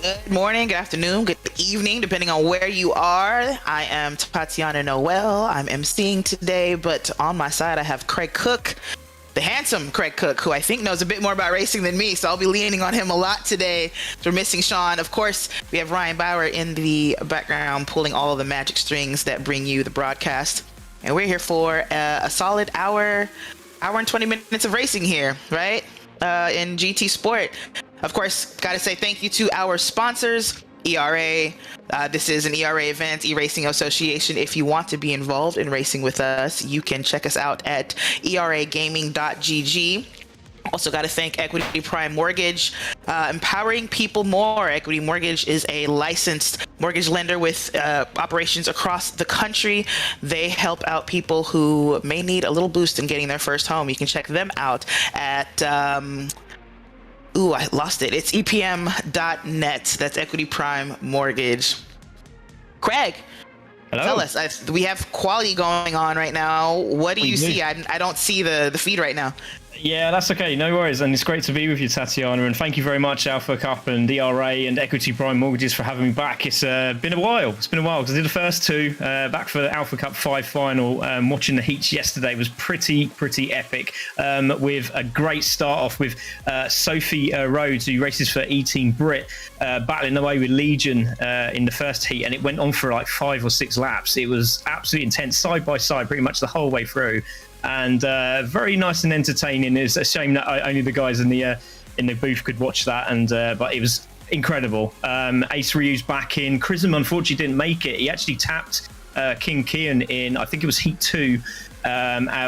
Good morning, good afternoon, good evening, depending on where you are. I am Tatiana Noel. I'm emceeing today, but on my side, I have Craig Cook, the handsome Craig Cook, who I think knows a bit more about racing than me, so I'll be leaning on him a lot today. We're missing Sean. Of course, we have Ryan Bauer in the background, pulling all of the magic strings that bring you the broadcast. And we're here for a solid hour and 20 minutes of racing here, right? In GT Sport. Of course, got to say thank you to our sponsors, ERA. This is an ERA event, eRacing Association. If you want to be involved in racing with us, you can check us out at eragaming.gg. Also got to thank Equity Prime Mortgage, empowering people more. Equity Mortgage is a licensed mortgage lender with operations across the country. They help out people who may need a little boost in getting their first home. You can check them out at I lost it. It's epm.net. That's Equity Prime Mortgage. Craig, hello. Tell us. We have quality going on right now. What do you see? I don't see the feed right now. Yeah, that's okay. No worries. And it's great to be with you, Tatiana. And thank you very much, Alpha Cup and DRA and Equity Prime Mortgages for having me back. It's been a while. It's been a while because I did the first two back for the Alpha Cup 5 final. Watching the heats yesterday was pretty epic, with a great start off with Sophie Rhodes, who races for E-Team Brit, battling away with Legion in the first heat. And it went on for like 5 or 6 laps. It was absolutely intense, side by side, pretty much the whole way through. And very nice and entertaining. It's a shame that only the guys in the booth could watch that, and but it was incredible. Ace Ryu's back in. Chrism unfortunately didn't make it. He actually tapped King Kian in, I think it was Heat 2,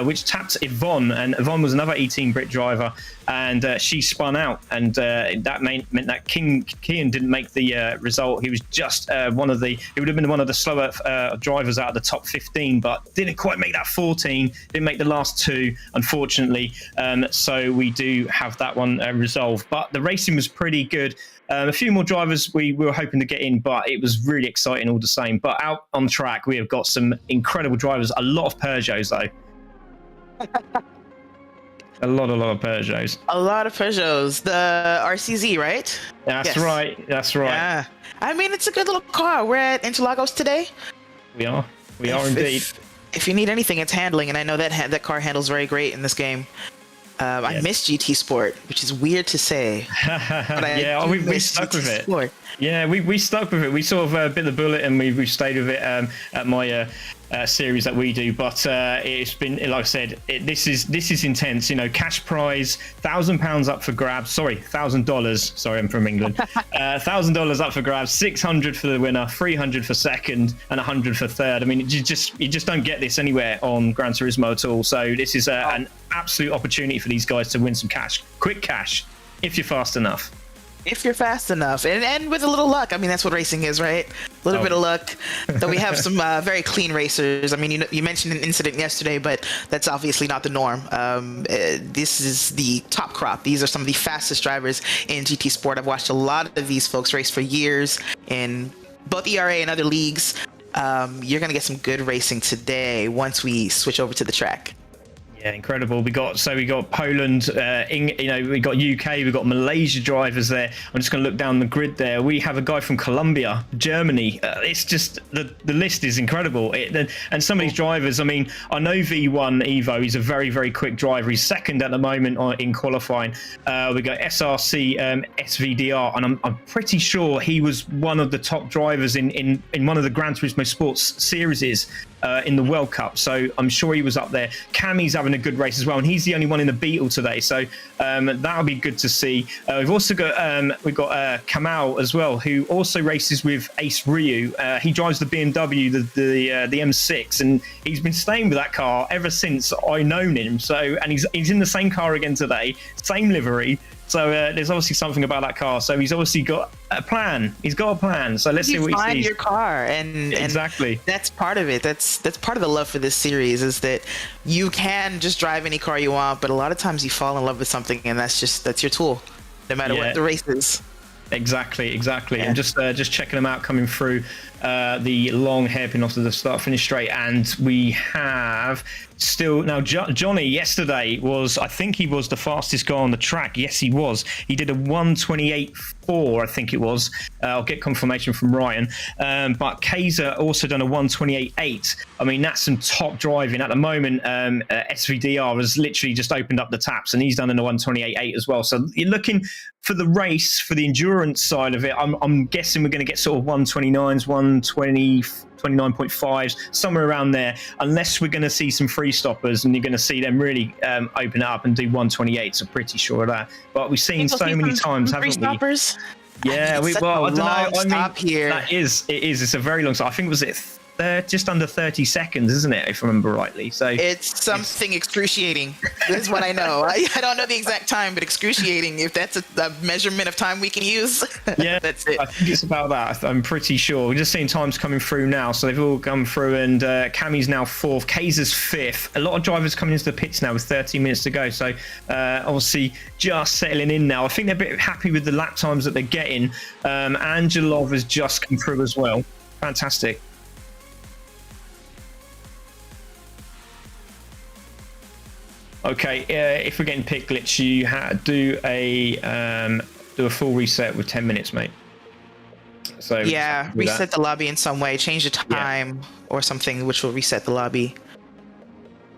which tapped Yvonne, and Yvonne was another E-Team Brit driver, and she spun out, and that meant that King Kian didn't make the result. He was just he would have been one of the slower drivers out of the top 15, but didn't quite make that 14, didn't make the last 2, unfortunately. So we do have that one resolved, but the racing was pretty good. A few more drivers we were hoping to get in, but it was really exciting all the same. But out on track, we have got some incredible drivers. A lot of Peugeots, though. A lot of Peugeots. A lot of Peugeots. The RCZ, right? That's right. Yeah. I mean, it's a good little car. We're at Interlagos today. We are indeed. If you need anything, it's handling, and I know that car handles very great in this game. Yes. I miss GT Sport, which is weird to say. Yeah, we stuck with it. Sport. Yeah, we stuck with it. We sort of bit the bullet, and we stayed with it at my series that we do. But it's been, like I said, this is intense. You know, cash prize, £1,000 up for grabs. Sorry, $1,000. Sorry, I'm from England. $1,000 up for grabs. 600 for the winner, 300 for second, and 100 for third. I mean, you just don't get this anywhere on Gran Turismo at all. So this is an absolute opportunity for these guys to win some cash, quick cash, if you're fast enough. If you're fast enough, and with a little luck. I mean, that's what racing is, right? A little bit of luck. Though we have some very clean racers. I mean, you mentioned an incident yesterday, but that's obviously not the norm. This is the top crop. These are some of the fastest drivers in GT Sport. I've watched a lot of these folks race for years in both ERA and other leagues. You're going to get some good racing today once we switch over to the track. Yeah, incredible. We got Poland, we got UK, we got Malaysia drivers there. I'm just going to look down the grid there. We have a guy from Colombia, Germany. It's just the list is incredible. And some of these drivers, I mean, I know V1 Evo. He's a very quick driver. He's second at the moment in qualifying. We got SRC SVDR, and I'm pretty sure he was one of the top drivers in one of the Gran Turismo Sports series. In the World Cup, so I'm sure he was up there. Cami's having a good race as well, and he's the only one in the Beetle today, so that'll be good to see. We've also got Kamal as well, who also races with Ace Ryu. He drives the BMW, the M6, and he's been staying with that car ever since I've known him. So, and he's in the same car again today, same livery. So there's obviously something about that car. So he's obviously got a plan. He's got a plan. So let's see what he sees. You find your car, and exactly. That's part of it. That's part of the love for this series, is that you can just drive any car you want, but a lot of times you fall in love with something, and that's your tool, no matter what the race is. Exactly. Yeah. I'm just checking them out coming through the long hairpin off to the start finish straight, and we have still now Johnny yesterday was, I think he was the fastest guy on the track. Yes, he was. He did a 1:28.4, I think it was. I'll get confirmation from Ryan. But Kaiser also done a 1:28.8. I mean, that's some top driving at the moment. SVDR has literally just opened up the taps, and he's done in a 1:28.8 as well. So you're looking for the race, for the endurance side of it. I'm guessing we're going to get sort of 1:29s, 1:29.5s, somewhere around there, unless we're going to see some free stoppers, and you're going to see them really open it up and do 1:28. So pretty sure of that. But we've seen so many times, haven't we? Stoppers? Yeah, I mean, I don't know. I stop mean, here. it is. It's a very long stop. I think was it just under 30 seconds, isn't it? If I remember rightly. So it's something excruciating. Is what I know. I don't know the exact time, but excruciating. If that's a measurement of time we can use, yeah, that's it. I think it's about that. I'm pretty sure. We're just seeing times coming through now, so they've all come through, and Cammy's now 4th, Kaiser's 5th. A lot of drivers coming into the pits now with 13 minutes to go. So obviously just settling in now. I think they're a bit happy with the lap times that they're getting. Angelov has just come through as well. Fantastic. Okay, if we're getting pit glitch, you do a full reset with 10 minutes, mate. So yeah, reset the lobby in some way, change the time or something, which will reset the lobby.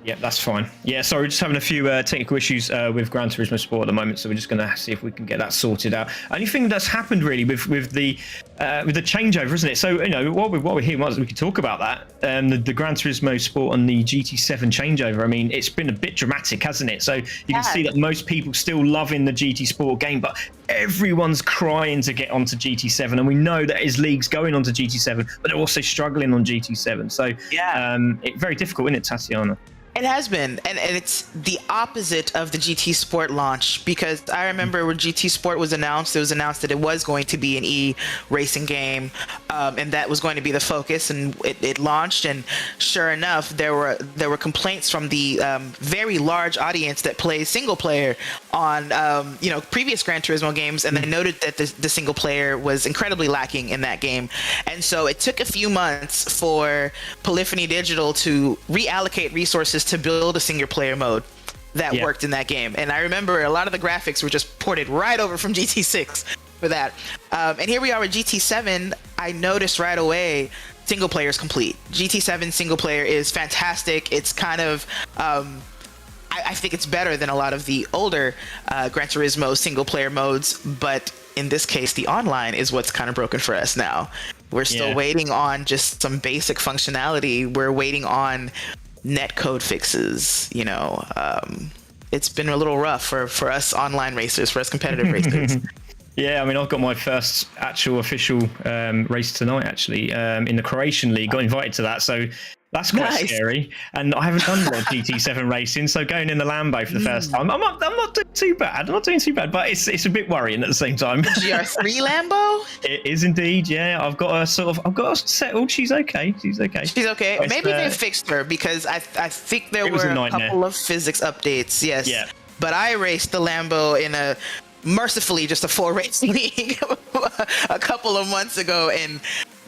Yeah, that's fine. Yeah, sorry, we're just having a few technical issues with Gran Turismo Sport at the moment, so we're just going to see if we can get that sorted out. Only thing that's happened really with the changeover, isn't it? So while we're here, we can talk about that. The Gran Turismo Sport and the GT7 changeover. I mean, it's been a bit dramatic, hasn't it? So you can see that most people still loving the GT Sport game, but everyone's crying to get onto GT7, and we know that his league's going onto GT7, but they're also struggling on GT7. So it's very difficult, isn't it, Tatiana? It has been, and it's the opposite of the GT Sport launch, because I remember when GT Sport was announced, it was announced that it was going to be an e-racing game, and that was going to be the focus, and it launched, and sure enough, there were complaints from the very large audience that plays single player on previous Gran Turismo games, and they noted that the single player was incredibly lacking in that game, and so it took a few months for Polyphony Digital to reallocate resources to build a single player mode that worked in that game. And I remember a lot of the graphics were just ported right over from GT6 for that. And here we are with GT7. I noticed right away single player is complete. GT7 single player is fantastic. It's kind of I think it's better than a lot of the older Gran Turismo single player modes, but in this case the online is what's kind of broken for us now. We're still waiting on just some basic functionality. We're waiting on netcode fixes. It's been a little rough for us online racers, for us competitive racers. Yeah, I mean, I've got my first actual official race tonight, actually, in the Croatian League. Got invited to that, so that's quite scary. And I haven't done a lot of GT7 racing, so going in the Lambo for the first time, I'm not doing too bad. I'm not doing too bad, but it's a bit worrying at the same time. GR3 Lambo? It is indeed, yeah. I've got her settled. She's okay. She's okay. Maybe they fixed her, because I think there were a couple of physics updates. Yes. Yeah. But I raced the Lambo in mercifully just a 4-race league a couple of months ago, and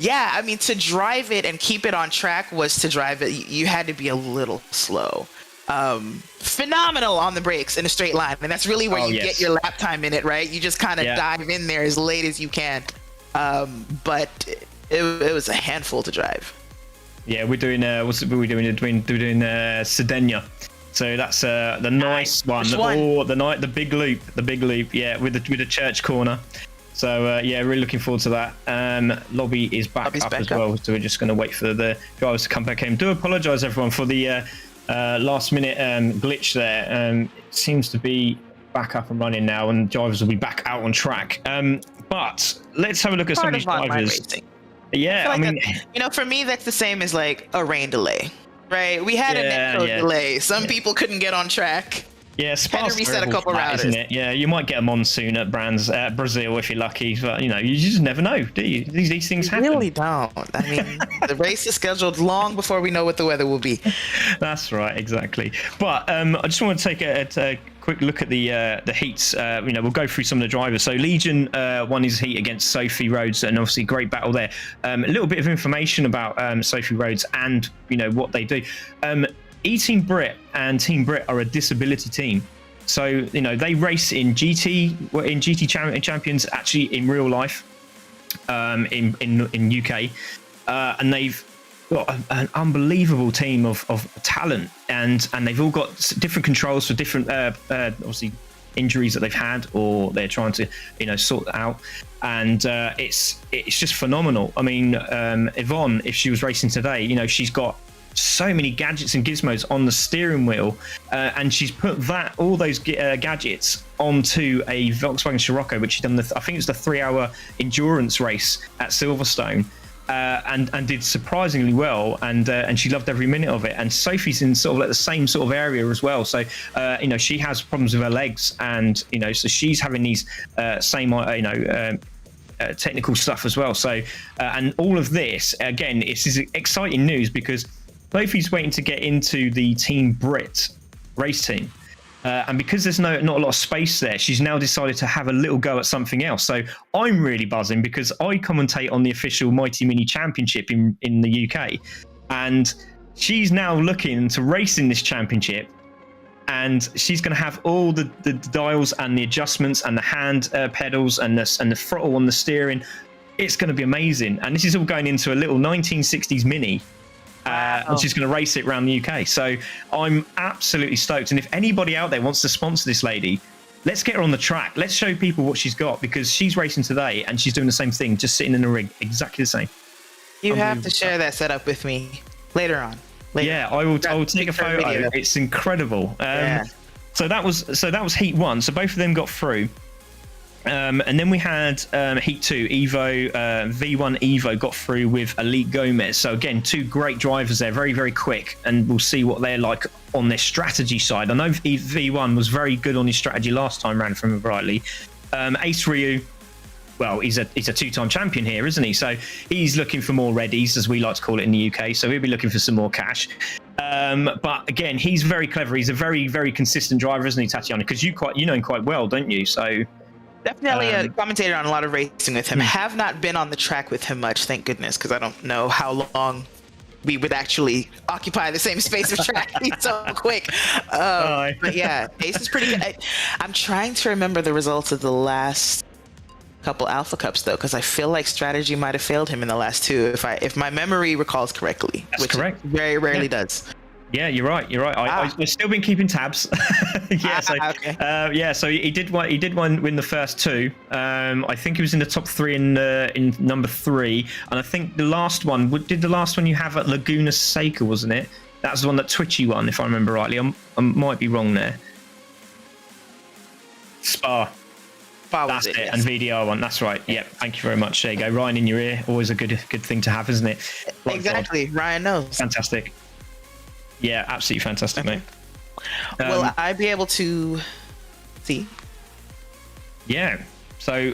I mean, to drive it and keep it on track was to drive it. You had to be a little slow. Phenomenal on the brakes in a straight line, and that's really where you get your lap time in it, right? You just kind of dive in there as late as you can. But it was a handful to drive. Yeah, we're doing we're doing Sardinia. So that's the nice one. The big loop, yeah, with the church corner. So really looking forward to that. Lobby is back up as well, so we're just going to wait for the drivers to come back in. Do apologise everyone for the last minute glitch there. It seems to be back up and running now, and drivers will be back out on track. But let's have a look at some of these drivers. Yeah, I mean, for me that's the same as like a rain delay. Right, we had a netcode delay. Some people couldn't get on track. Yeah, had to reset a couple routers, isn't it? Yeah, you might get a monsoon at Brazil if you're lucky, but you just never know, do you? These things happen. You really don't. I mean, the race is scheduled long before we know what the weather will be. That's right, exactly. But I just want to take a quick quick look at the heats. We'll go through some of the drivers. So Legion won his heat against Sophie Rhodes, and obviously great battle there. A little bit of information about Sophie Rhodes and what they do. E-Team Brit and Team Brit are a disability team. So they race in GT Champions, actually in real life, in UK, and they've got an unbelievable team of talent, and they've all got different controls for different obviously injuries that they've had, or they're trying to sort out, and it's just phenomenal. I mean, Yvonne, if she was racing today, she's got so many gadgets and gizmos on the steering wheel, and she's put all those gadgets onto a Volkswagen Scirocco, which she done I think it was the 3-hour endurance race at Silverstone. And did surprisingly well, and she loved every minute of it. And Sophie's in sort of like the same sort of area as well. So she has problems with her legs, and so she's having these same technical stuff as well. So and all of this again, it's exciting news because Sophie's waiting to get into the Team Brit race team. And because there's not a lot of space there, she's now decided to have a little go at something else. So I'm really buzzing because I commentate on the official Mighty Mini Championship in the UK. And she's now looking to race in this championship. And she's going to have all the dials and the adjustments and the hand pedals and the throttle on the steering. It's going to be amazing. And this is all going into a little 1960s Mini. And she's going to race it around the UK. So I'm absolutely stoked. And if anybody out there wants to sponsor this lady, let's get her on the track. Let's show people what she's got, because she's racing today and she's doing the same thing, just sitting in a rig, exactly the same. You have to share that setup with me later on. Yeah, I will take a photo. Video. It's incredible. Yeah. So that was Heat 1. So both of them got through. And then we had Heat 2, Evo, V1 Evo got through with Elite Gomez. So again, two great drivers there, very, very quick. And we'll see what they're like on their strategy side. I know V1 was very good on his strategy last time round, from rightly. Ace Ryu, well, he's a two-time champion here, isn't he? So he's looking for more readies, as we like to call it in the UK. So he'll be looking for some more cash. But again, he's very clever. He's a very, very consistent driver, isn't he, Tatiana? Because you know him quite well, don't you? So definitely a commentator on a lot of racing with him. Have not been on the track with him much, thank goodness, because I don't know how long we would actually occupy the same space of track. He's so quick. But yeah, Ace is pretty good. I'm trying to remember the results of the last couple Alpha Cups though, because I feel like strategy might have failed him in the last two, if my memory recalls correctly. That's which correct. It very rarely does. Yeah, you're right. I've still been keeping tabs. Okay. So he did win the first two. I think he was in the top three in number 3, and I think the last one you have at Laguna Seca, wasn't it? That was the one that Twitchy won, if I remember rightly. I might be wrong there. Spa. That's it. Yes. And VDR one. That's right. Yep. Thank you very much. There you go. Ryan in your ear. Always a good thing to have, isn't it? Exactly. God. Ryan knows. Fantastic. Yeah, absolutely fantastic, mate. Will I be able to see? Yeah. So,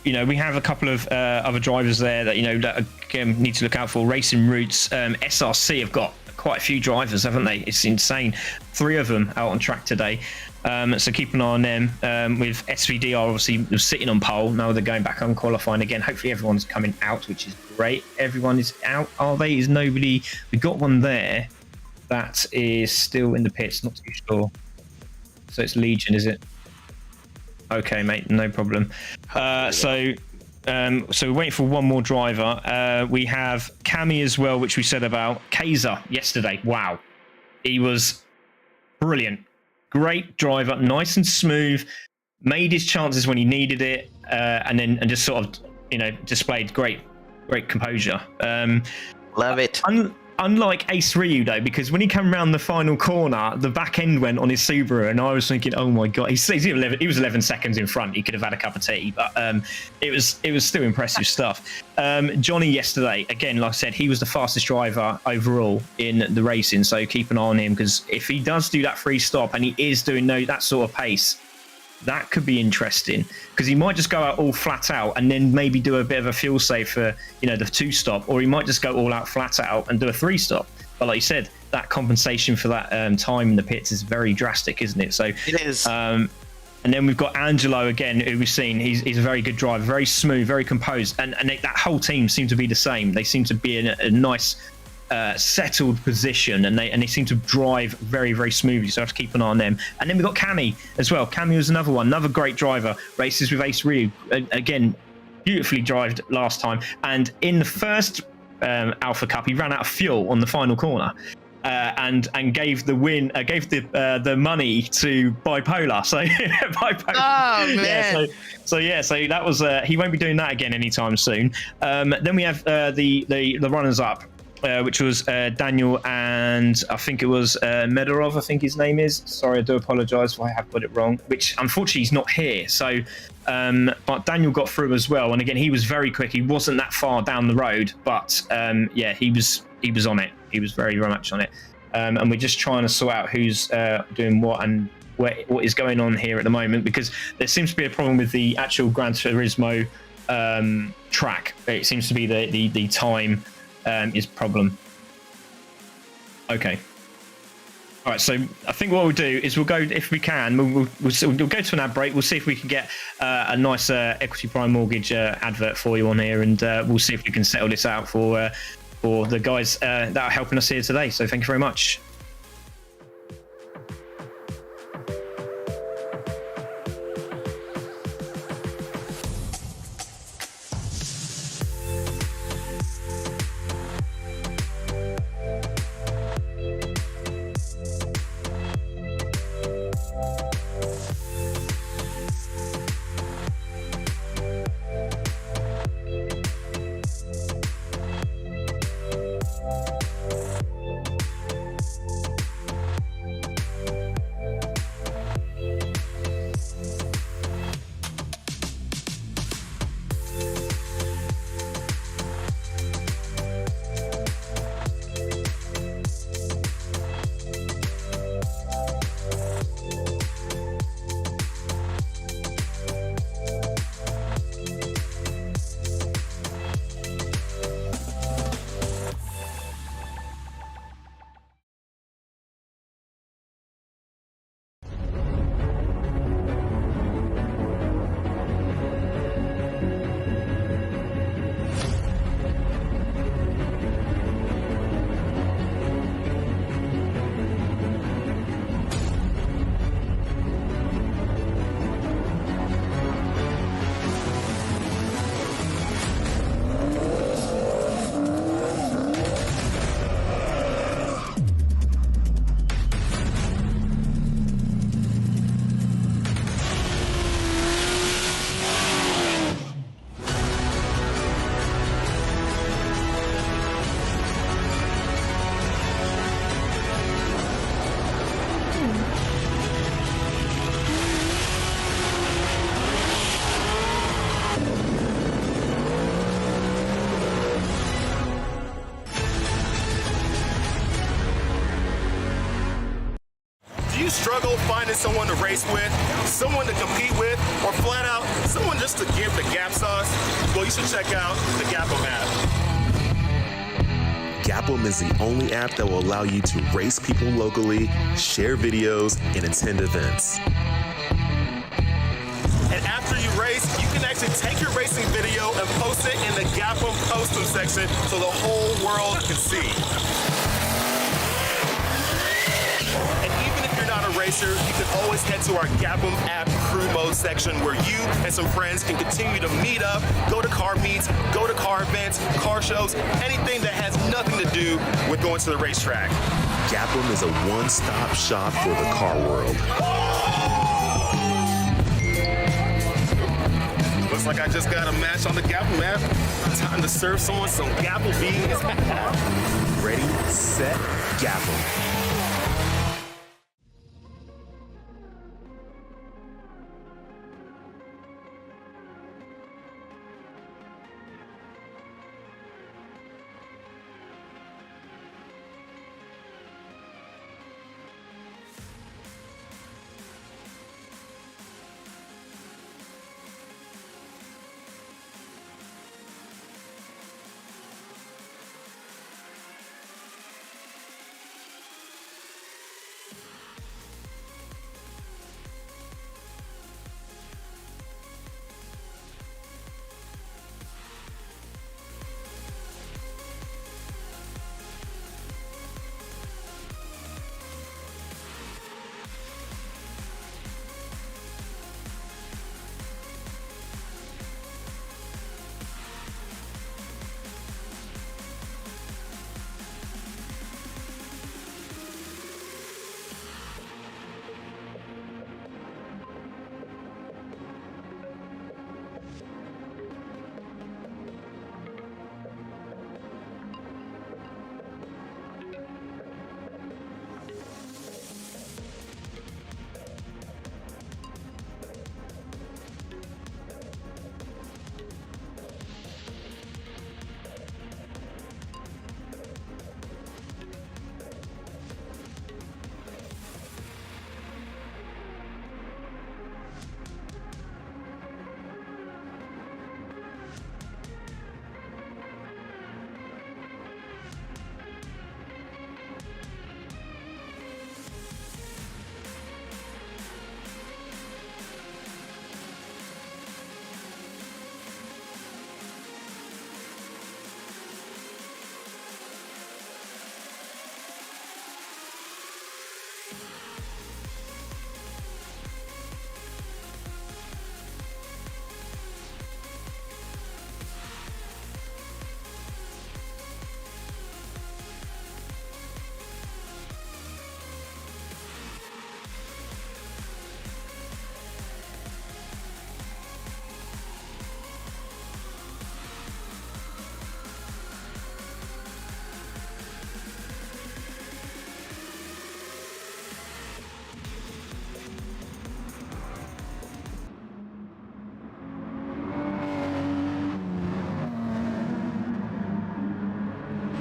we have a couple of other drivers there that, that again need to look out for. Racing Roots, SRC have got quite a few drivers, haven't they? It's insane. 3 of them out on track today. So keep an eye on them. With SVD obviously sitting on pole. Now they're going back on qualifying again. Hopefully everyone's coming out, which is great. Everyone is out, are they? Is nobody? We got one there that is still in the pits, not too sure. So it's Legion, is it? Okay, mate, no problem. So we're waiting for one more driver. We have Cami as well, which we said about. Kaiser yesterday. Wow. He was brilliant. Great driver, nice and smooth, made his chances when he needed it, and just sort of, displayed great composure. Love it. Unlike Ace Ryu though, because when he came around the final corner, the back end went on his Subaru, and I was thinking, oh my god, he was 11 seconds in front. He could have had a cup of tea, but it was still impressive stuff. Johnny yesterday, again, like I said, he was the fastest driver overall in the racing, so keep an eye on him, because if he does do that free stop and he is doing that sort of pace, that could be interesting, because he might just go out all flat out and then maybe do a bit of a fuel save for the 2 stop, or he might just go all out flat out and do a 3 stop. But like you said, that compensation for that time in the pits is very drastic, isn't it? So it is. And then we've got Angelo again, who we've seen. He's a very good driver, very smooth, very composed, and that whole team seem to be the same. They seem to be in a nice, settled position, and they seem to drive very, very smoothly. So I have to keep an eye on them. And then we've got Cami as well. Cami was another one, another great driver. Races with Ace Ryu again, beautifully drived last time. And in the first Alpha Cup, he ran out of fuel on the final corner. And gave the win, gave the money to Bipolar. So Bipolar. Oh man. Yeah, so that was he won't be doing that again anytime soon. Then we have the runners up, which was Daniel and I think it was Medorov. I think his name is. Sorry, I do apologise if I have got it wrong. Which unfortunately he's not here. So, but Daniel got through as well. And again, he was very quick. He wasn't that far down the road, but yeah, he was on it. He was very, very much on it. And we're just trying to sort out who's doing what and what is going on here at the moment, because there seems to be a problem with the actual Gran Turismo track. It seems to be the time is problem. Okay. All right, so I think what we'll do is we'll go, if we can, we'll go to an ad break. We'll see if we can get a nice Equity Prime Mortgage advert for you on here, and we'll see if we can settle this out for the guys that are helping us here today. So thank you very much. Do you struggle finding someone to race with, someone to compete with, or flat out, someone just to give the Gap sauce? Well, you should check out the Gapum app. Gapum is the only app that will allow you to race people locally, share videos, and attend events. And after you race, you can actually take your racing video and post it in the Gapum Postum section so the whole world can see. And even if you're not a racer, you can always head to our Gapum app crew mode section where you and some friends can continue to meet up, go to car meets, go to car events, car shows, anything that has nothing to do with going to the racetrack. Gapum is a one-stop shop for the car world. Looks like I just got a match on the Gapum app. Time to serve someone some Gapple beans. Ready, set, Gapum.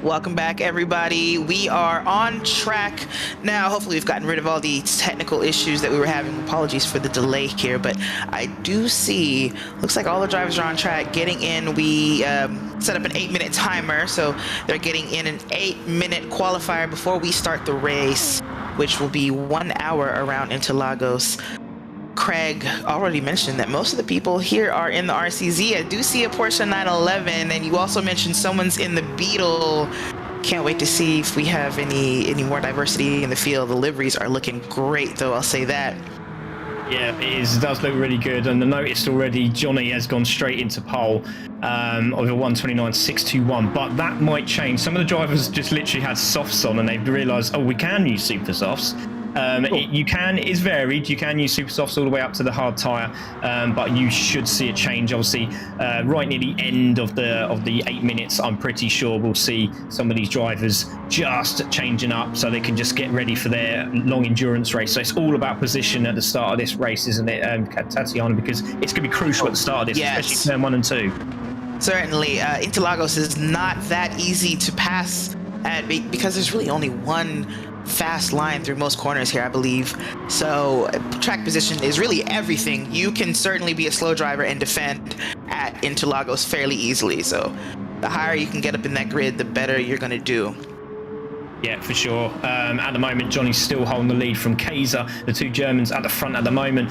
Welcome back, everybody. We are on track now. Hopefully we've gotten rid of all the technical issues that we were having. Apologies for the delay here, but I do see, looks like all the drivers are on track getting in. We set up an 8-minute timer, so they're getting in an 8-minute qualifier before we start the race, which will be 1 hour around Interlagos. Craig already mentioned that most of the people here are in the RCZ. I do see a Porsche 911, and you also mentioned someone's in the Beetle. Can't wait to see if we have any more diversity in the field. The liveries are looking great, though, I'll say that. Yeah, it does look really good, and I noticed already Johnny has gone straight into pole over 129.621, but that might change. Some of the drivers just literally had softs on and they've realised, oh, we can use super softs. It is varied. You can use super softs all the way up to the hard tyre, but you should see a change. Obviously, right near the end of the 8 minutes, I'm pretty sure we'll see some of these drivers just changing up so they can just get ready for their long endurance race. So it's all about position at the start of this race, isn't it, Tatiana? Because it's going to be crucial at the start of this, yes, especially turn 1 and 2. Certainly, Interlagos is not that easy to pass at because there's really only one fast line through most corners here, I believe. So track position is really everything. You can certainly be a slow driver and defend at Interlagos fairly easily. So the higher you can get up in that grid, the better you're going to do. Yeah, for sure. At the moment, Johnny's still holding the lead from Kaiser, the two Germans at the front at the moment.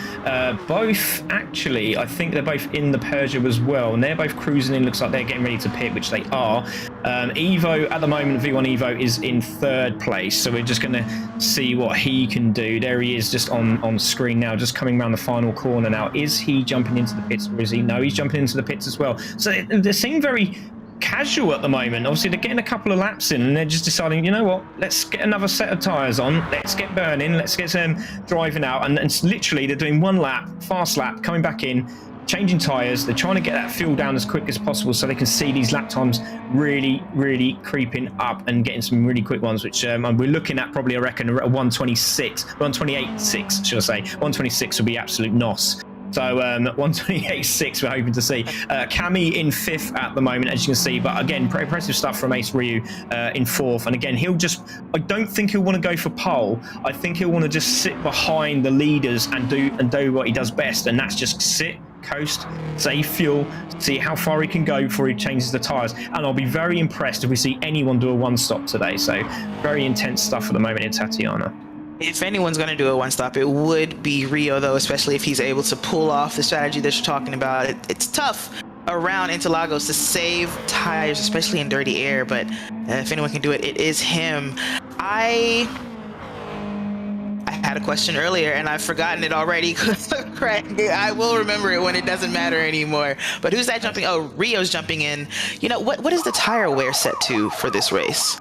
Both, actually, I think they're both in the Peugeot as well, and they're both cruising in. Looks like they're getting ready to pit, which they are. Evo, at the moment, V1 Evo is in 3rd place, so we're just going to see what he can do. There he is just on screen now, just coming around the final corner now. Is he jumping into the pits, or is he? No, he's jumping into the pits as well. So they seem very casual at the moment. Obviously, they're getting a couple of laps in and they're just deciding, you know what, let's get another set of tyres on, let's get burning, let's get them driving out, and it's literally they're doing one lap, fast lap, coming back in, changing tyres. They're trying to get that fuel down as quick as possible so they can see these lap times really creeping up and getting some really quick ones, which we're looking at probably, I reckon, a 128.6 should I say. 126 will be absolute nos. So 128.6 we're hoping to see. Cami in 5th at the moment, as you can see, but again, pretty impressive stuff from Ace Ryu in 4th. And again, I don't think he'll want to go for pole. I think he'll want to just sit behind the leaders and do what he does best, and that's just sit, coast, save fuel, see how far he can go before he changes the tyres. And I'll be very impressed if we see anyone do a one-stop today. So very intense stuff at the moment in Tatiana. If anyone's going to do a one-stop, it would be Rio, though, especially if he's able to pull off the strategy that you're talking about. It's tough around Interlagos to save tires, especially in dirty air, but if anyone can do it, it is him. I had a question earlier, and I've forgotten it already. Craig, I will remember it when it doesn't matter anymore. But who's that jumping? Oh, Rio's jumping in. You know, what is the tire wear set to for this race?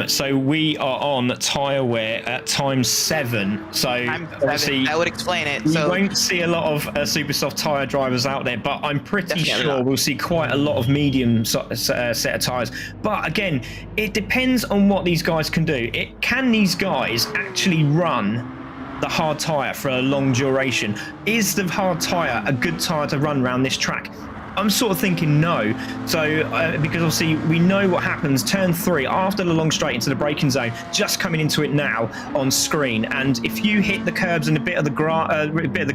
So we are on tyre wear at times 7. So obviously I would explain it. We won't see a lot of super soft tyre drivers out there, but I'm pretty sure we'll see quite a lot of medium set of tyres. But again, it depends on what these guys can do. Can these guys actually run the hard tyre for a long duration? Is the hard tyre a good tyre to run around this track? I'm sort of thinking no. So because obviously we know what happens turn 3 after the long straight into the braking zone, just coming into it now on screen, and if you hit the curbs and a bit of the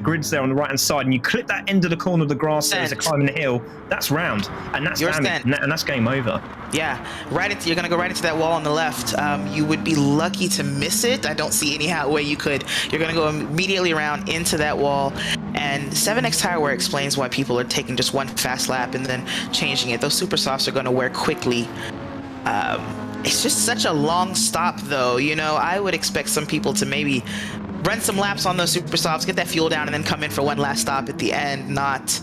grids there on the right hand side and you clip that end of the corner of the grass as they're climbing the hill, that's round, and that's damage, and that's game over. Yeah, you're gonna go right into that wall on the left. You would be lucky to miss it. I don't see any way you could. You're gonna go immediately around into that wall, and 7X tire wear explains why people are taking just one fast lap and then changing it. Those super softs are gonna wear quickly. It's just such a long stop, though. You know, I would expect some people to maybe run some laps on those super softs, get that fuel down, and then come in for one last stop at the end. Not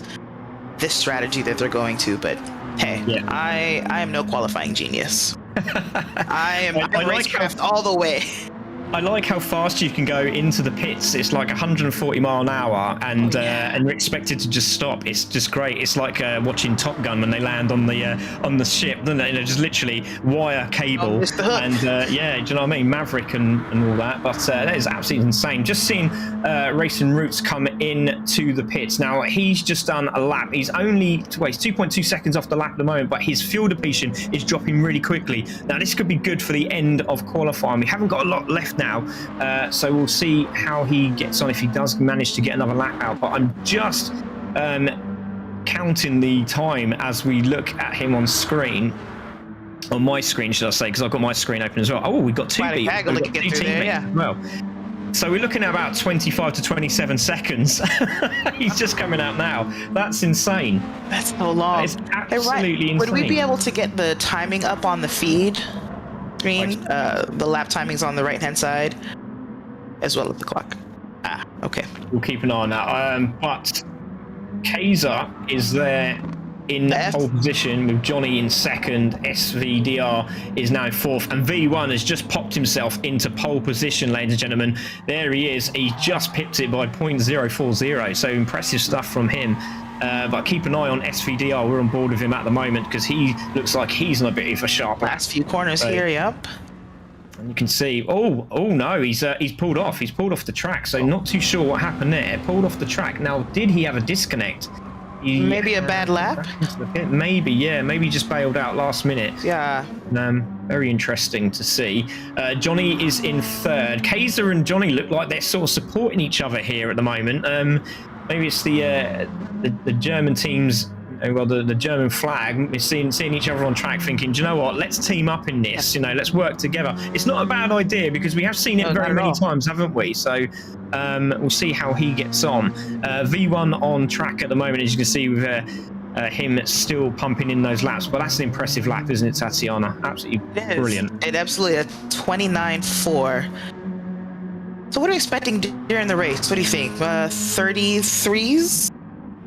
this strategy that they're going to, but hey, yeah. I am no qualifying genius. I am racecraft all the way. I like how fast you can go into the pits. It's like 140 mile an hour, and you're expected to just stop. It's just great. It's like watching Top Gun when they land on the ship, then they just literally wire cable, and yeah, do you know what I mean? Maverick and all that. But that is absolutely insane. Just seeing Racing Roots come in to the pits now. He's just done a lap. He's only 2.2 seconds off the lap at the moment, but his fuel depletion is dropping really quickly. Now this could be good for the end of qualifying. We haven't got a lot left now, so we'll see how he gets on if he does manage to get another lap out. But I'm just counting the time as we look at him on screen, on my screen should I say, because I've got my screen open as well. Oh, we've got two people, well, so we're looking at about 25 to 27 seconds. He's just coming out now. That's insane. That's so long. It's absolutely insane. Would we be able to get the timing up on the feed screen? The lap timings on the right-hand side, as well as the clock. Ah, okay. We'll keep an eye on that. But Kaiser is there in pole position with Johnny in second. SVDR is now fourth, and V1 has just popped himself into pole position, ladies and gentlemen. There he is. He just pipped it by 0.040, so impressive stuff from him. But keep an eye on SVDR. We're on board with him at the moment because he looks like he's on a bit of a sharp. Last few corners here, yep. And you can see, oh no, he's pulled off. He's pulled off the track, so not too sure what happened there. Pulled off the track. Now, did he have a disconnect? Maybe a bad lap? Maybe, yeah. Maybe just bailed out last minute. Yeah. Very interesting to see. Johnny is in third. Kaiser and Johnny look like they're sort of supporting each other here at the moment. Maybe it's the German teams, well, the German flag. We're seeing each other on track thinking, do you know what, let's team up in this, let's work together. It's not a bad idea because we have seen it very many times, haven't we? So we'll see how he gets on. V1 on track at the moment, as you can see, with him still pumping in those laps. But that's an impressive lap, isn't it, Tatiana? Absolutely brilliant. It absolutely a 29.4. So what are you expecting during the race? What do you think? 33s?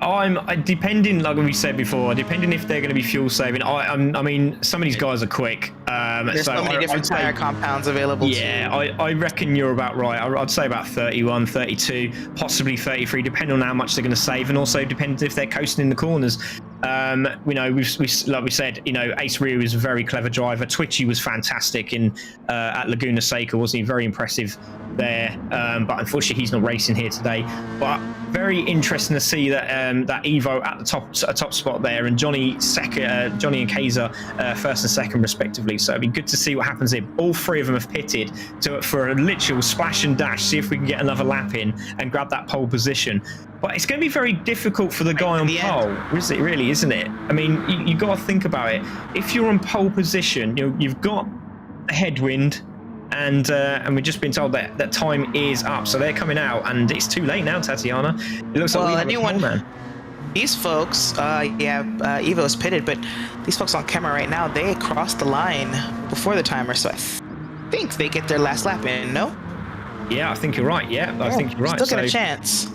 I'm depending, like we said before, depending if they're going to be fuel saving. I mean, some of these guys are quick. There's so many different tire compounds available. Yeah, I reckon you're about right. I'd say about 31, 32, possibly 33, depending on how much they're going to save, and also depends if they're coasting in the corners. We like we said, Ace Rio is a very clever driver. Twitchy was fantastic at Laguna Seca, wasn't he? Very impressive there. But unfortunately, he's not racing here today. But very interesting to see that that Evo at the top spot there, and Johnny and Kaiser first and second respectively. So it'd be good to see what happens here. All three of them have pitted for a literal splash and dash, see if we can get another lap in and grab that pole position. But it's going to be very difficult for the guy on pole, is it really, isn't it? I mean, you got to think about it. If you're on pole position, you've got a headwind, and we've just been told that time is up, so they're coming out, and it's too late now, Tatiana. It looks like anyone. These folks, Evo's pitted, but these folks on camera right now, they crossed the line before the timer, so I think they get their last lap in. No? Yeah, I think you're right. Yeah, I think you're right. Still get a chance.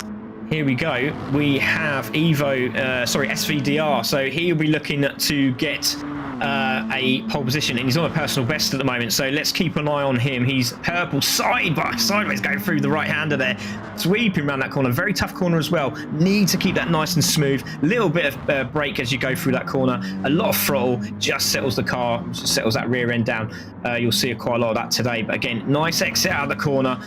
Here we go. We have SVDR. So he'll be looking to get a pole position, and he's on a personal best at the moment. So let's keep an eye on him. He's purple sideways going through the right-hander there, sweeping around that corner. Very tough corner as well. Need to keep that nice and smooth. Little bit of brake as you go through that corner. A lot of throttle just settles the car, just settles that rear end down. You'll see quite a lot of that today. But again, nice exit out of the corner,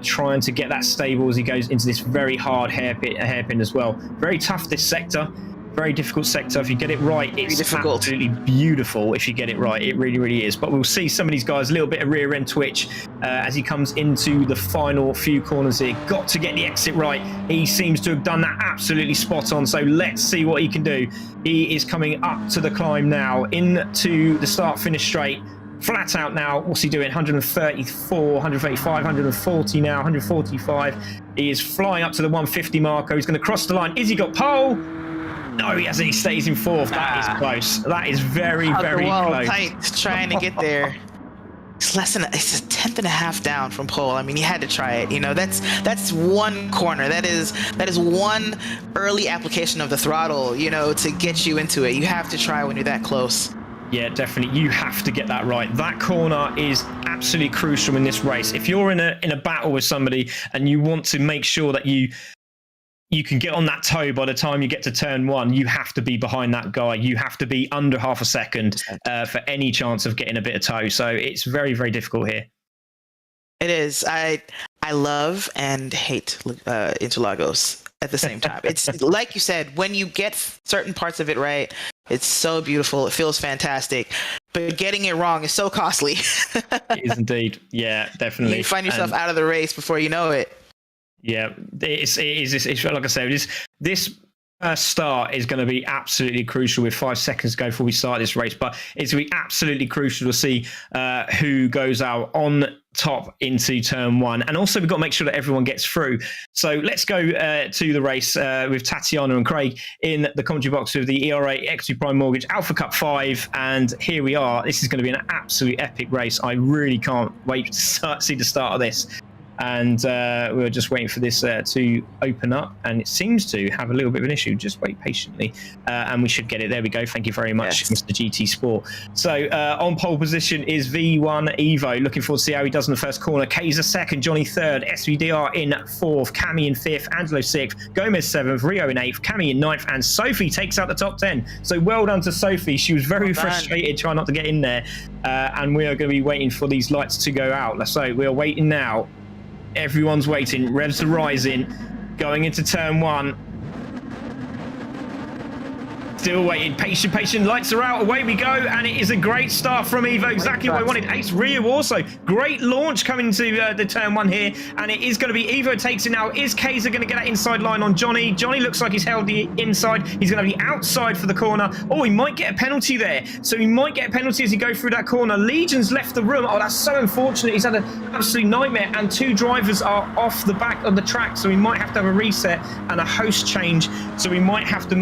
trying to get that stable as he goes into this very hard hairpin as well. Very tough, this sector. Very difficult sector. If you get it right, it's absolutely beautiful. If you get it right, it really, really is. But we'll see some of these guys, a little bit of rear end twitch as he comes into the final few corners here. Got to get the exit right. He seems to have done that absolutely spot on. So let's see what he can do. He is coming up to the climb now, into the start-finish straight. Flat out now. What's he doing? 134, 135, 140 now, 145. He is flying up to the 150 marker. He's going to cross the line. Is he got pole? No, he hasn't. He stays in fourth. That is close. That is very, very close. Tight, trying to get there. It's a tenth and a half down from pole. I mean, he had to try it. That's one corner. That is one early application of the throttle. To get you into it. You have to try when you're that close. Yeah, definitely. You have to get that right. That corner is absolutely crucial in this race. If you're in a battle with somebody and you want to make sure that you can get on that toe by the time you get to turn one, you have to be behind that guy. You have to be under half a second for any chance of getting a bit of toe. So it's very, very difficult here. It is. I love and hate Interlagos at the same time. It's like you said, when you get certain parts of it right, it's so beautiful. It feels fantastic. But getting it wrong is so costly. It is indeed. Yeah, definitely. You find yourself out of the race before you know it. Yeah, it is like I said, this start is going to be absolutely crucial with 5 seconds to go before we start this race. But it's going to be absolutely crucial to see who goes out on top into turn one. And also we've got to make sure that everyone gets through. So let's go to the race with Tatiana and Craig in the commentary box with the ERA Equity Prime Mortgage Alpha Cup 5. And here we are. This is going to be an absolute epic race. I really can't wait to see the start of this. And we're just waiting for this to open up, and it seems to have a little bit of an issue. Just wait patiently, and we should get it. There we go. Thank you very much, Mr. GT Sport. So on pole position is V1 Evo. Looking forward to see how he does in the first corner. Kaiser second, Johnny third, SVDR in fourth, Cami in fifth, Angelo sixth, Gomez seventh, Rio in eighth, Cami in ninth, and Sophie takes out the top 10. So well done to Sophie. She was very frustrated trying not to get in there, and we are going to be waiting for these lights to go out. So we are waiting now. Everyone's waiting. Revs are rising. Going into turn one. Still waiting. Patient. Lights are out. Away we go. And it is a great start from Evo. Exactly what I wanted. Ace Rio also. Great launch coming to the turn one here. And it is going to be Evo takes it now. Is Kaiser going to get that inside line on Johnny? Johnny looks like he's held the inside. He's going to be outside for the corner. Oh, he might get a penalty there. So he might get a penalty as he goes through that corner. Legion's left the room. Oh, that's so unfortunate. He's had an absolute nightmare. And 2 drivers are off the back of the track. So we might have to have a reset and a host change. So we might have to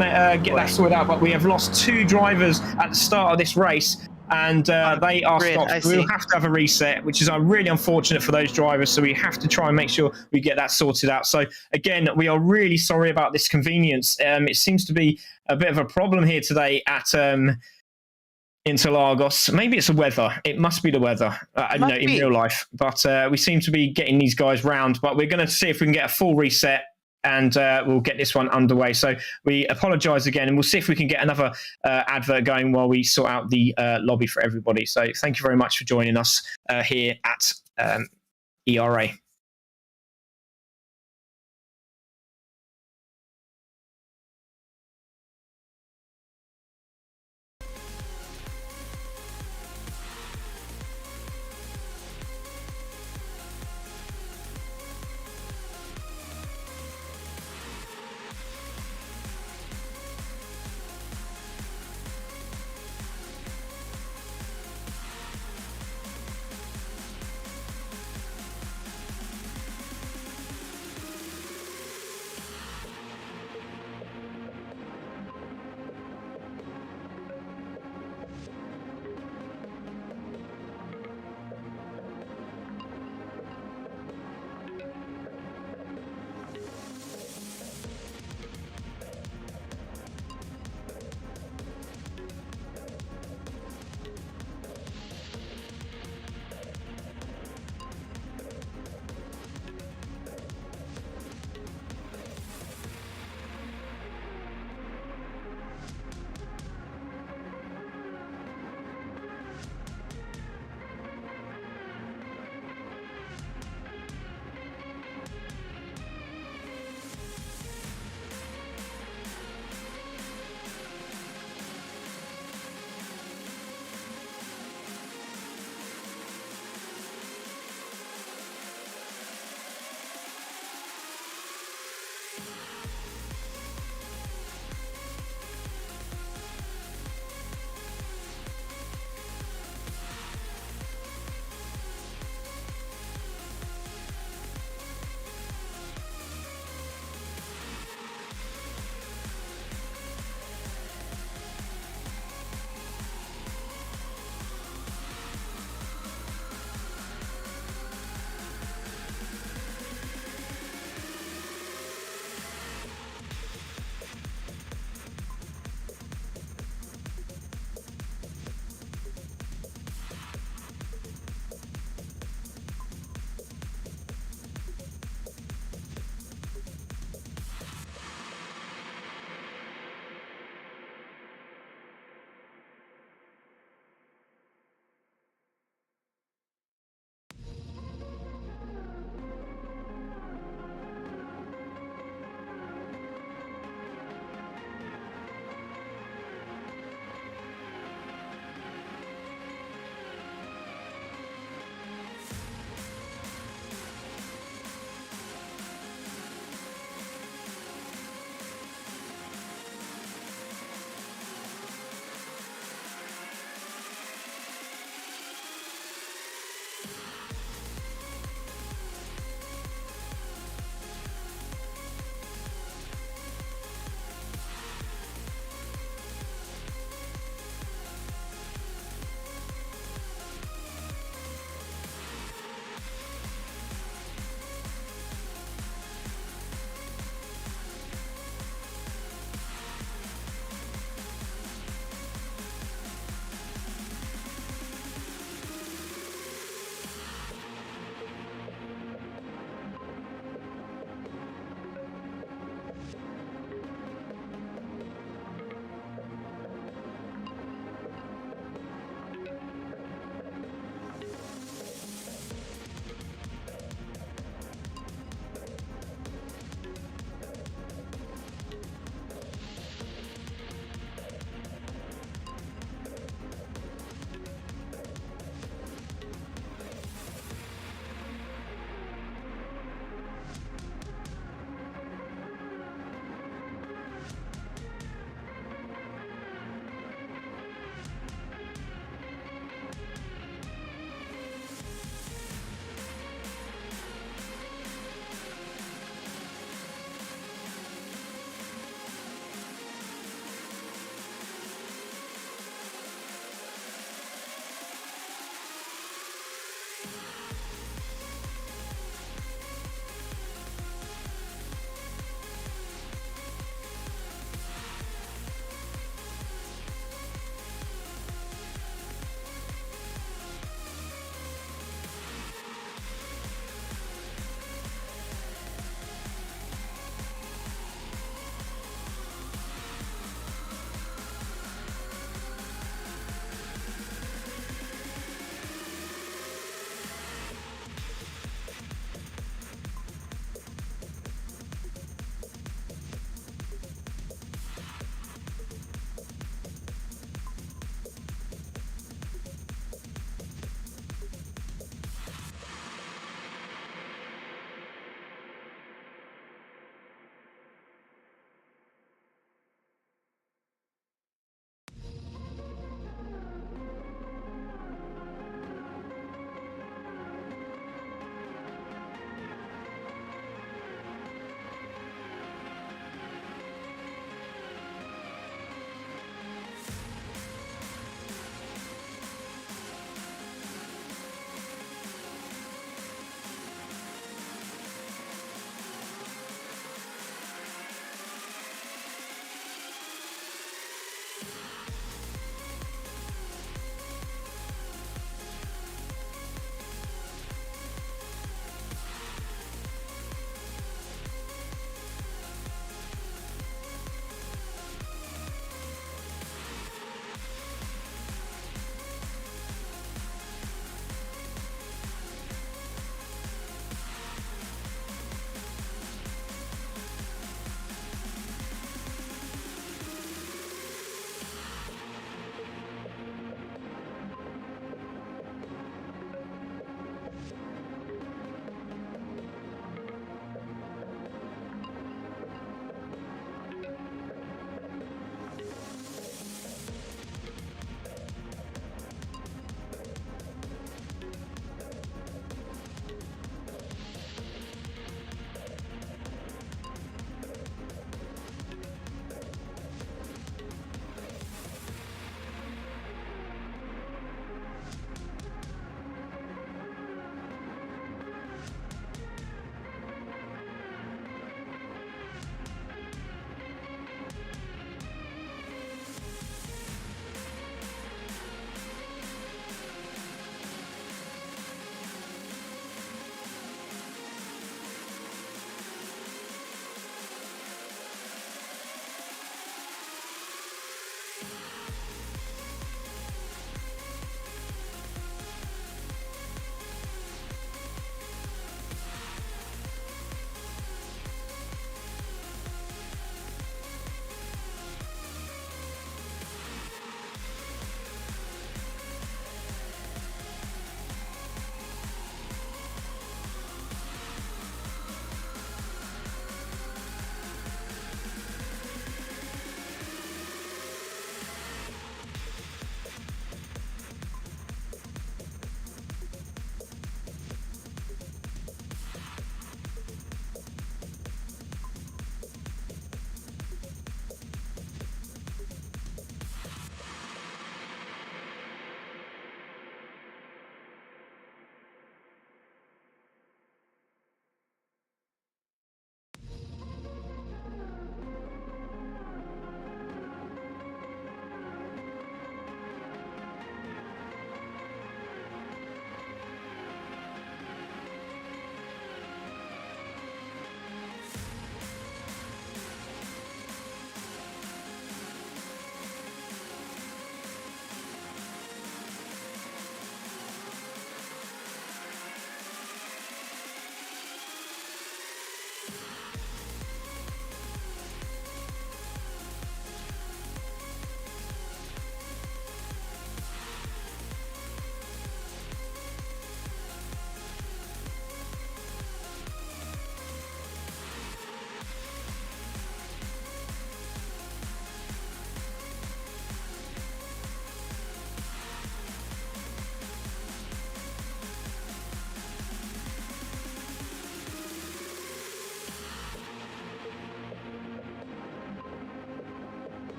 get that sorted out. But we have lost 2 drivers at the start of this race, and they are stopped. We'll have to have a reset, which is really unfortunate for those drivers. So we have to try and make sure we get that sorted out. So again, we are really sorry about this convenience. It seems to be a bit of a problem here today at Interlagos. Maybe it's the weather. It must be the weather, in real life. But we seem to be getting these guys round. But we're going to see if we can get a full reset, and we'll get this one underway. So we apologise again, and we'll see if we can get another advert going while we sort out the lobby for everybody. So thank you very much for joining us here at ERA.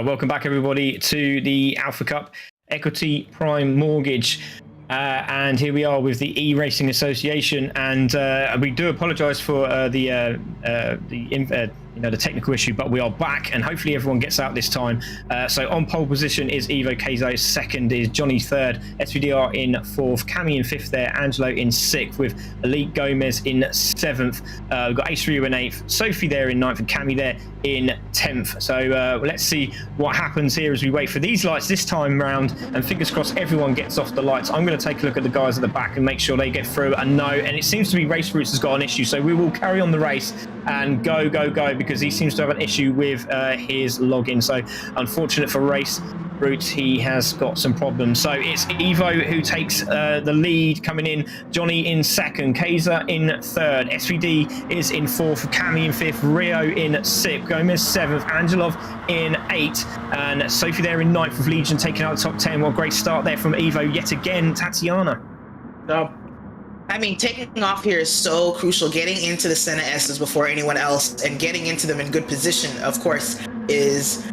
Welcome back, everybody, to the Alpha Cup Equity Prime Mortgage. And here we are with the eRacing Association. And we do apologise for the the technical issue, but we are back, and hopefully everyone gets out this time. So on pole position is Evo, Keizo second, is Johnny third, SVDR in fourth, Cami in fifth there, Angelo in sixth, with Elite Gomez in seventh. We've got Ace Ryu in eighth, Sophie there in ninth, and Cami there in 10th. So let's see what happens here as we wait for these lights this time round, and fingers crossed everyone gets off the lights. I'm going to take a look at the guys at the back and make sure they get through, and no, and it seems to be Race Roots has got an issue, so we will carry on the race and go, because he seems to have an issue with his login. So unfortunate for Race Roots, he has got some problems. So it's Evo who takes the lead coming in, Johnny in second, Kaiser in third, SVD is in fourth, Cami in fifth, Rio in sixth, Gomez seventh, Angelov in eighth, and Sophie there in ninth, with Legion taking out the top 10. What a great start there from Evo yet again. Tatiana. I mean, taking off here is so crucial. Getting into the center S's before anyone else and getting into them in good position, of course, it's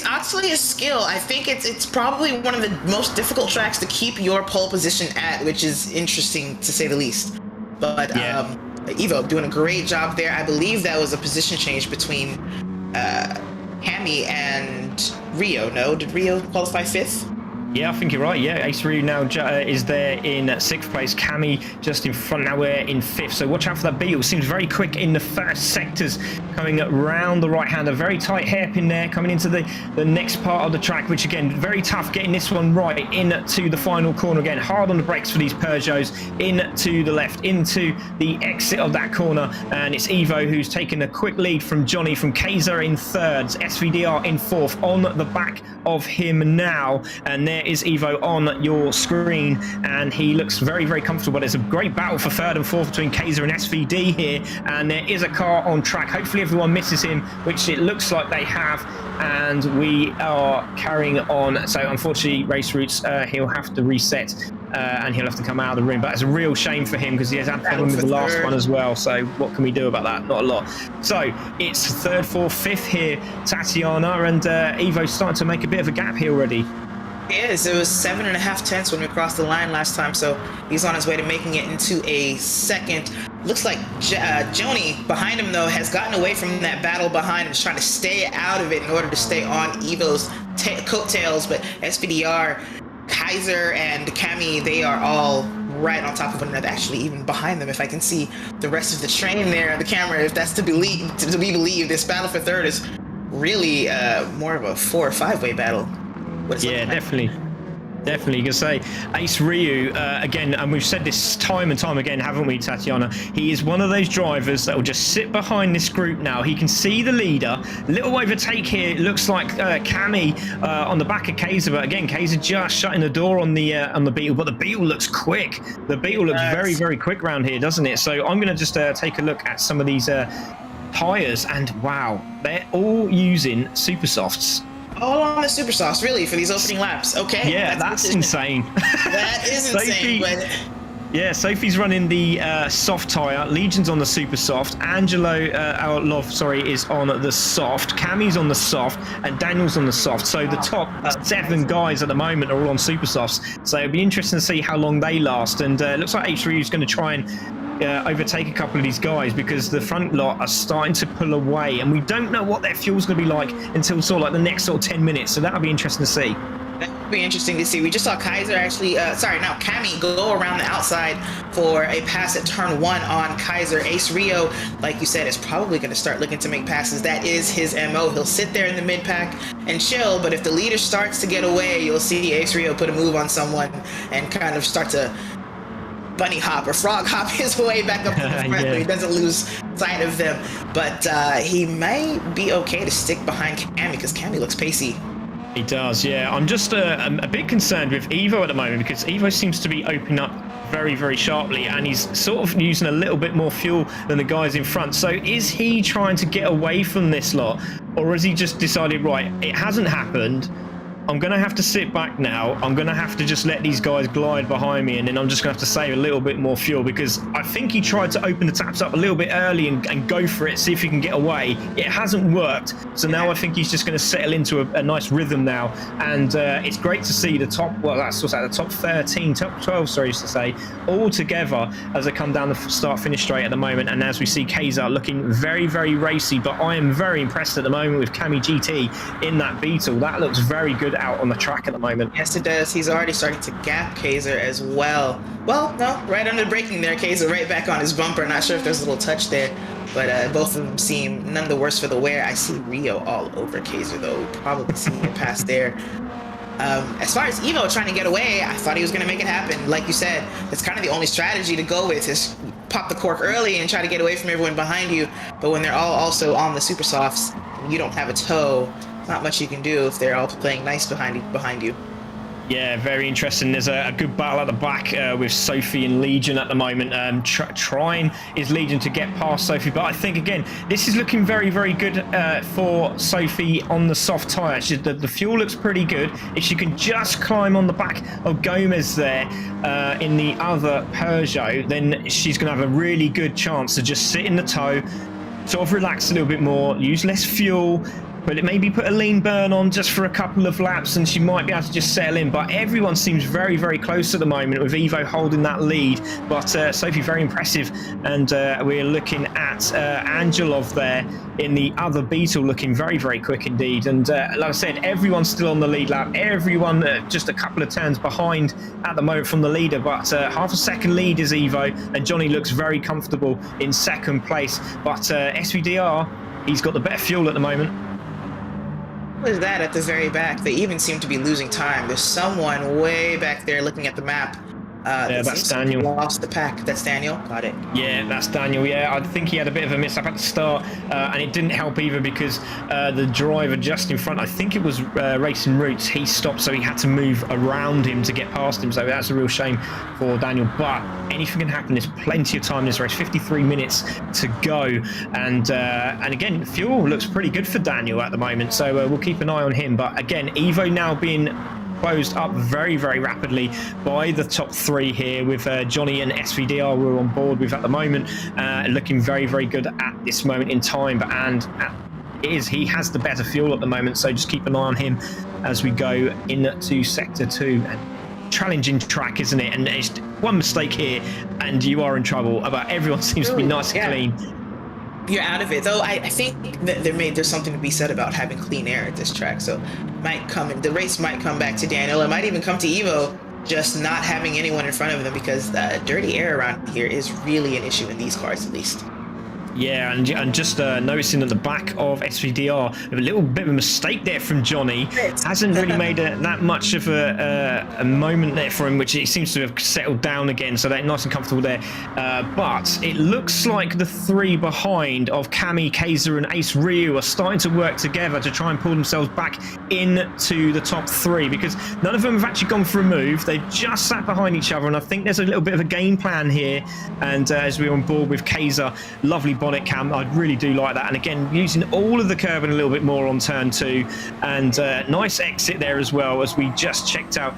actually a skill. I think it's probably one of the most difficult tracks to keep your pole position at, which is interesting to say the least. But yeah. Evo doing a great job there. I believe that was a position change between Cami and Rio. No, did Rio qualify fifth? Yeah, I think you're right. Yeah, Ace Ryu now is there in sixth place. Cami just in front. Now we're in fifth. So watch out for that beetle. Seems very quick in the first sectors, coming around the right hand. A very tight hairpin there, coming into the next part of the track, which again, very tough getting this one right into the final corner. Again, hard on the brakes for these Peugeots. Into the left, into the exit of that corner. And it's Evo who's taken a quick lead from Johnny, from Kaiser in third, SVDR in fourth, on the back of him now. And there is Evo on your screen, and he looks very, very comfortable. There's a great battle for third and fourth between Kaiser and SVD here, and there is a car on track. Hopefully everyone misses him, which it looks like they have, and we are carrying on. So unfortunately, Race Roots, he'll have to reset, and he'll have to come out of the ring. But it's a real shame for him, because he has had problems with the last one as well. So what can we do about that? Not a lot. So it's third, fourth, fifth here, Tatiana, and Evo's starting to make a bit of a gap here already. It is. It was 7.5 tenths when we crossed the line last time, so he's on his way to making it into a second. Looks like Joni behind him, though, has gotten away from that battle behind and is trying to stay out of it in order to stay on Evo's coattails. But SVDR, Kaiser, and Cami, they are all right on top of one another, actually even behind them. If I can see the rest of the train there on the camera, if that's to be believed, this battle for third is really more of a 4 or 5 way battle. Yeah, definitely. You can say Ace Ryu, again, and we've said this time and time again, haven't we, Tatiana? He is one of those drivers that will just sit behind this group now. He can see the leader. Little overtake here. It looks like Cami on the back of Kaiser, but again, Kaiser just shutting the door on the Beetle, but the Beetle looks quick. The Beetle looks very, very quick round here, doesn't it? So I'm going to just take a look at some of these tyres, and wow, they're all using super softs. All on the super sauce, really, for these opening laps. Okay. Yeah, that's insane. That is insane. But yeah, Sophie's running the soft tyre. Legion's on the super soft. Angelo, our love, is on the soft. Cami's on the soft, and Daniel's on the soft. So the top 7 guys at the moment are all on super softs. So it'll be interesting to see how long they last. And it looks like H3 is going to try and overtake a couple of these guys, because the front lot are starting to pull away, and we don't know what their fuel's going to be like until sort of like the next sort of 10 minutes. So that'll be interesting to see. That would be interesting to see. We just saw Kaiser actually, Cami go around the outside for a pass at turn 1 on Kaiser. Ace Rio, like you said, is probably going to start looking to make passes. That is his MO. He'll sit there in the mid pack and chill, but if the leader starts to get away, you'll see Ace Rio put a move on someone and kind of start to bunny hop or frog hop his way back up to the front. Yeah. He doesn't lose sight of them, but he may be okay to stick behind Cami, because Cami looks pacey. He does, yeah. I'm just a bit concerned with Evo at the moment, because Evo seems to be opening up very, very sharply, and he's sort of using a little bit more fuel than the guys in front. So is he trying to get away from this lot, or has he just decided, right, it hasn't happened, I'm going to have to sit back now. I'm going to have to just let these guys glide behind me, and then I'm just going to have to save a little bit more fuel, because I think he tried to open the taps up a little bit early and go for it, see if he can get away. It hasn't worked. So now I think he's just going to settle into a nice rhythm now. And it's great to see the top, well, that's what's that, the top 13, top 12, sorry to say, all together as they come down the start-finish straight at the moment. And as we see Kaiser looking very, very racy, but I am very impressed at the moment with Cami GT in that Beetle. That looks very good out on the track at the moment. Yes, it does. He's already starting to gap Kaiser as well. Well, no, right under the braking there, Kaiser right back on his bumper. Not sure if there's a little touch there, but both of them seem none the worse for the wear. I see Rio all over Kaiser, though. Probably seeing it past there. As far as Evo trying to get away, I thought he was going to make it happen. Like you said, that's kind of the only strategy to go with, is pop the cork early and try to get away from everyone behind you. But when they're all also on the super softs, you don't have a toe, not much you can do if they're all playing nice behind you. Yeah, very interesting. There's a good battle at the back with Sophie and Legion at the moment. Trying is Legion to get past Sophie, but I think, again, this is looking very, very good for Sophie on the soft tyre. The fuel looks pretty good. If she can just climb on the back of Gomez there in the other Peugeot, then she's going to have a really good chance to just sit in the toe, sort of relax a little bit more, use less fuel, but it maybe put a lean burn on just for a couple of laps, and she might be able to just settle in. But everyone seems very, very close at the moment, with Evo holding that lead. But Sophie, very impressive. And we're looking at Angelov there in the other Beetle, looking very, very quick indeed. And like I said, everyone's still on the lead lap. Everyone just a couple of turns behind at the moment from the leader. But half a second lead is Evo, and Johnny looks very comfortable in second place. But SVDR, he's got the better fuel at the moment. What is that at the very back? They even seem to be losing time. There's someone way back there looking at the map. Yeah, that's Daniel. Lost the pack. That's Daniel. Got it. Yeah, that's Daniel. Yeah, I think he had a bit of a mishap at the start, and it didn't help either, because the driver just in front, I think it was Racing Roots, he stopped, so he had to move around him to get past him. So that's a real shame for Daniel. But anything can happen. There's plenty of time in this race. 53 minutes to go, and again, fuel looks pretty good for Daniel at the moment. So we'll keep an eye on him. But again, Evo now being closed up very, very rapidly by the top three here, with Johnny and SVDR we're on board with at the moment, looking very, very good at this moment in time. But he has the better fuel at the moment, so just keep an eye on him as we go into sector 2. And challenging track, isn't it? And it's one mistake here and you are in trouble. But everyone seems to be nice and clean. You're out of it, though. I think that there's something to be said about having clean air at this track. So the race might come back to Daniel. It might even come to Evo, just not having anyone in front of them, because dirty air around here is really an issue in these cars, at least. Yeah, and just noticing at the back of SVDR, a little bit of a mistake there from Johnny. Hasn't really made that much of a moment there for him, which it seems to have settled down again, so they're nice and comfortable there. But it looks like the three behind of Cami, Kaiser and Ace Ryu are starting to work together to try and pull themselves back into the top three, because none of them have actually gone for a move. They've just sat behind each other, and I think there's a little bit of a game plan here. And as we're on board with Kaiser, lovely bonnet cam, I really do like that. And again, using all of the curbing a little bit more on turn 2, and nice exit there as well, as we just checked out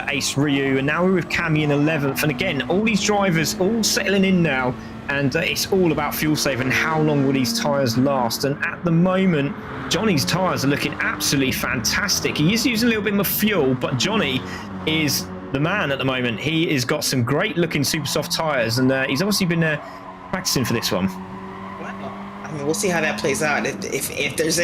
Ace Ryu, and now we're with Cami in 11th. And again, all these drivers all settling in now, and it's all about fuel saving. How long will these tyres last? And at the moment, Johnny's tyres are looking absolutely fantastic. He is using a little bit more fuel, but Johnny is the man at the moment. He has got some great looking super soft tyres, and he's obviously been practicing for this one. I mean, we'll see how that plays out. If there's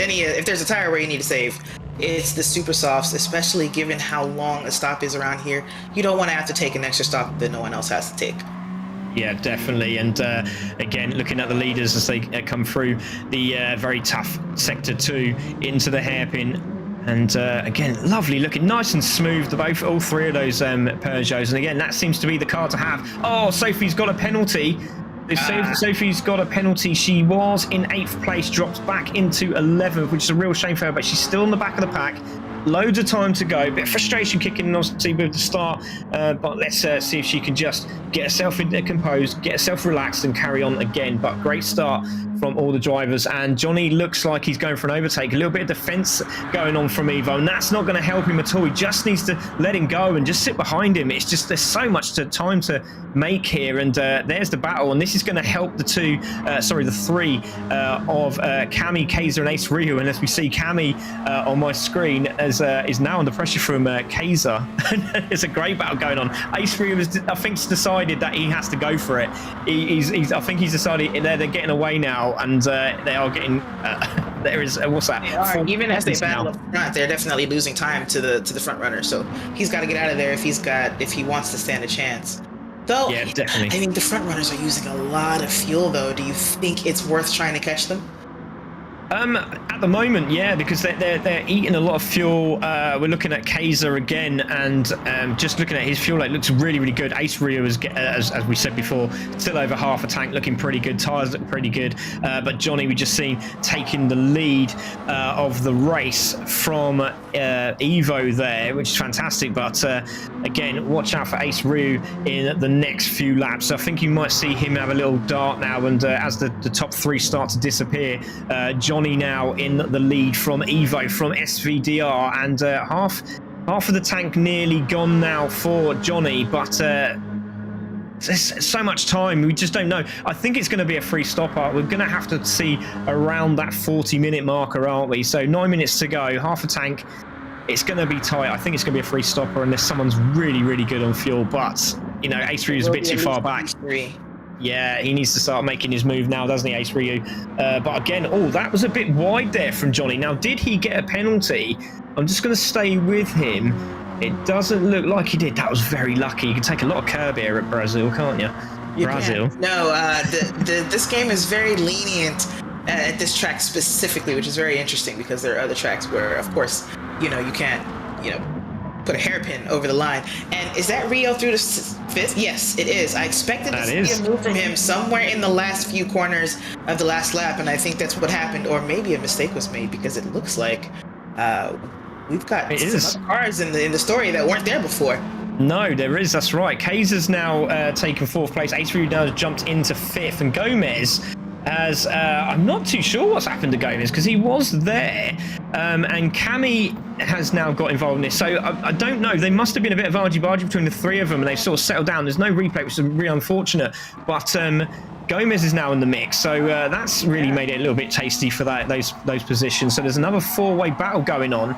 a tire where you need to save, it's the super softs, especially given how long a stop is around here. You don't want to have to take an extra stop that no one else has to take. Yeah, definitely. And again, looking at the leaders as they come through the very tough sector 2 into the hairpin. And again, lovely looking, nice and smooth, all three of those Peugeots. And again, that seems to be the car to have. Oh, Sophie's got a penalty. Sophie's got a penalty. She was in 8th place, drops back into 11th, which is a real shame for her, but she's still on the back of the pack. loads of time to go. A bit of frustration kicking in, obviously, with the start. But let's see if she can just get herself composed, get herself relaxed, and carry on again. But great start from all the drivers. And Johnny looks like he's going for an overtake. A little bit of defence going on from Evo, and that's not going to help him at all. He just needs to let him go and just sit behind him. It's just there's so much time to make here, and there's the battle, and this is going to help the three of Cami, Kaiser, and Ace Ryu. And as we see, Cami on my screen is now under pressure from Kaiser. It's a great battle going on. Ace Ryu has, I think, decided that he has to go for it. I think he's decided they're getting away now, and they are getting. There is what's that? Even as they battle up front, they're definitely losing time to the front runner. So he's got to get out of there if he wants to stand a chance. Though, yeah, definitely. I mean, the front runners are using a lot of fuel, though. Do you think it's worth trying to catch them? At the moment, yeah, because they're eating a lot of fuel. We're looking at Kaiser again, and just looking at his fuel, it looks really, really good. Ace Ryu is, as we said before, still over half a tank, looking pretty good. Tires look pretty good. But Johnny, we just seen taking the lead of the race from Evo there, which is fantastic. But again, watch out for Ace Ryu in the next few laps. I think you might see him have a little dart now, and as the top three start to disappear, Johnny now in the lead from Evo, from SVDR, and half of the tank nearly gone now for Johnny, but there's so much time, we just don't know. I think it's going to be a free stopper. We're going to have to see around that 40-minute marker, aren't we? So 9 minutes to go, half a tank. It's going to be tight. I think it's going to be a free stopper unless someone's really, really good on fuel, but you know, Ace Ryu is a bit too far back. Yeah, he needs to start making his move now, doesn't he, Ace Ryu? But again, that was a bit wide there from Johnny. Now, did he get a penalty? I'm just going to stay with him. It doesn't look like he did. That was very lucky. You can take a lot of curb here at Brazil, can't you? Brazil. No, this game is very lenient at this track specifically, which is very interesting because there are other tracks where, of course, you can't, put a hairpin over the line. And is that Rio through the fifth? Yes, it is. I expected to see a move from him somewhere in the last few corners of the last lap, and I think that's what happened. Or maybe a mistake was made because it looks like we've got some other cars in the story that weren't there before. No, there is. That's right. Kaiser's now taken fourth place. Ace Ryu now jumped into fifth, and Gomez has I'm not too sure what's happened to Gomez because he was there, and Cami has now got involved in this. So I don't know. There must have been a bit of argy-bargy between the three of them, and they've sort of settled down. There's no replay, which is really unfortunate. But Gomez is now in the mix, so that's really made it a little bit tasty for those positions. So there's another four-way battle going on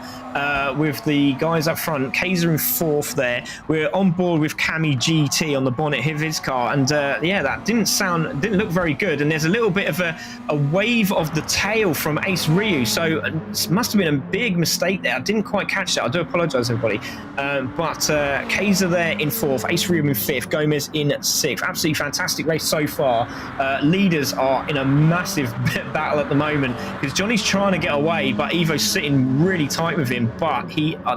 with the guys up front. Kaiser in fourth there. We're on board with Cami GT on the bonnet of his car, and that didn't look very good. And there's a little bit of a wave of the tail from Ace Ryu, so it must have been a big mistake there. I didn't quite catch that. I do apologise, everybody. But Kaiser there in fourth, Ace Ryu in fifth, Gomez in sixth. Absolutely fantastic race so far. Leaders are in a massive battle at the moment because Johnny's trying to get away, but Evo's sitting really tight with him. But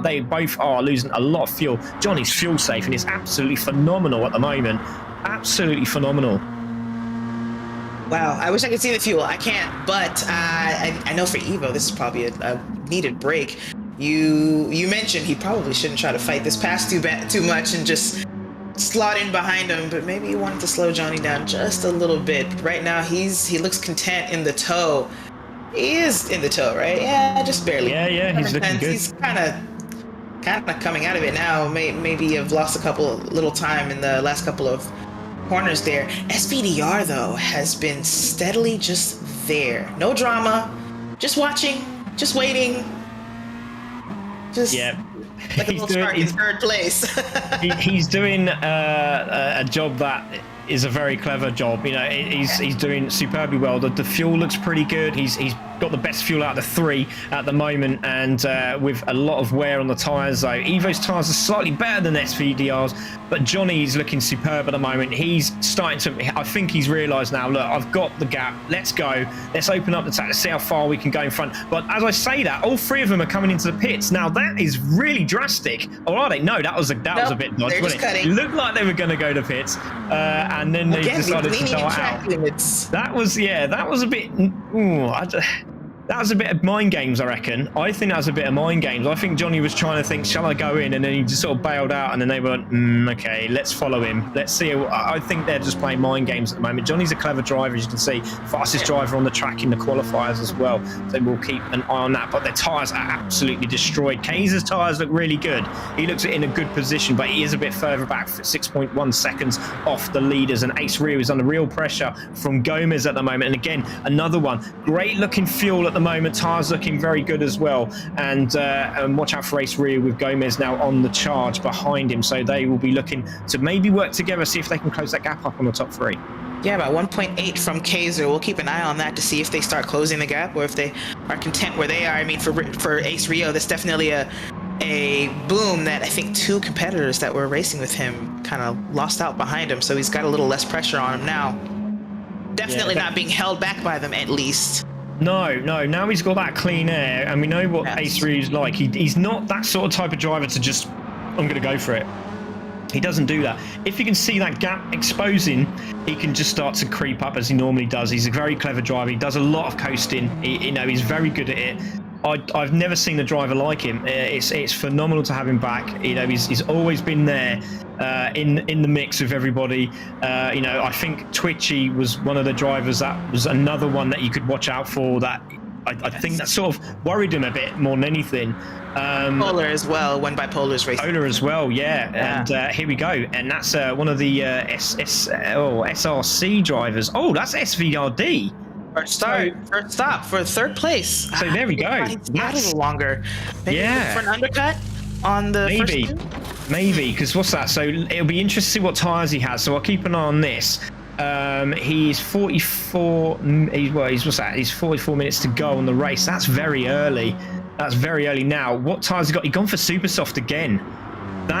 they both are losing a lot of fuel. Johnny's fuel safe and it's absolutely phenomenal at the moment. Absolutely phenomenal. Wow, I wish I could see the fuel. I can't, but I know for Evo this is probably a needed break. You mentioned he probably shouldn't try to fight this pass too much and just slot in behind him, but maybe he wanted to slow Johnny down just a little bit. Right now he looks content in the toe. He is in the toe, right? Yeah, just barely. Yeah, he's looking good. He's kind of coming out of it now. Maybe have lost a little time in the last couple of corners there. SVDR though has been steadily just there. No drama, just watching, just waiting. Like a little shark in third place. He's doing a job that is a very clever job. He's doing superbly well. The fuel looks pretty good. He's got the best fuel out of the three at the moment, and with a lot of wear on the tyres though. Evo's tyres are slightly better than SVDR's, but Johnny's looking superb at the moment. He's starting to, I think he's realised now, look, I've got the gap, let's go, let's open up the track, let's see how far we can go in front. But as I say that, all three of them are coming into the pits. Now that is really drastic. Or are they? No, that was a bit dodgy, wasn't it? It looked like they were going to go to pits, and then they decided to dart out. That was a bit, That was a bit of mind games, I reckon. I think that was a bit of mind games. I think Johnny was trying to think, shall I go in? And then he just sort of bailed out, and then they went, okay, let's follow him. Let's see. I think they're just playing mind games at the moment. Johnny's a clever driver, as you can see. Fastest driver on the track in the qualifiers as well. So we'll keep an eye on that. But their tyres are absolutely destroyed. Kaiser's tyres look really good. He looks in a good position, but he is a bit further back, 6.1 seconds off the leaders. And Ace Rio is under real pressure from Gomez at the moment. And again, another one. Great looking fuel at the moment. Tyres looking very good as well, and watch out for Ace Rio with Gomez now on the charge behind him, so they will be looking to maybe work together, see if they can close that gap up on the top 3. Yeah, about 1.8 from Kaiser. We'll keep an eye on that to see if they start closing the gap or if they are content where they are. I mean, for Ace Rio, that's definitely a boom that I think 2 competitors that were racing with him kind of lost out behind him, so he's got a little less pressure on him now. Definitely not being held back by them, at least. No, now he's got that clean air, and we know what Ace Rio's like. He's not that sort of type of driver to just, I'm going to go for it. He doesn't do that. If you can see that gap exposing, he can just start to creep up as he normally does. He's a very clever driver. He does a lot of coasting. He's very good at it. I've never seen a driver like him. It's phenomenal to have him back. He's always been there in the mix with everybody. I think Twitchy was one of the drivers that was another one that you could watch out for. That I think that sort of worried him a bit more than anything. Polar as well, won by Polar's race. Polar as well, yeah. And here we go. And that's one of the SRC drivers. Oh, that's SVRD. First stop for 3rd place. So there we go. He's out a little longer. Maybe for an undercut on the Maybe, because what's that? So it'll be interesting to see what tyres he has. So I'll keep an eye on this. He's 44. What's that? He's 44 minutes to go on the race. That's very early. Now. What tyres he got? He's gone for super soft again.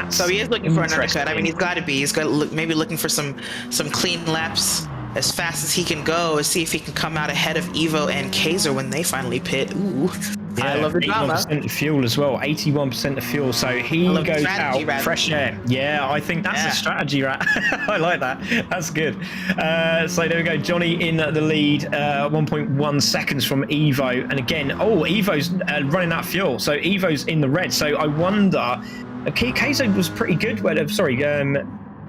So he is looking for an undercut. I mean, he's got to be. He's got to look, maybe looking for some clean laps as fast as he can go, and see if he can come out ahead of Evo and Kaiser when they finally pit. Ooh, yeah, I love the drama. 81% of fuel as well, 81% of fuel. So he goes out, fresh air. Yeah, I think that's a strategy, right? I like that. That's good. So there we go. Johnny in the lead, 1.1 seconds from Evo. And again, Evo's running out of fuel. So Evo's in the red. So I wonder, Kaiser was pretty good.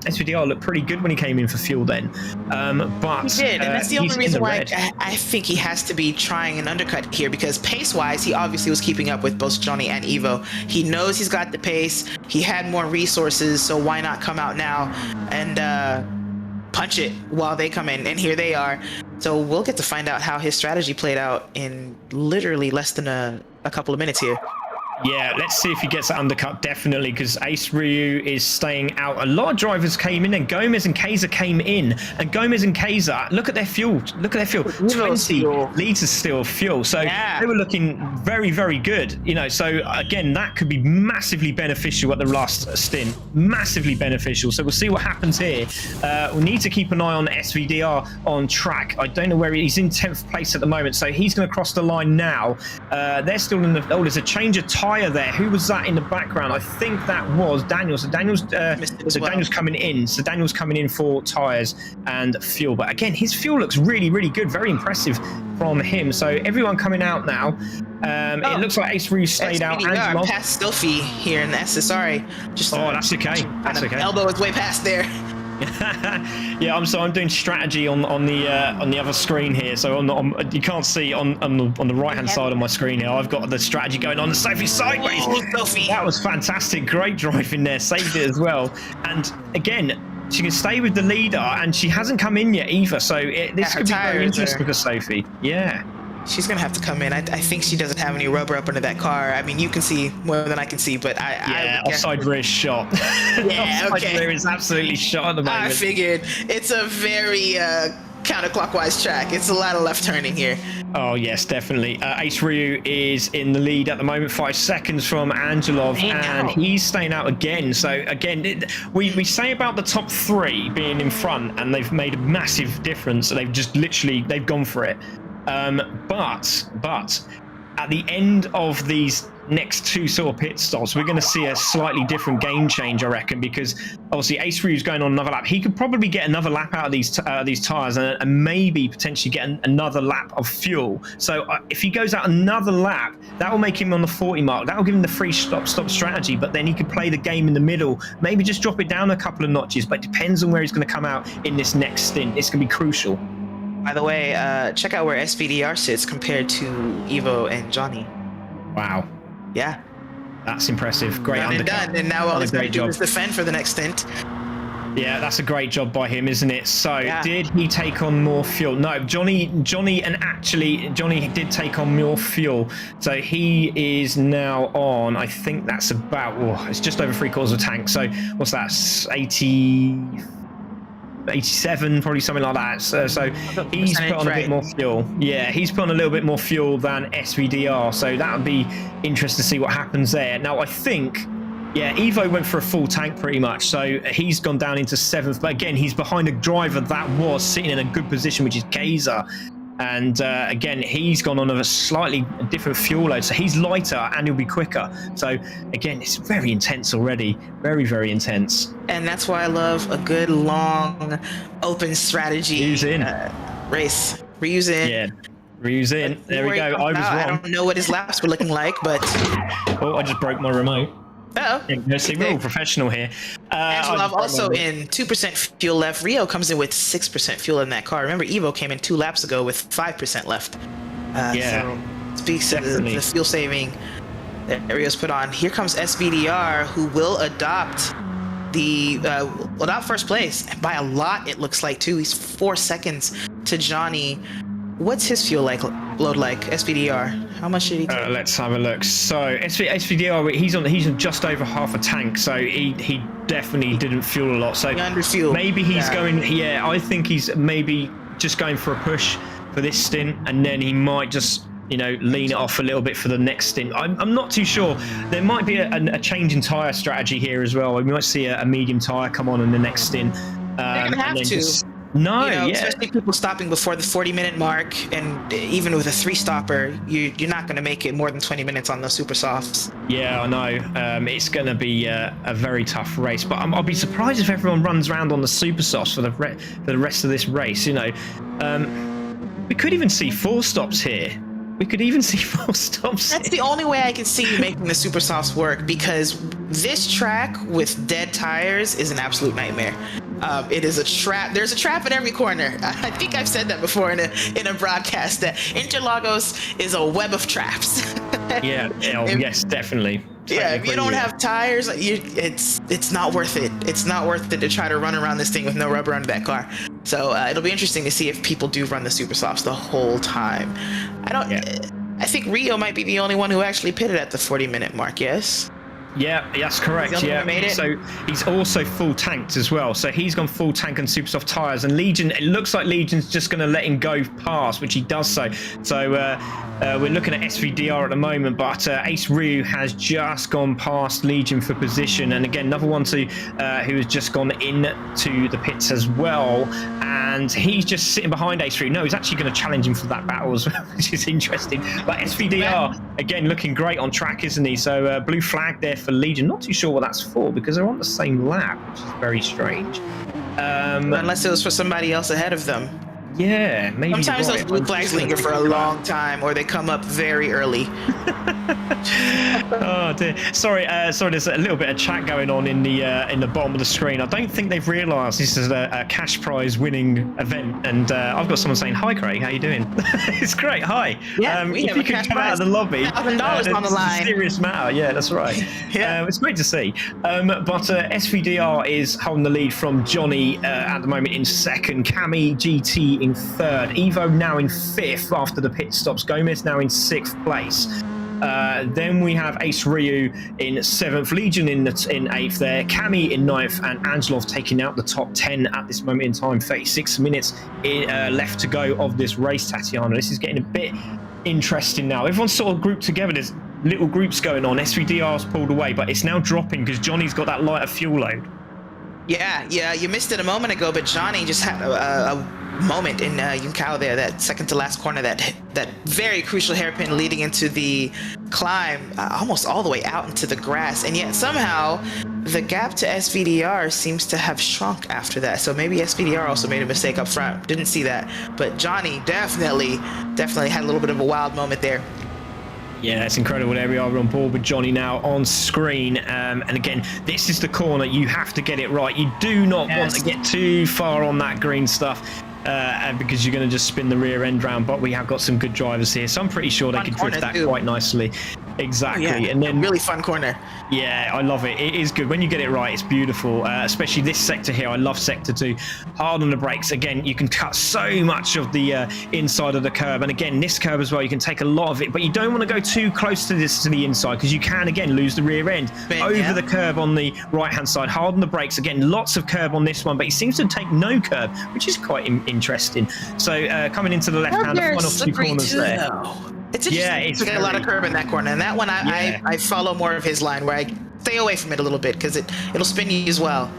SVDR looked pretty good when he came in for fuel then. But he did, and that's the only reason why I think he has to be trying an undercut here, because pace-wise, he obviously was keeping up with both Johnny and Evo. He knows he's got the pace. He had more resources, so why not come out now and punch it while they come in? And here they are. So we'll get to find out how his strategy played out in literally less than a couple of minutes here. Yeah, let's see if he gets that undercut, definitely, because Ace Ryu is staying out. A lot of drivers came in, and Gomez and Kaiser came in. And Gomez and Kaiser, look at their fuel. 20 litres still of fuel. So they were looking very, very good. So again, that could be massively beneficial at the last stint. Massively beneficial. So we'll see what happens here. We'll need to keep an eye on SVDR on track. I don't know where he's in 10th place at the moment. So he's going to cross the line now. They're still in the... there's a change of tyre there. Who was that in the background? I think that was Daniel. So Daniel's coming in. So Daniel's coming in for tyres and fuel. But again, his fuel looks really, really good. Very impressive from him. So everyone coming out now. It looks like Ace Ryu stayed out. I'm past Sophie here in the SSRI. That's okay. That's okay. Elbow is way past there. Yeah, I'm doing strategy on the other screen here, so you can't see on the right hand side of my screen here. I've got the strategy going on. Sophie sideways. Sophie. That was fantastic. Great driving there. Saved it as well. And again, she can stay with the leader, and she hasn't come in yet either. So this could be very interesting for Sophie. Yeah. She's going to have to come in. I think she doesn't have any rubber up under that car. I mean, you can see more than I can see, but offside rear is shot. Yeah, offside rear is absolutely shot at the moment. I figured. It's a very counterclockwise track. It's a lot of left turning here. Oh, yes, definitely. Ace Ryu is in the lead at the moment, 5 seconds from Angelov, and he's staying out again. So, again, we say about the top 3 being in front, and they've made a massive difference. So they've just literally, they've gone for it. But at the end of these next two sort of pit stops, we're going to see a slightly different game change, I reckon, because obviously Ace Ryu's going on another lap. He could probably get another lap out of these tyres and maybe potentially get another lap of fuel. So if he goes out another lap, that will make him on the 40 mark. That will give him the free stop strategy, but then he could play the game in the middle, maybe just drop it down a couple of notches, but it depends on where he's going to come out in this next stint. It's going to be crucial. By the way, check out where SVDR sits compared to Evo and Johnny. Wow. Yeah. That's impressive. Great undercut. Done. And now all he's got to do is defend for the next stint. Yeah, that's a great job by him, isn't it? So, yeah. Did he take on more fuel? No, Johnny did take on more fuel. So he is now on, I think that's about, it's just over 3/4 of a tank. So what's that? 87, probably something like that. So he's put on a bit more fuel. Yeah, he's put on a little bit more fuel than SVDR. So that would be interesting to see what happens there. Now, I think, yeah, Evo went for a full tank pretty much. So he's gone down into 7th. But again, he's behind a driver that was sitting in a good position, which is Kaiser. And again, he's gone on a slightly different fuel load. So he's lighter and he'll be quicker. So again, it's very intense already. Very, very intense. And that's why I love a good, long, open strategy race. Ryu's in. Yeah, Ryu's in. There we go. I was wrong. I don't know what his laps were looking like, but... Oh, I just broke my remote. Uh-oh. See, we're all professional here. Angelov also in 2% fuel left. Rio comes in with 6% fuel in that car. Remember, Evo came in 2 laps ago with 5% left. So speaks to the fuel saving that Rio's put on. Here comes SVDR, who will adopt first place by a lot. It looks like too. He's 4 seconds to Johnny. What's his fuel load like? SVDR. How much did he take? Let's have a look. So SVDR, he's on just over half a tank. So he definitely didn't fuel a lot. So maybe he's going. Yeah, I think he's maybe just going for a push for this stint, and then he might just lean it off a little bit for the next stint. I'm not too sure. There might be a change in tyre strategy here as well. We might see a medium tyre come on in the next stint. They're gonna have to. Especially people stopping before the 40-minute mark, and even with a 3-stopper, you're not going to make it more than 20 minutes on those super softs. Yeah, I know. It's going to be a very tough race, but I'll be surprised if everyone runs around on the super softs for the rest of this race. We could even see 4 stops here. That's the only way I can see you making the super softs work, because this track with dead tires is an absolute nightmare. It is a trap. There's a trap in every corner. I think I've said that before in a broadcast, that Interlagos is a web of traps. Yes, definitely. If you don't have tires, it's not worth it. It's not worth it to try to run around this thing with no rubber under that car. So it'll be interesting to see if people do run the super softs the whole time. I think Rio might be the only one who actually pitted at the 40-minute mark. Yes. Yeah, that's correct. Yeah, so he's also full tanked as well. So he's gone full tank and super soft tires. And Legion, it looks like Legion's just going to let him go past, which he does so. So we're looking at SVDR at the moment, but Ace Ryu has just gone past Legion for position. And again, another one who has just gone into the pits as well. And he's just sitting behind Ace Ryu. No, he's actually going to challenge him for that battle as well, which is interesting. But SVDR, again, looking great on track, isn't he? So blue flag there for Legion. Not too sure what that's for, because they're on the same lap, which is very strange. Unless it was for somebody else ahead of them. Yeah, maybe. Sometimes those blue flags linger for a long time, or they come up very early. Oh dear. Sorry. There's a little bit of chat going on in the bottom of the screen. I don't think they've realised this is a cash prize winning event, and I've got someone saying, "Hi, Craig. How you doing?" It's great. Hi. Yeah, if you could come out of the lobby, $1,000 on the line. Serious matter. Yeah, that's right. It's great to see. But SVDR is holding the lead from Johnny at the moment in second. Cami GT in third. Evo now in fifth after the pit stops. Gomez now in sixth place. Then we have Ace Ryu in seventh, Legion in eighth there, Cami in ninth, and Angelov taking out the top 10 at this moment in time. 36 minutes left to go of this race, Tatiana. This is getting a bit interesting now. Everyone's sort of grouped together. There's little groups going on. SVDR's pulled away, but it's now dropping because Johnny's got that lighter fuel load. Yeah, you missed it a moment ago, but Johnny just had a moment in Yunkao there, that second to last corner, that very crucial hairpin leading into the climb, almost all the way out into the grass, and yet somehow the gap to SVDR seems to have shrunk after that. So maybe SVDR also made a mistake up front. Didn't see that, but Johnny definitely had a little bit of a wild moment there. Yeah, it's incredible. There we are on board with Johnny now on screen. And again, this is the corner. You have to get it right. You do not want to get too far on that green stuff because you're going to just spin the rear end round. But we have got some good drivers here, so I'm pretty sure they could drift that quite nicely. Exactly. Oh, yeah. And then really fun corner. Yeah, I love it. It is good. When you get it right, it's beautiful, especially this sector here. I love sector 2. Hard on the brakes. Again, you can cut so much of the inside of the curb. And again, this curb as well, you can take a lot of it, but you don't want to go too close to the inside because you can, again, lose the rear end. Over the curb on the right-hand side. Hard on the brakes. Again, lots of curb on this one, but he seems to take no curb, which is quite interesting. So coming into the left-hand, one or two corners there. It's interesting. It's a lot of curb in that corner, and that one I follow more of his line where I stay away from it a little bit because it'll spin you as well.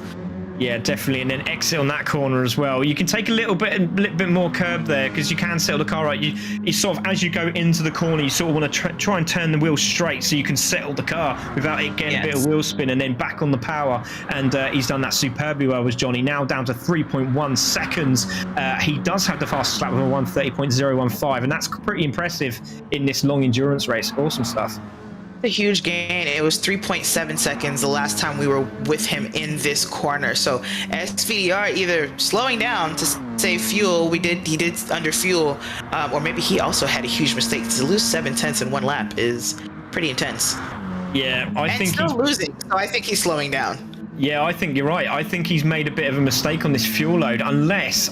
Yeah, definitely, and then exit on that corner as well. You can take a little bit more curb there because you can settle the car right. You sort of, as you go into the corner, you sort of want to try and turn the wheel straight so you can settle the car without it getting a bit of wheel spin, and then back on the power. And he's done that superbly well with Johnny. Now down to 3.1 seconds. He does have the fastest lap with a 1:30.015, and that's pretty impressive in this long endurance race. Awesome stuff. A huge gain. It was 3.7 seconds the last time we were with him in this corner. So SVDR either slowing down to save fuel, he did under fuel, or maybe he also had a huge mistake. To lose 7/10 in one lap is pretty intense. Yeah, I think he's still losing, so I think he's slowing down. Yeah, I think you're right. I think he's made a bit of a mistake on this fuel load, unless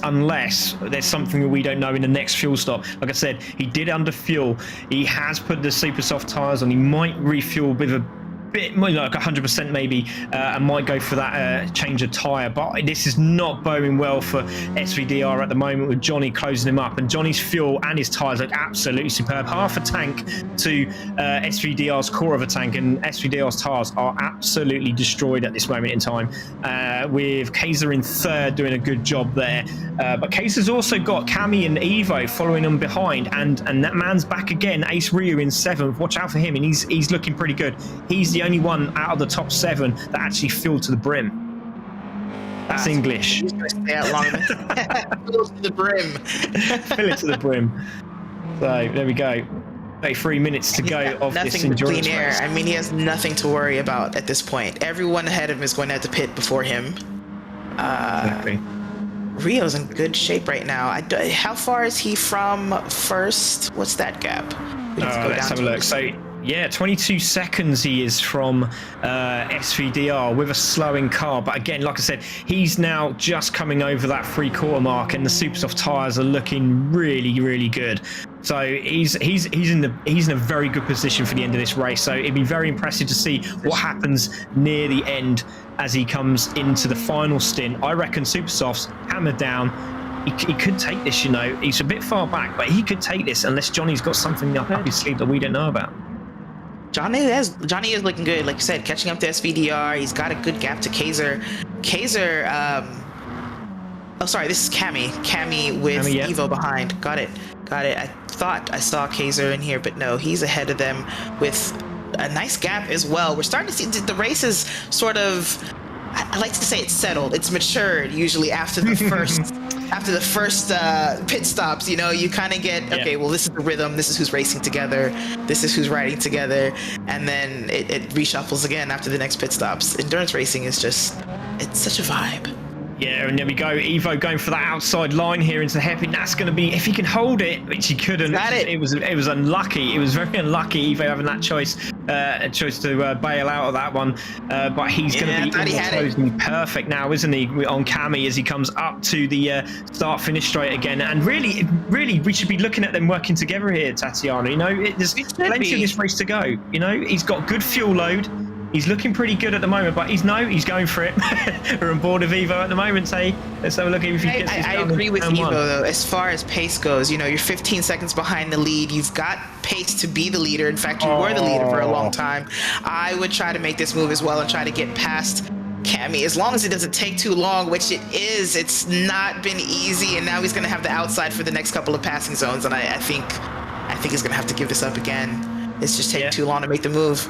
there's something that we don't know in the next fuel stop. Like I said, he did under fuel. He has put the super soft tyres on. He might refuel with a bit more, like 100% maybe, and might go for that change of tyre. But this is not boding well for SVDR at the moment, with Johnny closing him up. And Johnny's fuel and his tyres look absolutely superb. Half a tank to SVDR's core of a tank, and SVDR's tyres are absolutely destroyed at this moment in time, with Kaiser in third doing a good job there. But Kaiser's also got Cami and Evo following him behind, and that man's back again. Ace Ryu in seventh. Watch out for him, and he's looking pretty good. He's the only one out of the top 7 that actually filled to the brim. That's English. He's going to stay out long enough. Fill to the brim. Fill it to the brim. So there we go. 33 minutes to go of this endurance clean air. race. I mean, he has nothing to worry about at this point. Everyone ahead of him is going to have to pit before him. Exactly. Rio's in good shape right now. How far is he from first? What's that gap? Let's have a look. So yeah, 22 seconds he is from SVDR with a slowing car. But again, like I said, he's now just coming over that 3/4 mark, and the super soft tyres are looking really, really good. So he's in a very good position for the end of this race. So it'd be very impressive to see what happens near the end as he comes into the final stint. I reckon super softs hammered down. He could take this, you know. He's a bit far back, but he could take this unless Johnny's got something up his sleeve that we don't know about. Johnny is looking good, like you said, catching up to SVDR. He's got a good gap to Kaiser. Oh, sorry, this is Cami. Cami with Evo behind. Got it. I thought I saw Kaiser in here, but no, he's ahead of them with a nice gap as well. We're starting to see the race is sort of, I like to say it's settled. It's matured usually after the first pit stops. You know, you kind of get, okay, well, this is the rhythm. This is who's racing together. This is who's riding together. And then it reshuffles again after the next pit stops. Endurance racing is just, it's such a vibe. Yeah, and there we go. Evo going for that outside line here into the hairpin. That's going to be, if he can hold it, which he couldn't. It was unlucky. It was very unlucky, Evo having that choice to bail out of that one. But he's going to be closing perfect now, isn't he, on Cami as he comes up to the start-finish straight again. And really, we should be looking at them working together here, Tatiana. You know, there's plenty of this race to go. You know, he's got good fuel load. He's looking pretty good at the moment, but he's going for it. We're on board with Evo at the moment, say. Let's have a look if he gets this I agree with Evo, though. As far as pace goes, you know, you're 15 seconds behind the lead. You've got pace to be the leader. In fact, you were the leader for a long time. I would try to make this move as well and try to get past Cammy, as long as it doesn't take too long, which it is. It's not been easy, and now he's going to have the outside for the next couple of passing zones, and I think he's going to have to give this up again. It's just taking too long to make the move.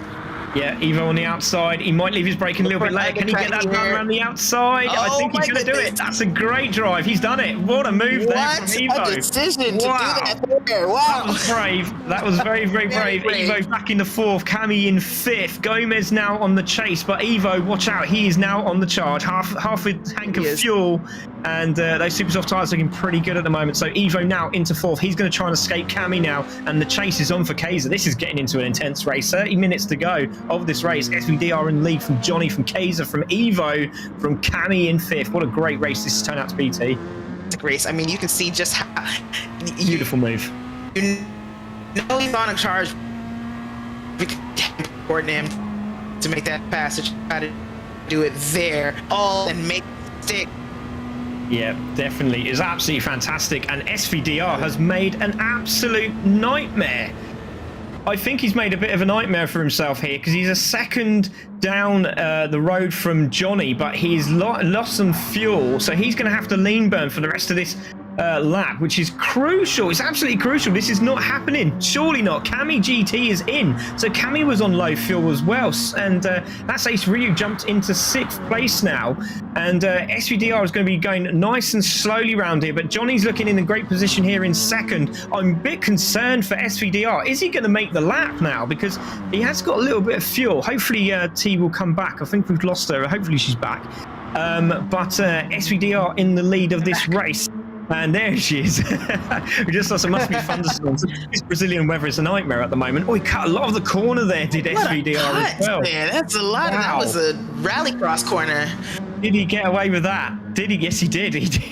Yeah, Evo on the outside. He might leave his braking a little bit late. Can he get that run around the outside? I think he's going to do it. That's a great drive. He's done it. What a move there from Evo. What a decision to do that there. Wow. That was brave. That was very, very brave. Evo back in the 4th. Cammy in 5th. Gomez now on the chase. But Evo, watch out. He is now on the charge. Half a tank of fuel. And those super soft tyres looking pretty good at the moment. So Evo now into 4th. He's going to try and escape Cammy now. And the chase is on for Kaiser. This is getting into an intense race. 30 minutes to go of this race. SVDR in lead from Johnny, from Kaiser, from Evo, from Cammy in 5th. What a great race this has turned out to be, T. It's a race. I mean, you can see just how... Beautiful move. You know he's on a charge. Important him to make that pass, to try to do it there. All and make it stick. Yeah, definitely. It's absolutely fantastic. And SVDR has made an absolute nightmare. I think he's made a bit of a nightmare for himself here because he's a second down the road from Johnny, but he's lost some fuel. So he's going to have to lean burn for the rest of this lap, which is crucial. It's absolutely crucial. This is not happening. Surely not. Cammy GT is in. So Cammy was on low fuel as well. And that's Ace Ryu jumped into 6th place now. And SVDR is going to be going nice and slowly round here. But Johnny's looking in a great position here in 2nd. I'm a bit concerned for SVDR. Is he going to make the lap now? Because he has got a little bit of fuel. Hopefully T will come back. I think we've lost her. Hopefully she's back. But SVDR in the lead of this race. And there she is. We just saw some must be thunderstorms. This Brazilian weather is a nightmare at the moment. Oh, he cut a lot of the corner there, did SVDR as well. Man, that's a lot. Wow. That was a rallycross corner. Did he get away with that? Did he? Yes, he did. He did.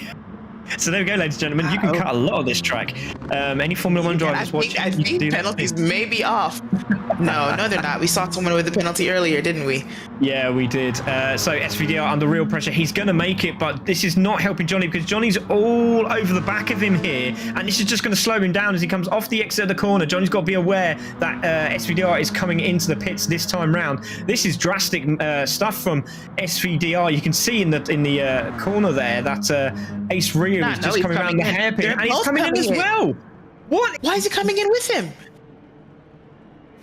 So there we go, ladies and gentlemen. You can cut a lot of this track. Any Formula 1 drivers watching? I think penalties may be off. No, they're not. We saw someone with a penalty earlier, didn't we? Yeah, we did. So SVDR under real pressure. He's going to make it, but this is not helping Johnny because Johnny's all over the back of him here, and this is just going to slow him down as he comes off the exit of the corner. Johnny's got to be aware that SVDR is coming into the pits this time round. This is drastic stuff from SVDR. You can see in the corner there that Ace Ryu is just coming around the hairpin, and he's coming in as well. What? Why is he coming in with him?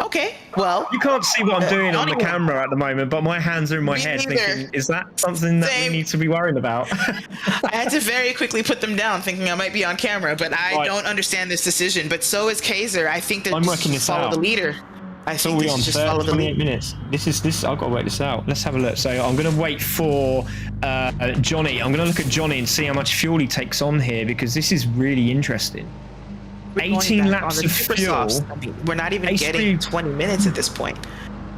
Okay, well... You can't see what I'm doing on the camera at the moment, but my hands are in my head thinking, is that something that we need to be worried about? I had to very quickly put them down thinking I might be on camera, but I don't understand this decision. But so is Kaiser. I think that I'm working this follow out. The leader. I think we on 28 minutes. This I've got to work this out. Let's have a look. So I'm going to wait for Johnny. I'm going to look at Johnny and see how much fuel he takes on here because this is really interesting. 18 laps of fuel. I mean, we're not even getting 20 minutes at this point.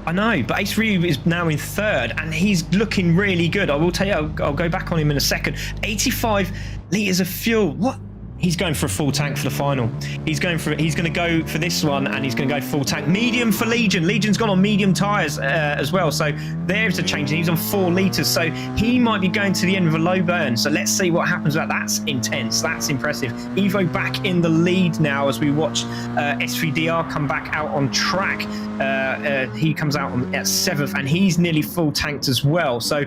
I know, but Ace Ryu is now in 3rd, and he's looking really good. I will tell you, I'll go back on him in a second. 85 litres of fuel. What? He's going for a full tank for the final. He's going to go for this one, and he's going to go full tank. Medium for Legion. Legion's gone on medium tyres as well, so there's a change. And he's on 4 litres, so he might be going to the end with a low burn. So let's see what happens with that. That's intense. That's impressive. Evo back in the lead now as we watch SVDR come back out on track. He comes out at 7th, and he's nearly full tanked as well. So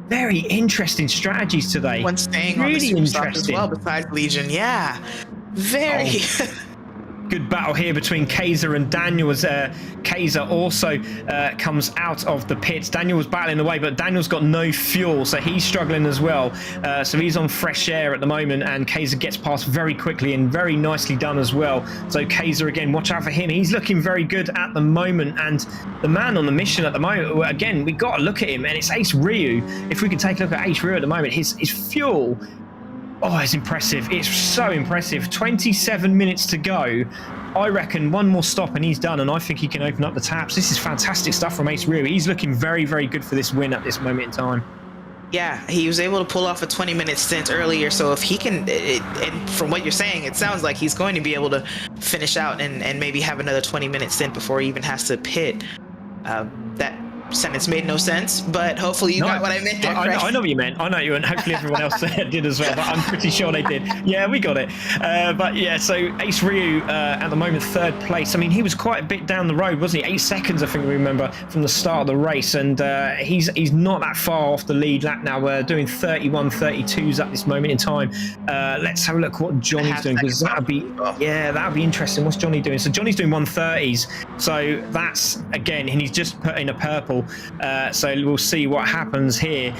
very interesting strategies today. One staying really on the super interesting as well besides Legion. Yeah, very. Good battle here between Kaiser and Daniel as Kaiser also comes out of the pits. Daniel was battling away, but Daniel's got no fuel, so he's struggling as well. So he's on fresh air at the moment, and Kaiser gets past very quickly and very nicely done as well. So Kaiser, again, watch out for him. He's looking very good at the moment, and the man on the mission at the moment, again, we got to look at him, and it's Ace Ryu. If we can take a look at Ace Ryu at the moment, his fuel... Oh, it's impressive. It's so impressive. 27 minutes to go. I reckon one more stop and he's done, and I think he can open up the taps. This is fantastic stuff from Ace Ryu. He's looking very, very good for this win at this moment in time. Yeah, he was able to pull off a 20-minute stint earlier, so if he can, and from what you're saying, it sounds like he's going to be able to finish out and maybe have another 20-minute stint before he even has to pit. That sentence made no sense, but hopefully you got what I meant there. I know what you meant. I know what you meant. Hopefully everyone else did as well, but I'm pretty sure they did. Yeah, we got it. But yeah, so Ace Ryu at the moment 3rd place. I mean, he was quite a bit down the road, wasn't he? 8 seconds, I think we remember, from the start of the race, and he's not that far off the lead lap now. We're doing 31-32s at this moment in time. Let's have a look what Johnny's doing, because that'd be interesting. What's Johnny doing? So Johnny's doing 130s. So that's, again, and he's just put in a purple. So we'll see what happens here.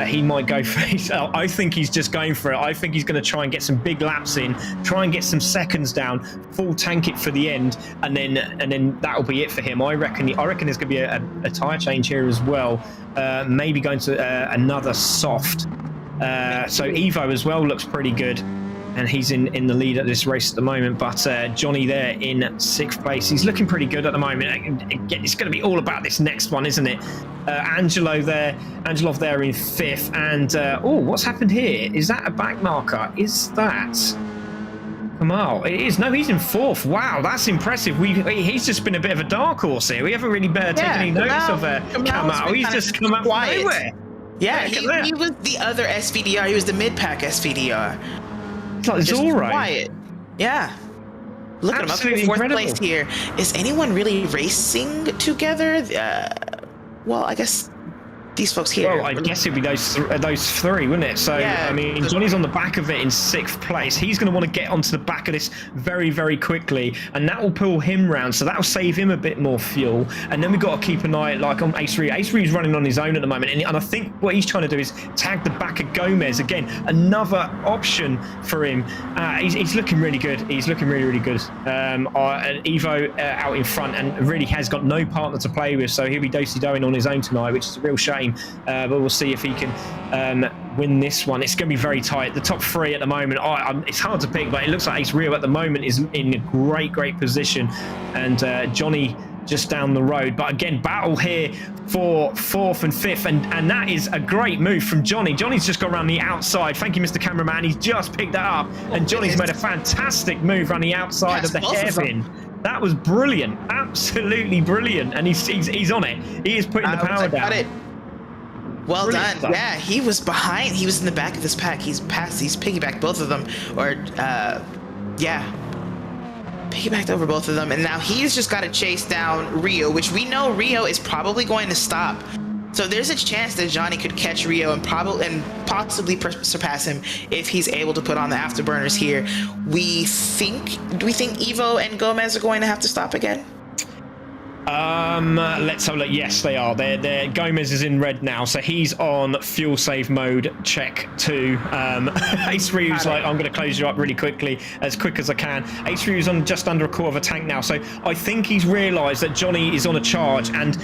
He might go for it. I think he's just going for it. I think he's going to try and get some big laps in, try and get some seconds down, full tank it for the end, and then that'll be it for him. I reckon there's going to be a tyre change here as well. Maybe going to another soft. So Evo as well looks pretty good, and he's in the lead at this race at the moment. But Johnny there in 6th place. He's looking pretty good at the moment. Again, it's going to be all about this next one, isn't it? Angelov there in 5th. And what's happened here? Is that a back marker? Is that Kamal? It is. No, he's in 4th. Wow, that's impressive. He's just been a bit of a dark horse here. We haven't really taken any notice of Kamal. He's just come up from nowhere. Yeah, he was the other SVDR. He was the mid-pack SVDR. It's all right. Quiet. Yeah. Look at him up in 4th place here. Is anyone really racing together? Well, I guess these folks here. Well, I guess it'd be those 3, wouldn't it? So, yeah, I mean, Johnny's on the back of it in 6th place. He's going to want to get onto the back of this very, very quickly, and that will pull him round. So that'll save him a bit more fuel. And then we've got to keep an eye, like, on Ace Ryu. Ace Ryu's running on his own at the moment, and I think what he's trying to do is tag the back of Gomez again. Another option for him. He's looking really good. He's looking really, really good. Evo out in front, and really has got no partner to play with, so he'll be do-si-doing on his own tonight, which is a real shame. But we'll see if he can win this one. It's going to be very tight. The top 3 at the moment, it's hard to pick, but it looks like Ace Ryu at the moment is in a great position, and Johnny just down the road. But again, battle here for 4th and 5th, and that is a great move from Johnny. Johnny's just got around the outside. Thank you, Mr. Cameraman. He's just picked that up, and Johnny's made a fantastic move around the outside of the hairpin. That was brilliant, absolutely brilliant, and he's on it. He is putting the power down. Well done. Yeah, he was behind. He was in the back of this pack. He's piggybacked both of them. Piggybacked over both of them. And now he's just got to chase down Rio, which we know Rio is probably going to stop. So there's a chance that Johnny could catch Rio and possibly surpass him if he's able to put on the afterburners here. Do we think Evo and Gomez are going to have to stop again? Let's have a look. Yes, they are. Gomez is in red now, so he's on fuel save mode. Check 2. Ace Ryu's like, I'm going to close you up really quickly, as quick as I can. Ace Ryu's on just under a quarter of a tank now, so I think he's realised that Johnny is on a charge, and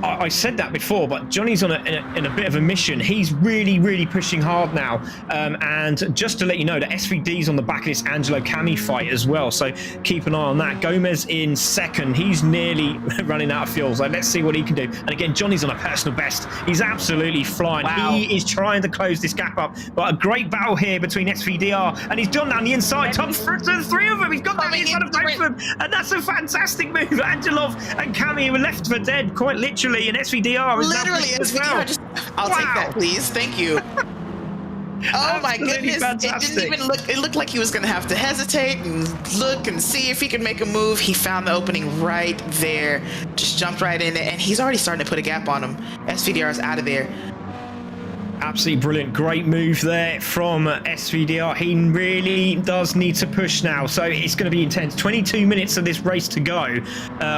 I said that before, but Johnny's on in a bit of a mission. He's really pushing hard now. And just to let you know, the SVD's on the back of this Angelo Cami fight as well, so keep an eye on that. Gomez in 2nd. He's nearly running out of fuel, so let's see what he can do. And again, Johnny's on a personal best. He's absolutely flying. Wow. He is trying to close this gap up, but a great battle here between SVDR, and he's gone down the inside. Top 3 of them. He's got down the inside of both of them, and that's a fantastic move. Angelov and Cami were left for dead, quite literally. And SVDR is literally SVDR. I'll take that, please. Thank you. Oh my goodness! Fantastic. It didn't even look. It looked like he was going to have to hesitate and look and see if he could make a move. He found the opening right there, just jumped right in it, and he's already starting to put a gap on him. SVDR is out of there. Absolutely brilliant. Great move there from SVDR. He really does need to push now, so it's going to be intense. 22 minutes of this race to go.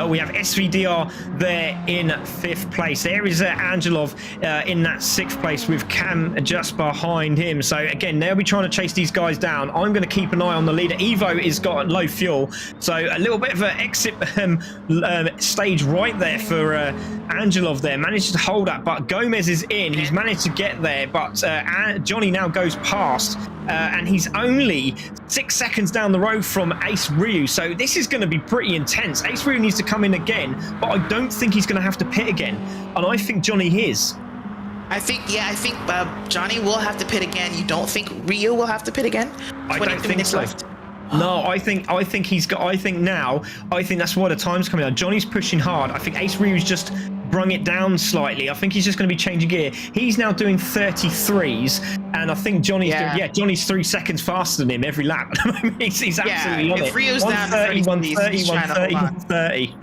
We have SVDR there in 5th place. There is Angelov in that 6th place with Cam just behind him. So again, they'll be trying to chase these guys down. I'm going to keep an eye on the leader. Evo has got low fuel, so a little bit of an exit stage right there for Angelov there. Managed to hold that, but Gomez is in. He's managed to get there. But Johnny now goes past, and he's only 6 seconds down the road from Ace Ryu. So this is going to be pretty intense. Ace Ryu needs to come in again, but I don't think he's going to have to pit again. And I think Johnny is. I think Johnny will have to pit again. You don't think Ryu will have to pit again? I don't think so. Left. No, I think that's why the time's coming out. Johnny's pushing hard. I think Ace Ryu's just brung it down slightly. I think he's just going to be changing gear. He's now doing 33s, and I think Johnny's doing, Johnny's 3 seconds faster than him every lap. he's absolutely on it. If Rio's down to 130, 130.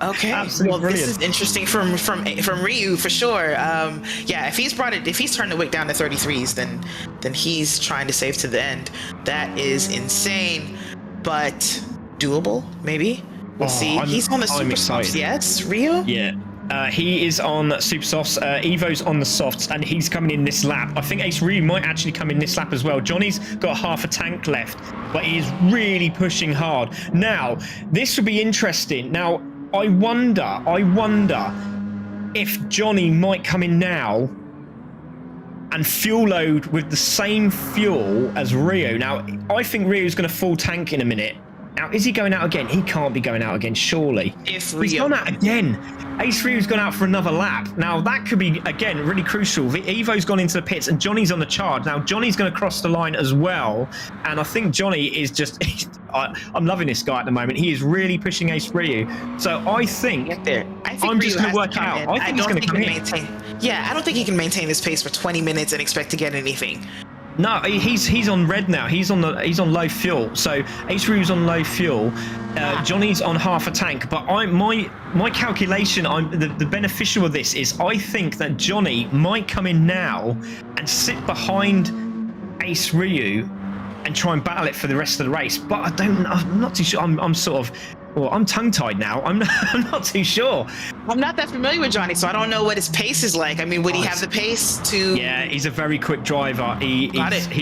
Okay, absolutely brilliant. This is interesting from Ryu for sure. Yeah, if he's turned the wick down to 33s, then he's trying to save to the end. That is insane, but doable maybe. We'll see. He's on the super softs, yes, Ryu? Yeah. He is on super softs. Evo's on the softs, and he's coming in this lap. I think Ace Ryu might actually come in this lap as well. Johnny's got half a tank left, but he is really pushing hard. Now, this will be interesting. Now, I wonder if Johnny might come in now and fuel load with the same fuel as Rio. Now, I think Rio's going to full tank in a minute. Now, is he going out again? He can't be going out again, surely. He's gone out again. Ace Rio's gone out for another lap. Now, that could be, again, really crucial. Evo's gone into the pits, and Johnny's on the charge. Now, Johnny's going to cross the line as well. And I think Johnny is just... I'm loving this guy at the moment. He is really pushing Ace Ryu. So I think I'm just going to work out. I think he's going to come in. Yeah, I don't think he can maintain this pace for 20 minutes and expect to get anything. No, he's on red now. He's on low fuel. So Ace Ryu's on low fuel. Johnny's on half a tank. But my calculation, the beneficial of this is I think that Johnny might come in now and sit behind Ace Ryu and try and battle it for the rest of the race. But I'm not too sure. I'm sort of. Well, I'm tongue-tied now. I'm not too sure. I'm not that familiar with Johnny, so I don't know what his pace is like. I mean, would he have the pace to... Yeah, he's a very quick driver. He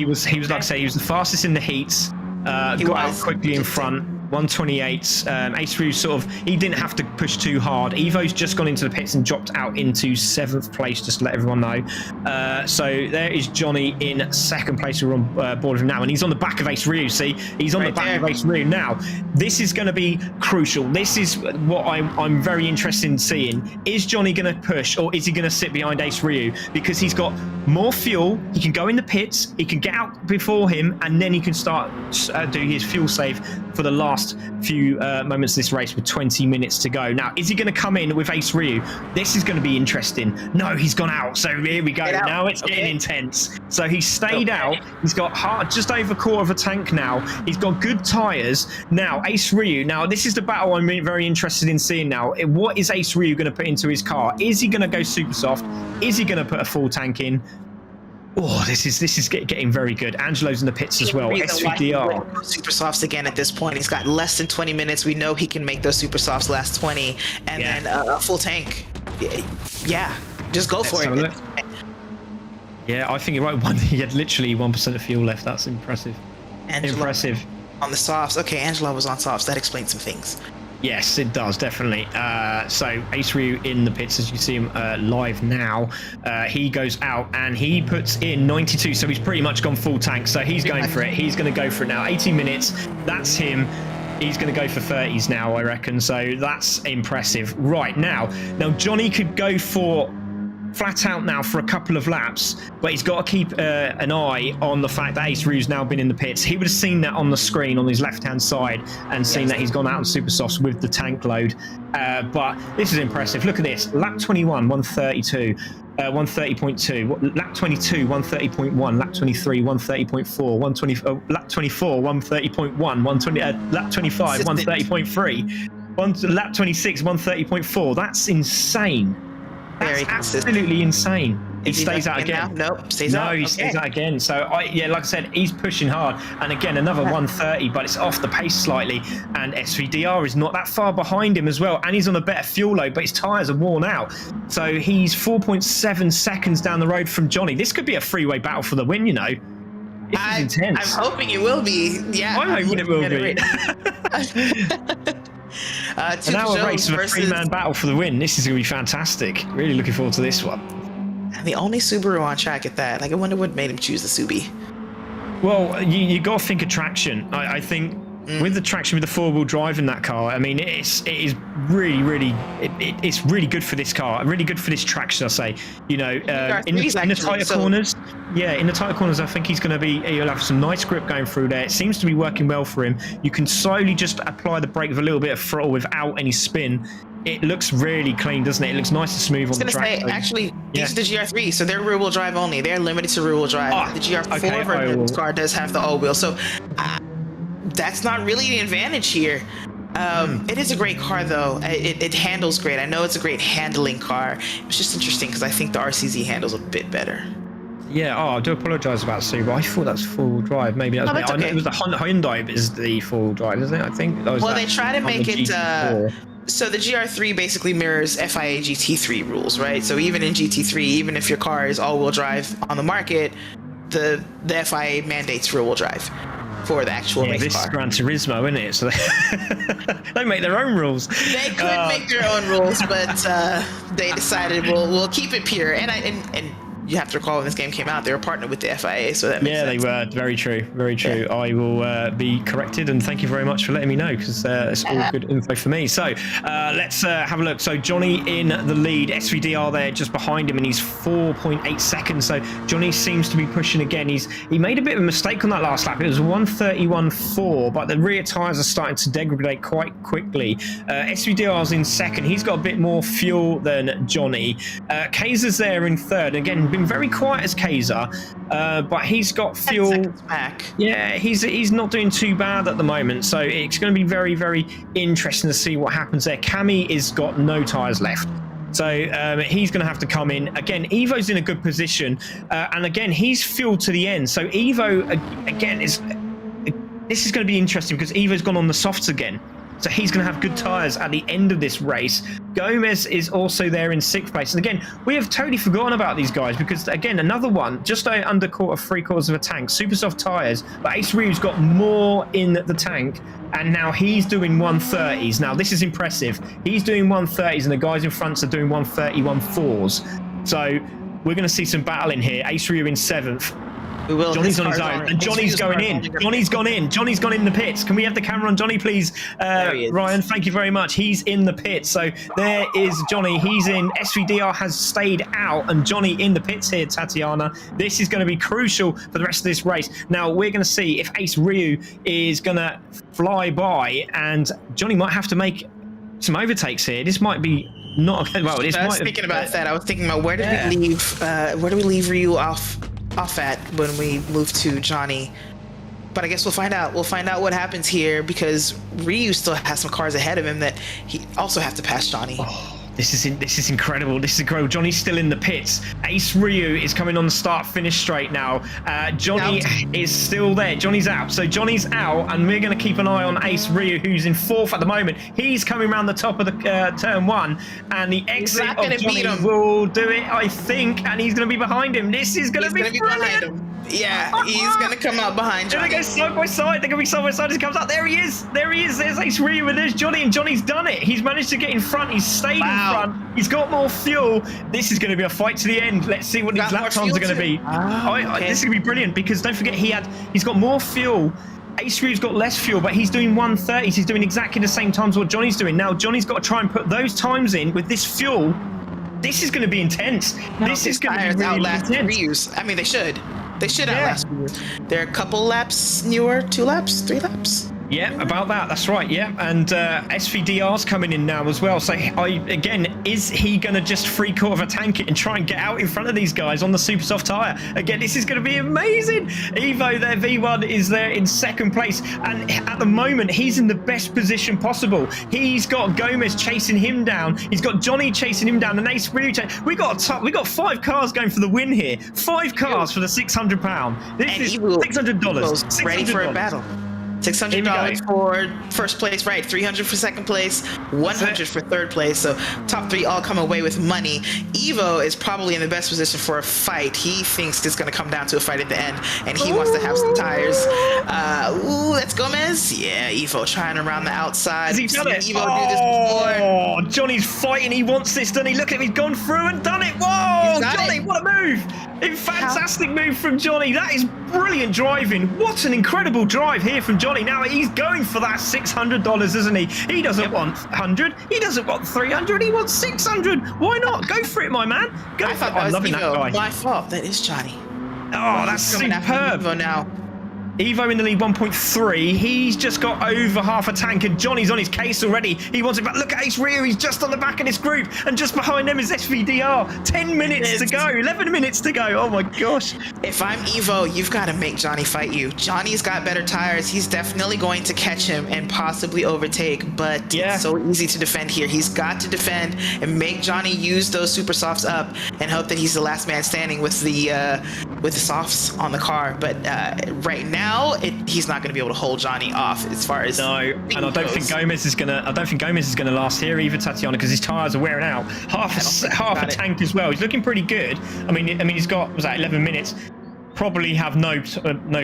was like I say, he was the fastest in the heats. Got out quickly in front. 128. Ace Ryu sort of, he didn't have to push too hard. Evo's just gone into the pits and dropped out into 7th place, just to let everyone know. So there is Johnny in 2nd place. We're on board with him now, and he's on the back of Ace Ryu. See, he's on the back of Ace Ryu now. This is going to be crucial. This is what I'm very interested in seeing. Is Johnny going to push, or is he going to sit behind Ace Ryu? Because he's got more fuel. He can go in the pits. He can get out before him, and then he can start doing his fuel save for the last few moments of this race with 20 minutes to go. Now, is he going to come in with Ace Ryu? This is going to be interesting. No, he's gone out. So here we go. Now it's getting intense. So he stayed out. He's got just over a quarter of a tank now. He's got good tyres. Now, Ace Ryu. Now, this is the battle I'm very interested in seeing now. What is Ace Ryu going to put into his car? Is he going to go super soft? Is he going to put a full tank in? Oh, this is getting very good. Angelo's in the pits as well. SVDR. Super softs again at this point. He's got less than 20 minutes. We know he can make those super softs last 20, and then a full tank. Yeah, just go for it. Yeah, I think you're right. He had literally 1% of fuel left. That's impressive. Impressive. On the softs. Okay, Angelo was on softs. That explains some things. Yes, it does, definitely. So Ace Ryu in the pits, as you see him live now. He goes out and he puts in 92, so he's pretty much gone full tank. So he's going for it. He's going to go for it now. 18 minutes, that's him. He's going to go for 30s now, I reckon. So that's impressive. Right, now Johnny could go for flat out now for a couple of laps, but he's got to keep an eye on the fact that Ace Ryu's now been in the pits. He would have seen that on the screen on his left-hand side and seen that he's gone out on super softs with the tank load. But this is impressive. Look at this. Lap 21, 132. 130.2, lap 22, 130.1, lap 23, 130.4, lap 24, 130.1, lap 25, 130.3, lap 26, 130.4. That's insane. That's absolutely insane. He stays out again. Nope, stays out. No, he stays out again. So, like I said, he's pushing hard. And again, another 130, but it's off the pace slightly. And SVDR is not that far behind him as well. And he's on a better fuel load, but his tyres are worn out. So he's 4.7 seconds down the road from Johnny. This could be a freeway battle for the win, you know. This is intense. I'm hoping it will be. Yeah. I'm hoping it will be. An hour race of a three-man battle for the win. This is going to be fantastic. Really looking forward to this one. And the only Subaru on track at that. Like, I wonder what made him choose the Subi. Well, you got to think of traction. I think with the traction, with the four-wheel drive in that car, I mean, it's really good for this car, really good for this track, should I say? You know, in the tighter corners, in the tighter corners, I think he'll have some nice grip going through there. It seems to be working well for him. You can slowly just apply the brake with a little bit of throttle without any spin. It looks really clean, doesn't it? It looks nice and smooth on the track. Actually, these are the GR3, so they're rear-wheel drive only. They're limited to rear-wheel drive. The GR4 version of this car does have the all-wheel, so that's not really the advantage here. It is a great car, though. It handles great. I know it's a great handling car. It's just interesting because I think the RCZ handles a bit better. Yeah, I do apologise about Sue, but I thought that's four-wheel drive. Maybe that's okay. I know it was the Hyundai is the four-wheel drive, isn't it? I think. Well, they try to make it. So the GR3 basically mirrors FIA GT3 rules, right? So even in GT3, even if your car is all-wheel drive on the market, the FIA mandates rear-wheel drive for the actual race car. This is Gran Turismo, isn't it? So they make their own rules. They could make their own rules, but they decided we'll keep it pure. And you have to recall when this game came out, they were partnered with the FIA, so that makes sense. They were. Very true. Very true. Yeah. I will be corrected, and thank you very much for letting me know, because it's all good info for me. So let's have a look. So Johnny in the lead, SVDR there just behind him, and he's 4.8 seconds. So Johnny seems to be pushing again. He made a bit of a mistake on that last lap. It was 1:31.4, but the rear tyres are starting to degrade quite quickly. SVDR's in second. He's got a bit more fuel than Johnny. Kaiser's there in third. Again, been very quiet as Kaiser, but he's got fuel back. Yeah, he's not doing too bad at the moment, so it's going to be very, very interesting to see what happens there. Cammy is got no tyres left, so he's going to have to come in again. Evo's in a good position, and again he's fueled to the end, so Evo again this is going to be interesting because Evo's gone on the softs again. So he's going to have good tyres at the end of this race. Gomez is also there in sixth place. And again, we have totally forgotten about these guys because, again, another one, just under three-quarters of a tank, super soft tyres. But Ace Ryu's got more in the tank, and now he's doing 130s. Now, this is impressive. He's doing 130s, and the guys in front are doing 130, 1.4s. So we're going to see some battle in here. Ace Ryu in seventh. Johnny's on his own, and Johnny's going in. Johnny's gone in. Johnny's gone in the pits. Can we have the camera on Johnny, please? Ryan, thank you very much. He's in the pits. So there is Johnny. He's in. SVDR has stayed out, and Johnny in the pits here, Tatiana. This is going to be crucial for the rest of this race. Now, we're going to see if Ace Ryu is going to fly by, and Johnny might have to make some overtakes here. This might be not okay. Well, I was thinking about that. I was thinking about where did we leave Ryu off at when we move to Johnny, but I guess we'll find out. We'll find out what happens here because Ryu still has some cars ahead of him that he also have to pass Johnny. This is incredible. This is incredible. Johnny's still in the pits. Ace Ryu is coming on the start-finish straight now. Johnny is still there. Johnny's out. So Johnny's out, and we're going to keep an eye on Ace Ryu, who's in fourth at the moment. He's coming around the top of the turn one, and the exit of Johnny will do it, I think, and he's going to be behind him. This is going to be brilliant. Yeah, he's going to come out behind Johnny. They're going to go side by side. They're going to be side by side as he comes up. There he is. There he is. There's Ace Ryu, and there's Johnny, and Johnny's done it. He's managed to get in front. He's stayed in front. He's got more fuel. This is going to be a fight to the end. Let's see what these lap times are going to be. This is going to be brilliant because don't forget he's got more fuel. Ace Ryu's got less fuel, but he's doing 130s. He's doing exactly the same times what Johnny's doing. Now Johnny's got to try and put those times in with this fuel. This is going to be intense. This is going to be really intense. Ryu's. I mean, they should. They should outlast Ryu. They're a couple laps newer, 2 laps, 3 laps. Yeah, about that. That's right. Yeah, and SVDR's coming in now as well. So again, is he going to just three-quarter of a tank it and try and get out in front of these guys on the super soft tyre? Again, this is going to be amazing. Evo, their V1, is there in second place, and at the moment he's in the best position possible. He's got Gomez chasing him down. He's got Johnny chasing him down, and Ace Ryu. We got 5 cars going for the win here. 5 cars for the £600. This is $600. Ready for a battle. $600 for first place, right? $300 for second place, $100 for third place. So top 3 all come away with money. Evo is probably in the best position for a fight. He thinks it's going to come down to a fight at the end, and he wants to have some tires. That's towards Gomez. Yeah, Evo trying around the outside. Has he done it? Evo do this before. Oh, Johnny's fighting. He wants this, doesn't he? Look at him. He's gone through and done it. Whoa, Johnny, what a move. A fantastic move from Johnny. That is brilliant driving. What an incredible drive here from Johnny. Now he's going for that $600, isn't he? He doesn't want 100. He doesn't want 300. He wants 600. Why not? Go for it, my man. Go I for thought it. that was loving Evo. that guy. My fault. That is Johnny. Oh, that's superb. Evo now. Evo in the lead 1.3. He's just got over half a tank, and Johnny's on his case already. He wants it back. Look at Ace Rio. He's just on the back of this group, and just behind them is SVDR. 10 minutes to go. 11 minutes to go. Oh my gosh. If I'm Evo, you've got to make Johnny fight you. Johnny's got better tires. He's definitely going to catch him and possibly overtake, but it's so easy to defend here. He's got to defend and make Johnny use those super softs up and hope that he's the last man standing with the softs on the car. But right now, he's not going to be able to hold Johnny off as far as and I don't think Gomez is gonna last here either, Tatiana, because his tires are wearing out. Half a tank as well. He's looking pretty good. I mean he's got 11 minutes. Probably have no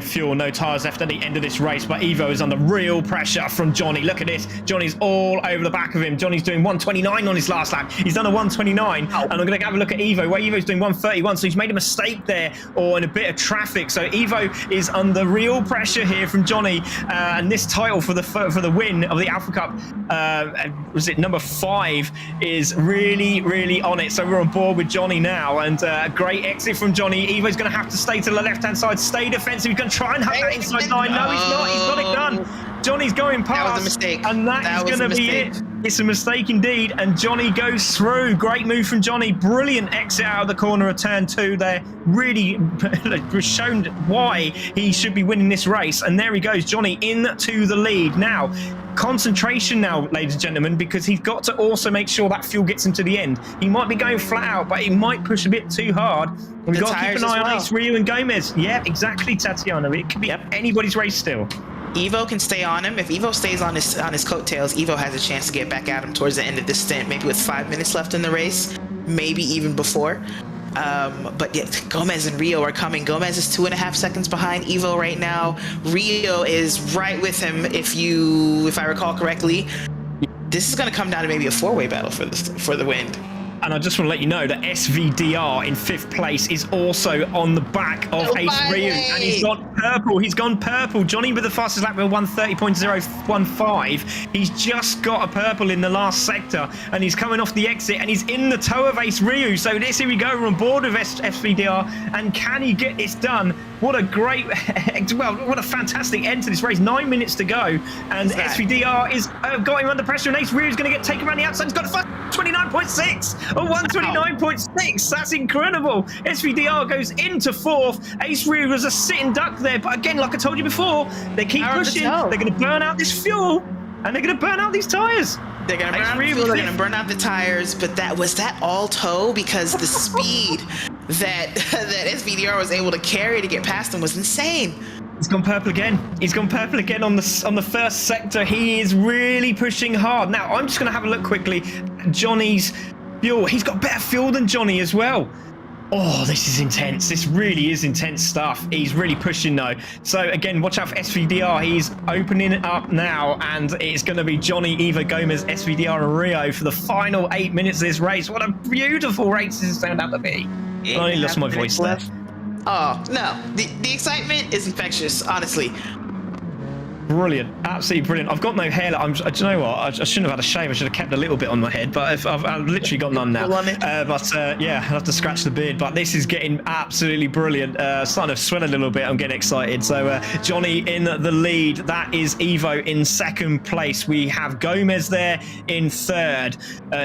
fuel, no tires left at the end of this race, but Evo is under real pressure from Johnny. Look at this. Johnny's all over the back of him. Johnny's doing 129 on his last lap. He's done a 129, and I'm going to have a look at Evo, where Evo's doing 131, so he's made a mistake there, or in a bit of traffic. So Evo is under real pressure here from Johnny, and this title for the win of the Alpha Cup, was it number 5, is really, really on it. So we're on board with Johnny now, and a great exit from Johnny. Evo's going to have to stay to the left-hand side, stay defensive. He's going to try and hug that inside line. No, he's not. He's got it done. Johnny's going past. That was a mistake. And that is going to be it. It's a mistake indeed. And Johnny goes through. Great move from Johnny. Brilliant exit out of the corner of turn 2 there. Really was shown why he should be winning this race. And there he goes. Johnny into the lead. Now, concentration now, ladies and gentlemen, because he's got to also make sure that fuel gets him to the end. He might be going flat out, but he might push a bit too hard. We've got to keep an eye on Ace Rio and Gomez. Yeah, exactly, Tatiana. It could be anybody's race still. Evo can stay on him. If Evo stays on his coattails, Evo has a chance to get back at him towards the end of this stint, maybe with 5 minutes left in the race, maybe even before. But yeah, Gomez and Rio are coming. Gomez is 2.5 seconds behind Evo right now. Rio is right with him. If I recall correctly, this is going to come down to maybe a 4-way battle for the win. And I just want to let you know that SVDR in 5th place is also on the back of Ace Rio, and he's gone purple. He's gone purple. Johnny with the fastest lap with 1:30.015. He's just got a purple in the last sector, and he's coming off the exit, and he's in the toe of Ace Rio. So here we go. We're on board with SVDR, and can he get this done? What a great, what a fantastic end to this race. 9 minutes to go, and SVDR is got him under pressure, and Ace Rio is going to get taken around the outside. He's got a 29.6. A 129.6. That's incredible. SVDR goes into 4th. Ace Rio was a sitting duck there, but again, like I told you before, they keep pushing. They're going to burn out this fuel, and they're going to burn out these tires. They're going to burn out the fuel, they're going to burn out the tires, but was that all tow? Because the speed that SVDR was able to carry to get past them was insane. He's gone purple again. He's gone purple again on the first sector. He is really pushing hard. Now, I'm just going to have a look quickly at Johnny's fuel. He's got better fuel than Johnny as well. Oh, this is intense. This really is intense stuff. He's really pushing though. So again, watch out for SVDR. He's opening it up now, and it's going to be Johnny, Evo, Gomez, SVDR, and Rio for the final 8 minutes of this race. What a beautiful race this has turned out to be. I only lost my voice there. Oh, no. The excitement is infectious, honestly. Brilliant, absolutely brilliant. I've got no hair. Do you know what? I shouldn't have had a shave. I should have kept a little bit on my head, but I've literally got none now. Yeah, I'll have to scratch the beard. But this is getting absolutely brilliant. Starting to swell a little bit. I'm getting excited. So Johnny in the lead. That is Evo in 2nd place. We have Gomez there in 3rd.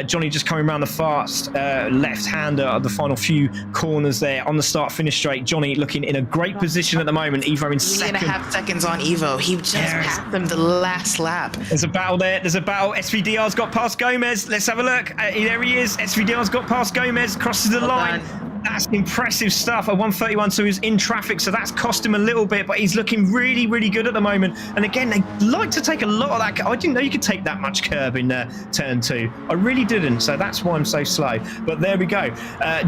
Johnny just coming around the fast left-hander of the final few corners there on the start-finish straight. Johnny looking in a great position at the moment. Evo in 2nd. 3.5 seconds on Evo. He just passed them the last lap. There's a battle there. There's a battle. SVDR's got past Gomez. Let's have a look. There he is. SVDR's got past Gomez. Crosses the line. That's impressive stuff. At 1:31, so he's in traffic, so that's cost him a little bit, but he's looking really, really good at the moment. And again, they like to take a lot of that. I didn't know you could take that much curb in turn 2. I really didn't, so that's why I'm so slow. But there we go.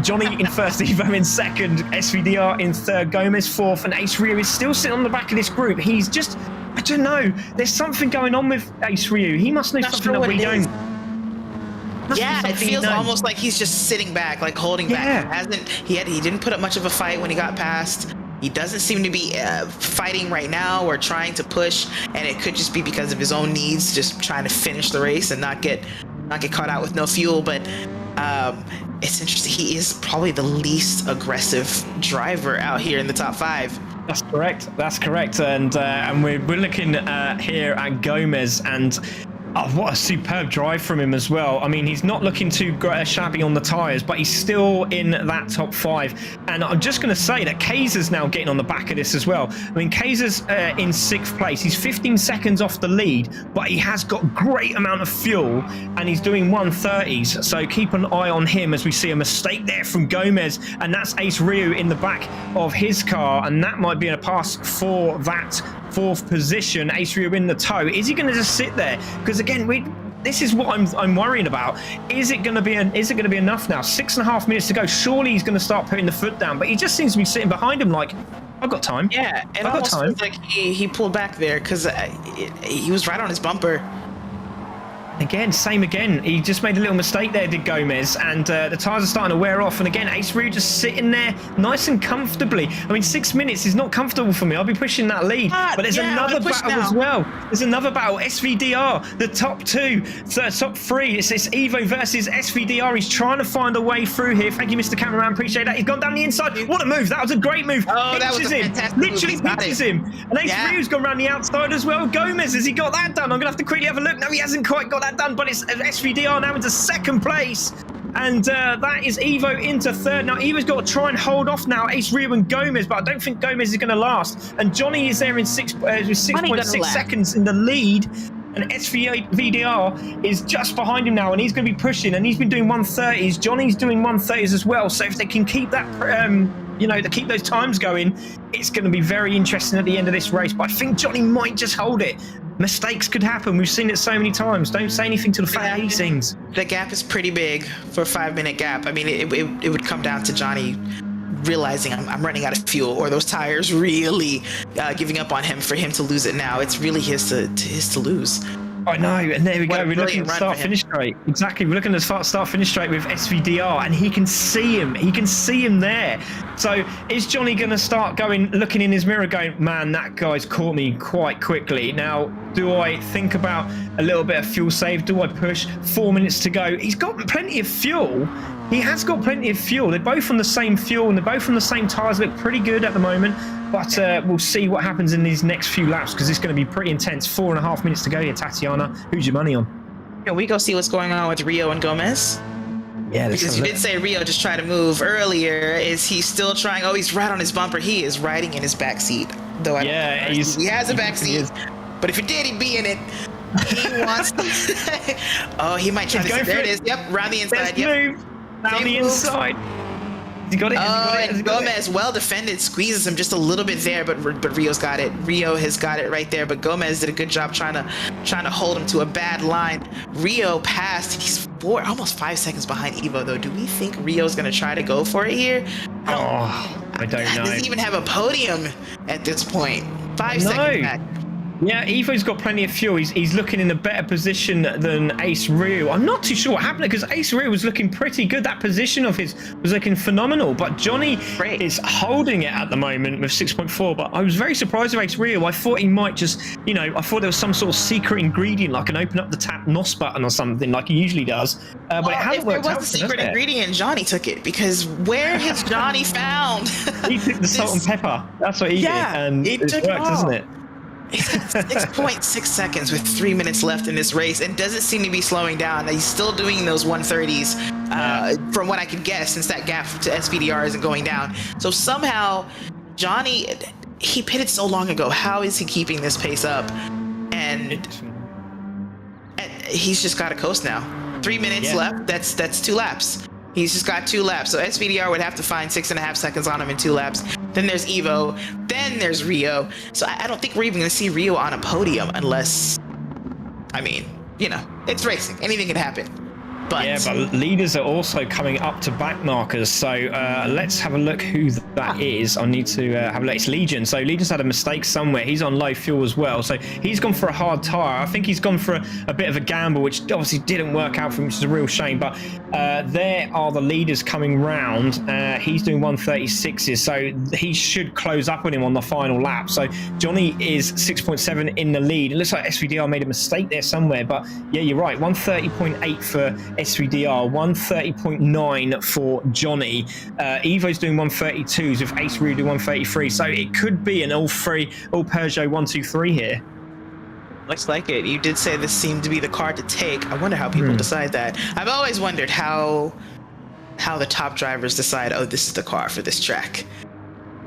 Johnny in 1st, Evo in 2nd, SVDR in 3rd, Gomez 4th, and Ace Rio is still sitting on the back of this group. He's just a don't know. There's something going on with Ace Ryu. He must know Not something sure that what we it is. don't. Must be Yeah, it something he feels knows. almost like he's just sitting back, like holding back. He didn't put up much of a fight when he got past. He doesn't seem to be fighting right now or trying to push, and it could just be because of his own needs, just trying to finish the race and not get caught out with no fuel. But it's interesting. He is probably the least aggressive driver out here in the top 5. That's correct. That's correct. And we're looking here at Gomez, and what a superb drive from him as well. I mean, he's not looking too shabby on the tyres, but he's still in that top 5. And I'm just going to say that Kaiser's now getting on the back of this as well. I mean, Kaiser's in 6th place. He's 15 seconds off the lead, but he has got a great amount of fuel, and he's doing 130s. So keep an eye on him as we see a mistake there from Gomez, and that's Ace Ryu in the back of his car, and that might be a pass for that 4th position. Ace Ryu in the tow. Is he going to just sit there? Because again, this is what I'm worrying about. Is it going to be enough now? 6.5 minutes to go. Surely he's going to start putting the foot down, but he just seems to be sitting behind him like, I've got time. Yeah, it almost feels like he pulled back there because he was right on his bumper. Again, same again. He just made a little mistake there, did Gomez, and the tyres are starting to wear off. And again, Ace Ryu just sitting there nice and comfortably. I mean, 6 minutes is not comfortable for me. I'll be pushing that lead. But there's another battle as well. There's another battle. SVDR, the top 2, top 3. It's Evo versus SVDR. He's trying to find a way through here. Thank you, Mr. Cameraman. Appreciate that. He's gone down the inside. What a move. That was a great move. Oh, that was a fantastic move. Literally pitches him. And Ace Ryu's gone around the outside as well. Gomez, has he got that done? I'm going to have to quickly have a look. No, he hasn't quite got that done, but it's SVDR now into 2nd place, and that is Evo into 3rd. Now Evo's got to try and hold off now Ace Ryu and Gomez, but I don't think Gomez is going to last, and Johnny is there in 6.6 seconds in the lead, and SVDR is just behind him now, and he's going to be pushing, and he's been doing 130s. Johnny's doing 130s as well, so if they can keep that to keep those times going, it's going to be very interesting at the end of this race. But I think Johnny might just hold it. Mistakes could happen. We've seen it so many times. Don't say anything to the fan he sings. The gap is pretty big for a 5-minute gap. I mean, it would come down to Johnny realizing I'm running out of fuel, or those tires really giving up on him for him to lose it now. It's really his to lose. I know, and there we go. We're looking at start-finish straight. Exactly, we're looking at start-finish straight with SVDR, and he can see him. He can see him there. So is Johnny going to start looking in his mirror going, man, that guy's caught me quite quickly. Now, do I think about a little bit of fuel save? Do I push? 4 minutes to go. He's got plenty of fuel. He has got plenty of fuel. They're both on the same fuel, and they're both on the same tyres. Look pretty good at the moment. But we'll see what happens in these next few laps, because it's going to be pretty intense. 4.5 minutes to go here, Tatiana. Who's your money on? Can we go see what's going on with Rio and Gomez? Yeah, because you did say Rio just tried to move earlier. Is he still trying? Oh, he's right on his bumper. He is riding in his back seat. Though he has a back seat. But if he did, he'd be in it. He wants to. Oh, he might try to. There it is. Yep, around the inside. Yep. Down the inside. He got it. And Gomez, well defended, squeezes him just a little bit there, but Rio's got it. Rio has got it right there, but Gomez did a good job trying to hold him to a bad line. Rio passed. He's almost 5 seconds behind Evo, though. Do we think Rio's going to try to go for it here? I don't know. Doesn't even have a podium at this point. 5 seconds back. Yeah, Evo's got plenty of fuel. He's looking in a better position than Ace Ryu. I'm not too sure what happened, because Ace Ryu was looking pretty good. That position of his was looking phenomenal. But Johnny is holding it at the moment with 6.4. But I was very surprised with Ace Ryu. I thought he might just, I thought there was some sort of secret ingredient, like an open up the tap NOS button or something, like he usually does. But it hasn't worked out. If there was a secret ingredient, Johnny took it, because where has Johnny found? He took the salt and pepper. That's what he did. And it worked, doesn't it? He's got 6.6 seconds with 3 minutes left in this race, and doesn't seem to be slowing down. He's still doing those 130s, from what I can guess, since that gap to SVDR isn't going down. So somehow, Johnny, he pitted so long ago. How is he keeping this pace up? And he's just got to coast now. 3 minutes left. That's 2 laps. He's just got 2 laps. So SVDR would have to find 6.5 seconds on him in 2 laps. Then there's Evo. Then there's Rio. So I don't think we're even going to see Rio on a podium unless, it's racing. Anything can happen. Yeah, but leaders are also coming up to back markers. So let's have a look who that is. I need to have a look. It's Legion. So Legion's had a mistake somewhere. He's on low fuel as well. So he's gone for a hard tyre. I think he's gone for a bit of a gamble, which obviously didn't work out for him, which is a real shame. But there are the leaders coming round. He's doing 136s. So he should close up on him on the final lap. So Johnny is 6.7 in the lead. It looks like SVDR made a mistake there somewhere. But yeah, you're right. 130.8 for SVDR, 130.9 for Johnny. Evo's doing 132s with Ace Ryu doing 133. So it could be an all Peugeot 123 here. Looks like it. You did say this seemed to be the car to take. I wonder how people decide that. I've always wondered how the top drivers decide, oh, this is the car for this track.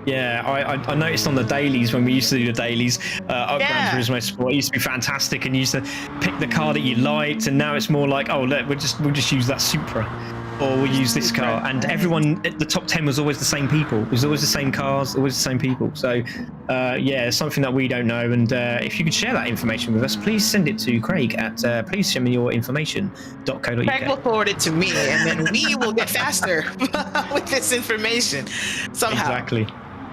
Yeah, I noticed on the dailies, when we used to do the dailies at Gran Turismo Sport, it used to be fantastic, and you used to pick the car that you liked, and now it's more like, oh, look, we'll just use that Supra, or we'll use this car. And everyone at the top 10 was always the same people. It was always the same cars, always the same people. So yeah, something that we don't know. And if you could share that information with us, please send it to Craig at please send me your information.co.uk. Craig will forward it to me, and then we will get faster with this information somehow. Exactly.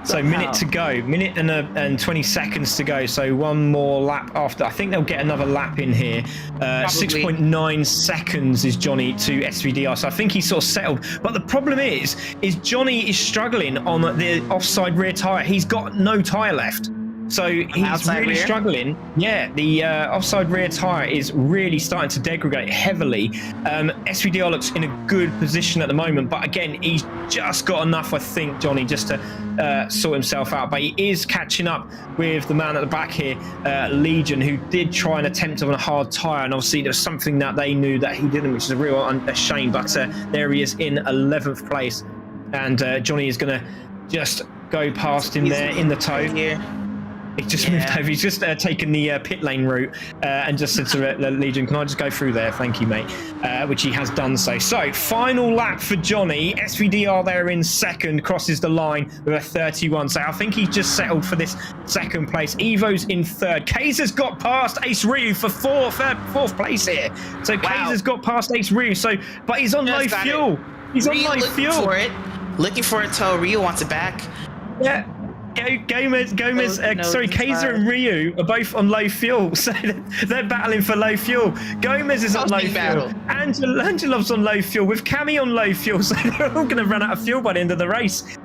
So minute to go, minute and 20 seconds to go. So one more lap after. I think they'll get another lap in here. 6.9 seconds is Johnny to SVDR. So I think he's sort of settled. But the problem is Johnny is struggling on the offside rear tyre. He's got no tyre left. So he's really struggling. Yeah, the offside rear tyre is really starting to degrade heavily. SVDR looks in a good position at the moment, but again, he's just got enough, I think, Johnny, just to sort himself out. But he is catching up with the man at the back here, Legion, who did try and attempt on a hard tyre, and obviously there's something that they knew that he didn't, which is a real shame. But there he is in 11th place, and Johnny is going to just go past him there in the tow. He just moved over. He's just taken the pit lane route and just said to Legion, can I just go through there? Thank you, mate. Which he has done so. So, final lap for Johnny. SVDR there in second, crosses the line with a 31. So, I think he's just settled for this second place. Evo's in third. Kaiser's got past Ace Ryu for fourth place here. So, Kaiser's got past Ace Ryu. So, but he's on low fuel. He's on low fuel. Looking for it till Ryu wants it back. Yeah. Gomez, Kaiser and Ryu are both on low fuel, so they're battling for low fuel. Gomez is on low fuel. Angelov's on low fuel, with Cami on low fuel, so they're all going to run out of fuel by the end of the race.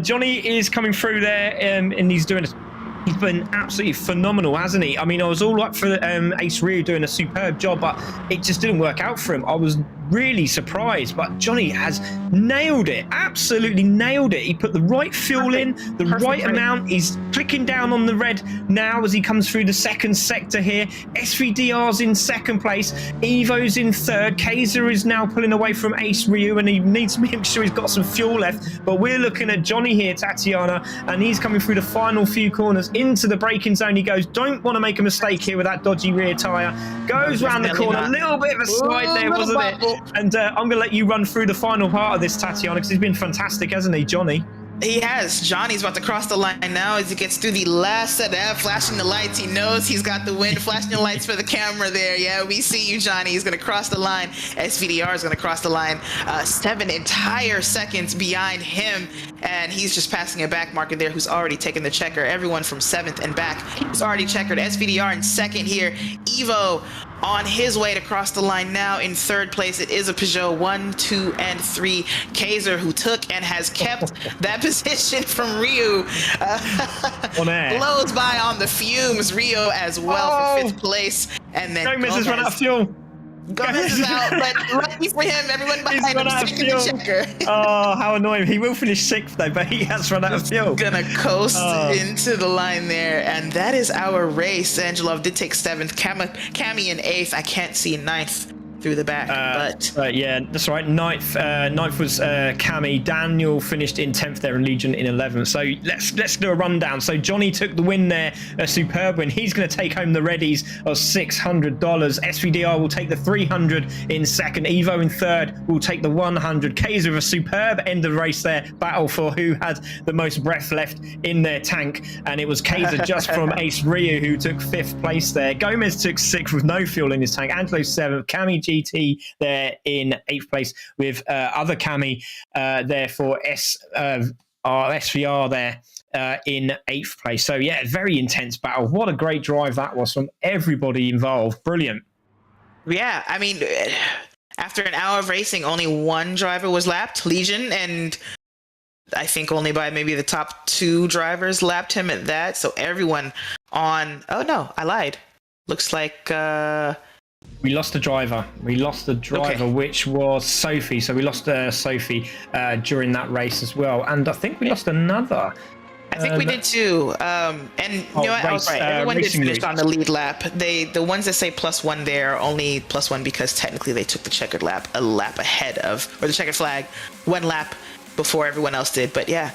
Johnny is coming through there, and he's been absolutely phenomenal, hasn't he? I mean, I was all up for Ace Ryu doing a superb job, but it just didn't work out for him. I was really surprised, but Johnny has nailed it, absolutely nailed it. He put the right fuel in, the right amount. He's clicking down on the red now as he comes through the second sector here. SVDR's in second place, Evo's in third, Kaiser is now pulling away from Ace Ryu, and he needs to make sure he's got some fuel left. But we're looking at Johnny here, Tatiana, and he's coming through the final few corners into the braking zone. He goes, don't want to make a mistake here with that dodgy rear tyre. Goes round the corner, a little bit of a slide there, wasn't it? And I'm going to let you run through the final part of this, Tatiana, because he's been fantastic, hasn't he, Johnny? He has. Johnny's about to cross the line now as he gets through the last set of flashing the lights. He knows he's got the win. Flashing the lights for the camera there. Yeah, we see you, Johnny. He's going to cross the line. SVDR is going to cross the line 7 entire seconds behind him. And he's just passing a back marker there who's already taken the checker. Everyone from 7th and back is already checkered. SVDR in second here. Evo on his way to cross the line now in third place. It is a Peugeot 1, 2, and 3. Kaiser, who took and has kept that position from Ryu, blows by on the fumes. Ryu as well for 5th place. And then Gomez has run out of fuel. Gomez is out, but lucky for him, everyone behind him is taking the checker. Oh, how annoying. He will finish 6th though, but he has run out of fuel. Gonna coast into the line there, and that is our race. Angelov did take 7th, Cami in 8th. I can't see 9th through the back, but yeah, that's right. 9th was Cami. Daniel finished in 10th there, and Legion in 11th. So let's do a rundown. So Johnny took the win there, a superb win. He's going to take home the readies of $600. SVDR will take the 300 in second. Evo in third will take the 100. Kaiser with a superb end of the race there. Battle for who had the most breath left in their tank, and it was Kaiser just from Ace Ryu who took 5th place there. Gomez took 6th with no fuel in his tank. Angelo 7th. Cami GT there in 8th place with other Cami there for SVR there in 8th place. So yeah, very intense battle. What a great drive that was from everybody involved. Brilliant. Yeah, I mean, after an hour of racing, only one driver was lapped, Legion, and I think only by maybe the top 2 drivers lapped him at that. So everyone on... Oh, no, I lied. Looks like... We lost a driver. Okay. Which was Sophie. So we lost Sophie during that race as well. And I think we lost another... I think we did too. And you know what? I was right. Everyone did finish on the lead lap. The ones that say +1 there are only +1 because technically they took the checkered lap a lap ahead of, or the checkered flag, 1 lap before everyone else did. But yeah,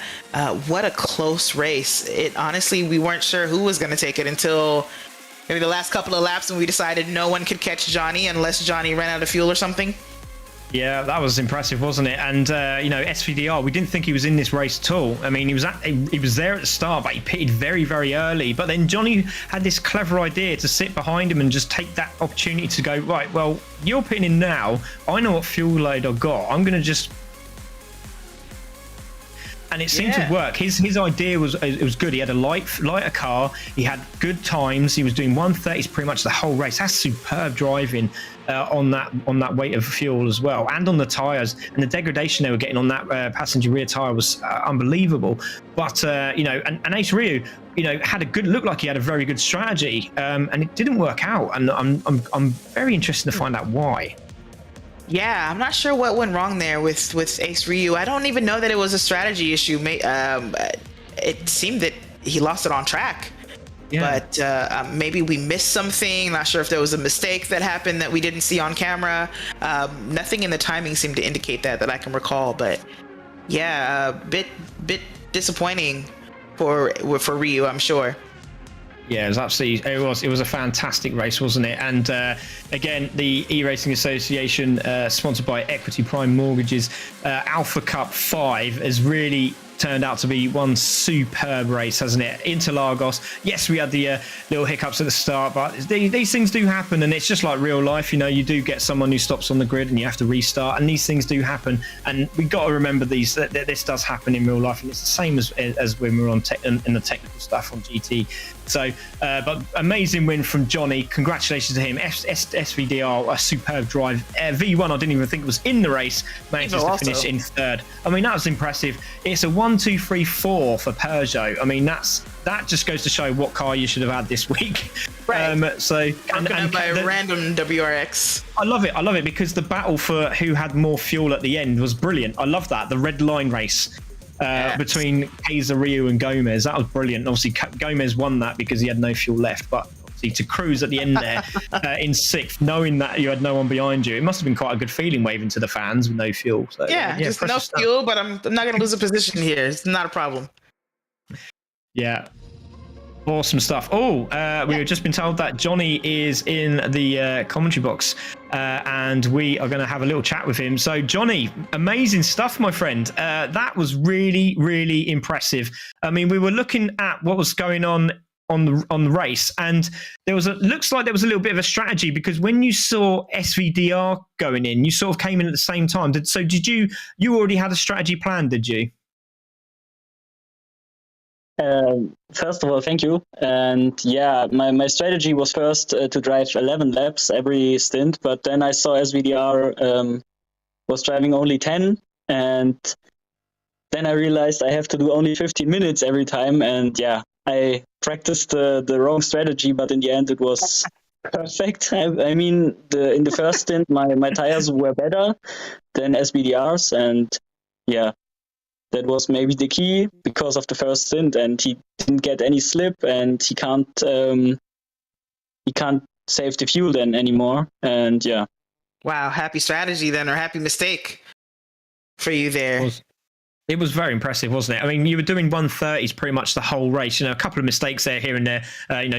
what a close race. It honestly, we weren't sure who was going to take it until maybe the last couple of laps when we decided no one could catch Johnny unless Johnny ran out of fuel or something. Yeah, that was impressive, wasn't it? And you know, SVDR, we didn't think he was in this race at all. I mean, he was there at the start, but he pitted very, very early. But then Johnny had this clever idea to sit behind him and just take that opportunity to go, right, well, you're pitting in now. I know what fuel load I've got. I'm going to just... And it seemed to work. His idea was good. He had a lighter car. He had good times. He was doing 130s pretty much the whole race. That's superb driving on that weight of fuel as well, and on the tyres. And the degradation they were getting on that passenger rear tyre was unbelievable. But you know, and Ace Ryu, you know, looked like he had a very good strategy, and it didn't work out. And I'm very interested to find out why. Yeah, I'm not sure what went wrong there with Ace Ryu. I don't even know that it was a strategy issue. It seemed that he lost it on track. Yeah. But maybe we missed something. Not sure if there was a mistake that happened that we didn't see on camera. Nothing in the timing seemed to indicate that I can recall. But yeah, bit disappointing for Ryu, I'm sure. Yeah, it was absolutely. It was a fantastic race, wasn't it? And again, the eRacing Association, sponsored by Equity Prime Mortgages, Alpha Cup 5 has really turned out to be one superb race, hasn't it? Interlagos. Yes, we had the little hiccups at the start, but these things do happen, and it's just like real life. You know, you do get someone who stops on the grid, and you have to restart, and these things do happen. And we got to remember that this does happen in real life, and it's the same as when we're on in the technical stuff on GT. So, but amazing win from Johnny. Congratulations to him. SVDR, a superb drive. V1, I didn't even think was in the race, manages to finish in 3rd. I mean, that was impressive. It's a 1, 2, 3, 4 for Peugeot. I mean, that just goes to show what car you should have had this week. Right. So, and by a random WRX. I love it because the battle for who had more fuel at the end was brilliant. I love that. The red line race. Between Kaiser, Ryu and Gomez, that was brilliant. Obviously Gomez won that because he had no fuel left, but obviously to cruise at the end there in 6th, knowing that you had no one behind you, it must have been quite a good feeling waving to the fans with no fuel. So, just no fuel, but I'm not going to lose a position here. It's not a problem. Yeah. Awesome stuff. We have just been told that Johnny is in the commentary box, and we are going to have a little chat with him. So, Johnny, amazing stuff, my friend. That was really, really impressive. I mean, we were looking at what was going on the race, and looks like there was a little bit of a strategy, because when you saw SVDR going in, you sort of came in at the same time. Did you already had a strategy plan? Did you? First of all, thank you. And yeah, my strategy was first to drive 11 laps every stint, but then I saw SVDR was driving only 10, and then I realized I have to do only 15 minutes every time, and yeah, I practiced the wrong strategy, but in the end it was perfect. I mean, in the first stint, my tires were better than SVDR's, and yeah, that was maybe the key because of the first stint, and he didn't get any slip, and he can't save the fuel then anymore. And yeah. Wow, happy strategy then, or happy mistake for you there. It was very impressive, wasn't it? I mean, you were doing 130s pretty much the whole race. You know, a couple of mistakes there, here and there.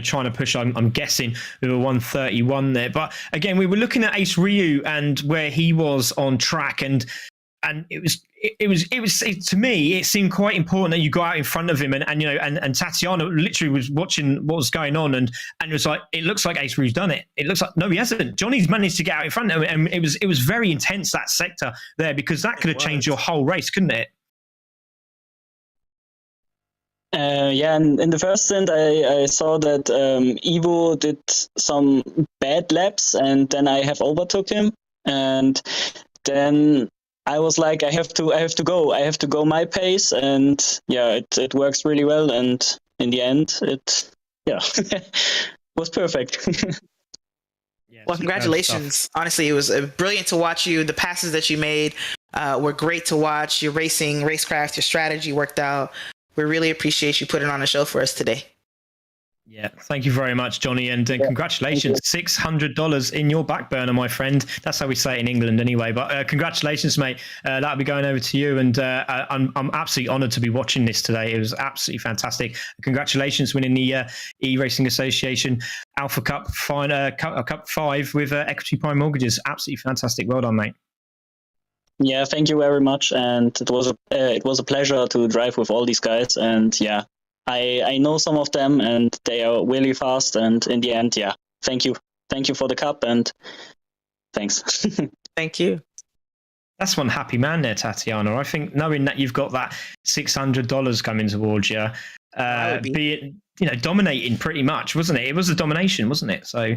Trying to push. I'm guessing we were 131 there. But again, we were looking at Ace Ryu and where he was on track, and and it to me, it seemed quite important that you got out in front of him, and Tatiana literally was watching what was going on, and it was like, it looks like Ace Rue's done it. It looks like, no, he hasn't. Johnny's managed to get out in front of him, and it was very intense, that sector there, because that could have changed your whole race, couldn't it? Yeah, and in the first stint, I saw that Ivo did some bad laps, and then I have overtook him, and then I was like, I have to go my pace, and yeah, it works really well, and in the end, it was perfect. Well, congratulations. Honestly, it was brilliant to watch you. The passes that you made were great to watch. Your racing, racecraft, your strategy worked out. We really appreciate you putting on a show for us today. Yeah, thank you very much, Johnny, and congratulations. $600 in your back burner, my friend. That's how we say it in England anyway, but congratulations, mate. That'll be going over to you, and I'm absolutely honoured to be watching this today. It was absolutely fantastic. Congratulations winning the eRacing Association Alpha Cup Cup 5 with Equity Prime Mortgages. Absolutely fantastic. Well done, mate. Yeah, thank you very much, and it was a pleasure to drive with all these guys, and yeah, I know some of them, and they are really fast, and in the end, yeah, thank you for the cup, and thanks. Thank you. That's one happy man there, Tatiana. I think knowing that you've got that $600 coming towards you, be it dominating pretty much, wasn't it? It was a domination, wasn't it? So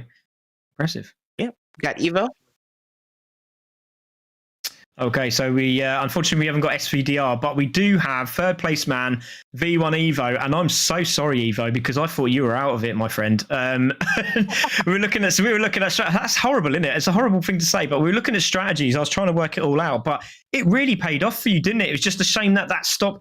impressive. Yeah, got Evo. Okay, so we unfortunately we haven't got SVDR, but we do have third place man V1 Evo, and I'm so sorry, Evo, because I thought you were out of it, my friend. we were looking at that's horrible, isn't it? It's a horrible thing to say, but we were looking at strategies. I was trying to work it all out, but it really paid off for you, didn't it? It was just a shame that stop.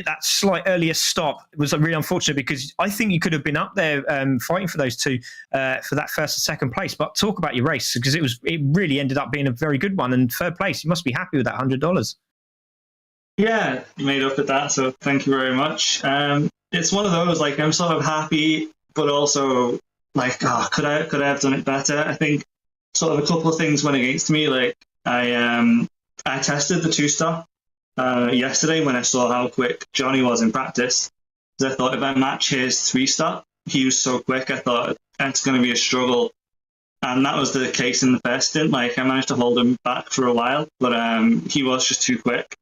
That slight earlier stop was really unfortunate, because I think you could have been up there fighting for those two for that first and second place. But talk about your race, because it really ended up being a very good one, and third place. You must be happy with that $100. Yeah, made up with that. So thank you very much. It's one of those, like, I'm sort of happy, but also like, could I have done it better? I think sort of a couple of things went against me. Like I tested the 2-star. Yesterday when I saw how quick Johnny was in practice, because I thought if I match his 3-star, he was so quick, I thought it's going to be a struggle. And that was the case in the first stint. Like, I managed to hold him back for a while, but he was just too quick.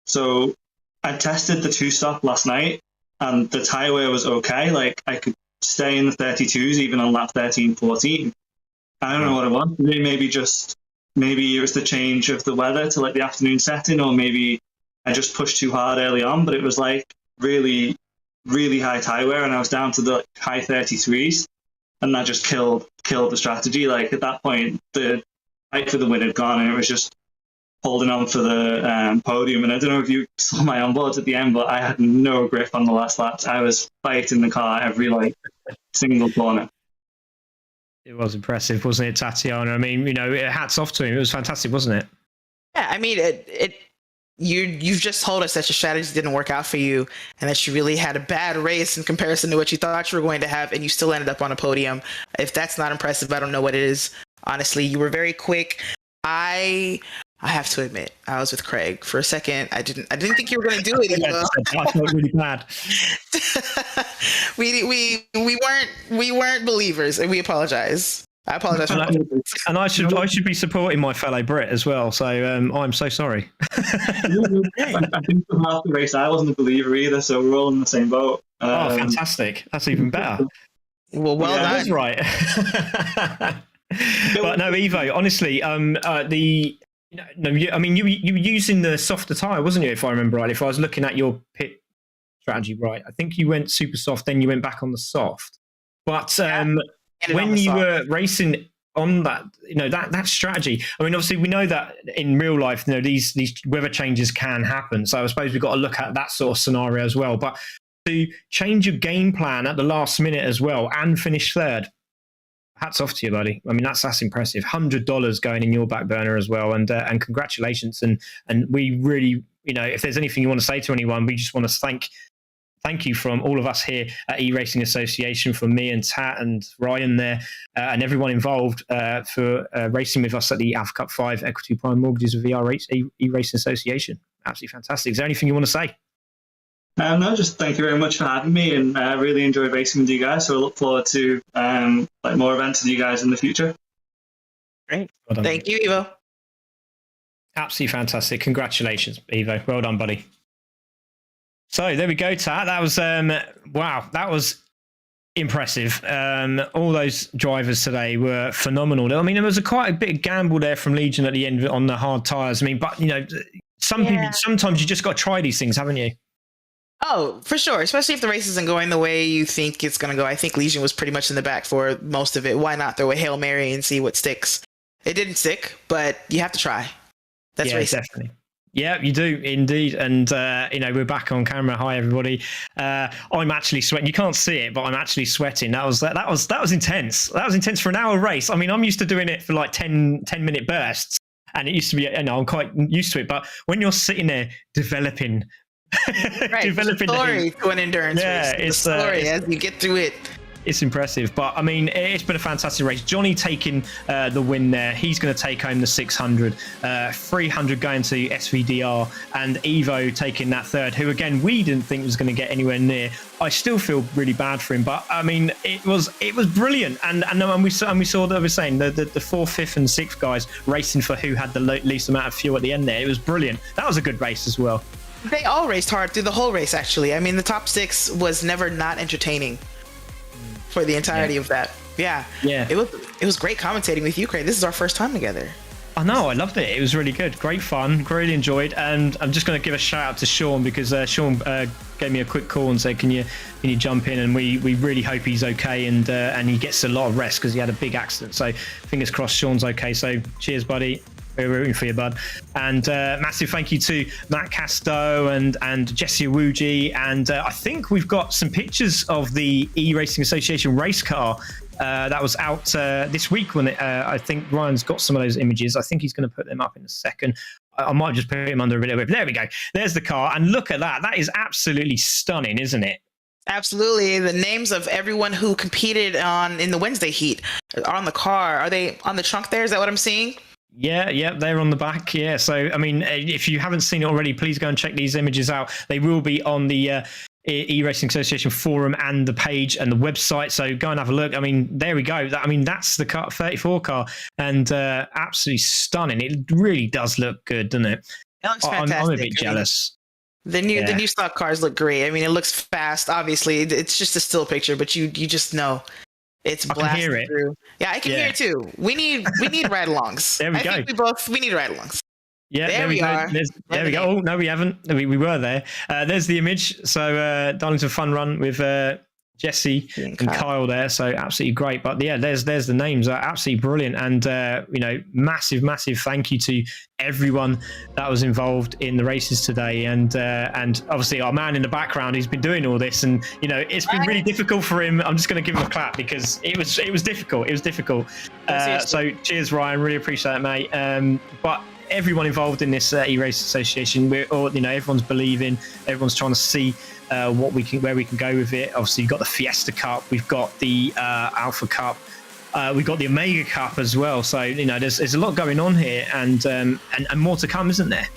So I tested the 2-stop last night, and the tyre wear was okay. Like, I could stay in the 32s even on lap 13, 14. I don't know what it was. Maybe it was the change of the weather to like the afternoon setting, or maybe I just pushed too hard early on, but it was like really, really high tyre wear, and I was down to the high 33s, and that just killed the strategy. Like, at that point, the fight for the win had gone, and it was just holding on for the podium. And I don't know if you saw my onboards at the end, but I had no grip on the last laps. I was fighting the car every single corner. It was impressive, wasn't it, Tatiana? I mean, hats off to him. It was fantastic, wasn't it? Yeah, I mean, you've just told us that your strategy didn't work out for you, and that you really had a bad race in comparison to what you thought you were going to have, and you still ended up on a podium. If that's not impressive, I don't know what it is. Honestly, you were very quick. I have to admit, I was with Craig for a second. I didn't think you were going to do it. I felt really bad. we weren't believers, and we apologize. I apologize. And I should be supporting my fellow Brit as well. So I'm so sorry. I think for half the race I wasn't a believer either, so we're all in the same boat. Fantastic! That's even better. Well done. That's right. But no, Evo. Honestly, I mean, you were using the softer tyre, wasn't you? If I remember right, if I was looking at your pit strategy right, I think you went super soft, then you went back on the soft. But when you were racing on that, that strategy. I mean, obviously, we know that in real life, these weather changes can happen. So I suppose we've got to look at that sort of scenario as well. But to change your game plan at the last minute as well and finish third, hats off to you, buddy. I mean, that's impressive. $100 going in your back burner as well, and congratulations. And we really, if there's anything you want to say to anyone, we just want to thank thank you from all of us here at eRacing Association, from me and Tat and Ryan there, and everyone involved for racing with us at the Alpha Cup 5 Equity Prime Mortgages with eRacing Association. Absolutely fantastic. Is there anything you want to say? No, just thank you very much for having me, and I really enjoyed racing with you guys. So I look forward to more events with you guys in the future. Great. Well done. Thank you, Evo. Absolutely fantastic. Congratulations, Evo. Well done, buddy. So there we go, Tat. That was wow. That was impressive. All those drivers today were phenomenal. I mean, there was quite a bit of gamble there from Legion at the end on the hard tires. I mean, but people, sometimes you just got to try these things, haven't you? Oh, for sure. Especially if the race isn't going the way you think it's going to go. I think Legion was pretty much in the back for most of it. Why not throw a Hail Mary and see what sticks? It didn't stick, but you have to try. That's racing. Definitely. Yeah, you do indeed. And, we're back on camera. Hi, everybody. I'm actually sweating. You can't see it, but I'm actually sweating. That was intense. That was intense for an hour race. I mean, I'm used to doing it for like 10-minute bursts. And it used to be, I'm quite used to it. But when you're sitting there developing developing story to an endurance race. It's the story as you get through it. It's impressive, but I mean, it's been a fantastic race. Johnny taking the win there. He's going to take home the 600, 300 going to SVDR, and Evo taking that third, who again we didn't think was going to get anywhere near. I still feel really bad for him, but I mean, it was brilliant, and we saw that I was saying the 4th, 5th, and 6th guys racing for who had the least amount of fuel at the end there. It was brilliant. That was a good race as well. They all raced hard through the whole race, actually. I mean, the top 6 was never not entertaining for the entirety of that. Yeah. It was great commentating with you, Craig. This is our first time together. I know, I loved it. It was really good. Great fun. Really enjoyed. And I'm just going to give a shout out to Sean, because Sean gave me a quick call and said, can you jump in? And we really hope he's okay, and he gets a lot of rest because he had a big accident. So fingers crossed Sean's okay. So cheers, buddy. We're rooting for you, bud. And massive thank you to Matt Casto and Jesse Awuji. And I think we've got some pictures of the eRacing Association race car that was out this week. When I think Ryan's got some of those images. I think he's going to put them up in a second. I might just put him under a little bit. There we go. There's the car. And look at that. That is absolutely stunning, isn't it? Absolutely. The names of everyone who competed in the Wednesday heat are on the car. Are they on the trunk there? Is that what I'm seeing? Yeah, they're on the back. Yeah, so I mean, if you haven't seen it already, please go and check these images out. They will be on the eRacing Association forum and the page and the website. So go and have a look. I mean, there we go. That's the car, 34 car, and absolutely stunning. It really does look good, doesn't it? It looks fantastic. I'm a bit jealous. The new stock cars look great. I mean, it looks fast. Obviously, it's just a still picture, but you just know. It's blasting through. Yeah, I can hear it too. We need ride-alongs. There we go. Think we need ride-alongs. Yeah, there we are. There we go. Oh, no, we haven't. We were there. There's the image. So Darlington Fun Run with Jesse and Kyle there. So absolutely great. But yeah, there's the names. Absolutely brilliant. And, massive thank you to everyone that was involved in the races today. And obviously our man in the background, he's been doing all this. And, it's been really difficult for him. I'm just going to give him a clap because it was difficult. It was difficult. So cheers, Ryan. Really appreciate it, mate. But everyone involved in this eRacing Association, everyone's believing, everyone's trying to see where we can go with it. Obviously, you've got the Fiesta Cup, we've got the Alpha Cup, we've got the Omega Cup as well. So there's a lot going on here, and more to come, isn't there?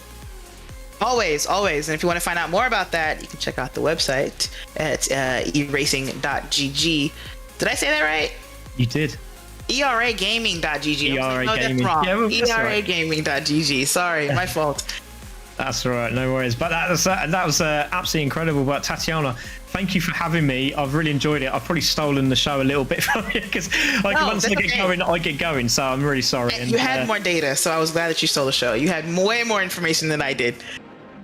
Always. And if you want to find out more about that, you can check out the website at eracing.gg. Did I say that right? You did. eragaming.gg. Gaming. Wrong. Yeah, eragaming.gg. Sorry, my fault. That's all right, no worries. But that was absolutely incredible. But Tatiana, thank you for having me. I've really enjoyed it. I've probably stolen the show a little bit from you because once I get going. So I'm really sorry. You had more data, so I was glad that you stole the show. You had way more information than I did.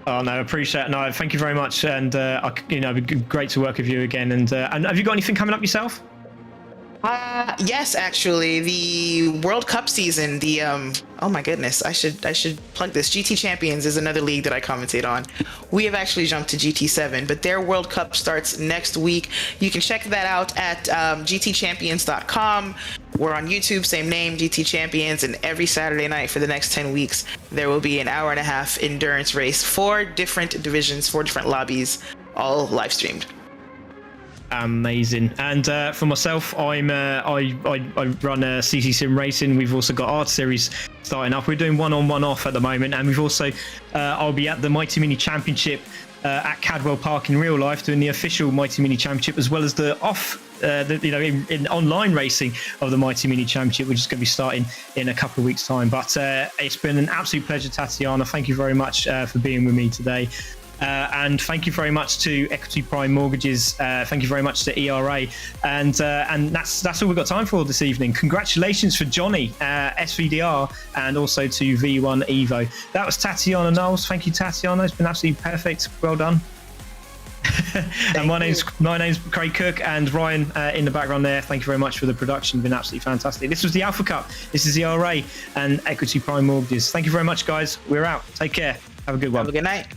Oh no, appreciate it. No, thank you very much. And it'd be great to work with you again. And have you got anything coming up yourself? Yes, actually, the World Cup season, oh my goodness, I should plug this. GT Champions is another league that I commentate on. We have actually jumped to GT7, but their World Cup starts next week. You can check that out at gtchampions.com. We're on YouTube, same name, GT Champions, and every Saturday night for the next 10 weeks, there will be an hour and a half endurance race, 4 different divisions, 4 different lobbies. all live streamed. Amazing. And for myself, I run CT SimRacing. We've also got Art Series starting up. We're doing one on, one off at the moment, and we've also I'll be at the Mighty Mini Championship at Cadwell Park in real life, doing the official Mighty Mini Championship, as well as the in online racing of the Mighty Mini Championship, which is going to be starting in a couple of weeks' time. But it's been an absolute pleasure, Tatiana. Thank you very much for being with me today. And thank you very much to Equity Prime Mortgages. Thank you very much to ERA, and that's all we've got time for this evening. Congratulations for Johnny, SVDR, and also to V1 Evo. That was Tatiana Knowles. Thank you, Tatiana. It's been absolutely perfect. Well done. And my name's Craig Cook, and Ryan in the background there. Thank you very much for the production. Been absolutely fantastic. This was the Alpha Cup. This is ERA and Equity Prime Mortgages. Thank you very much, guys. We're out. Take care. Have a good one. Have a good night.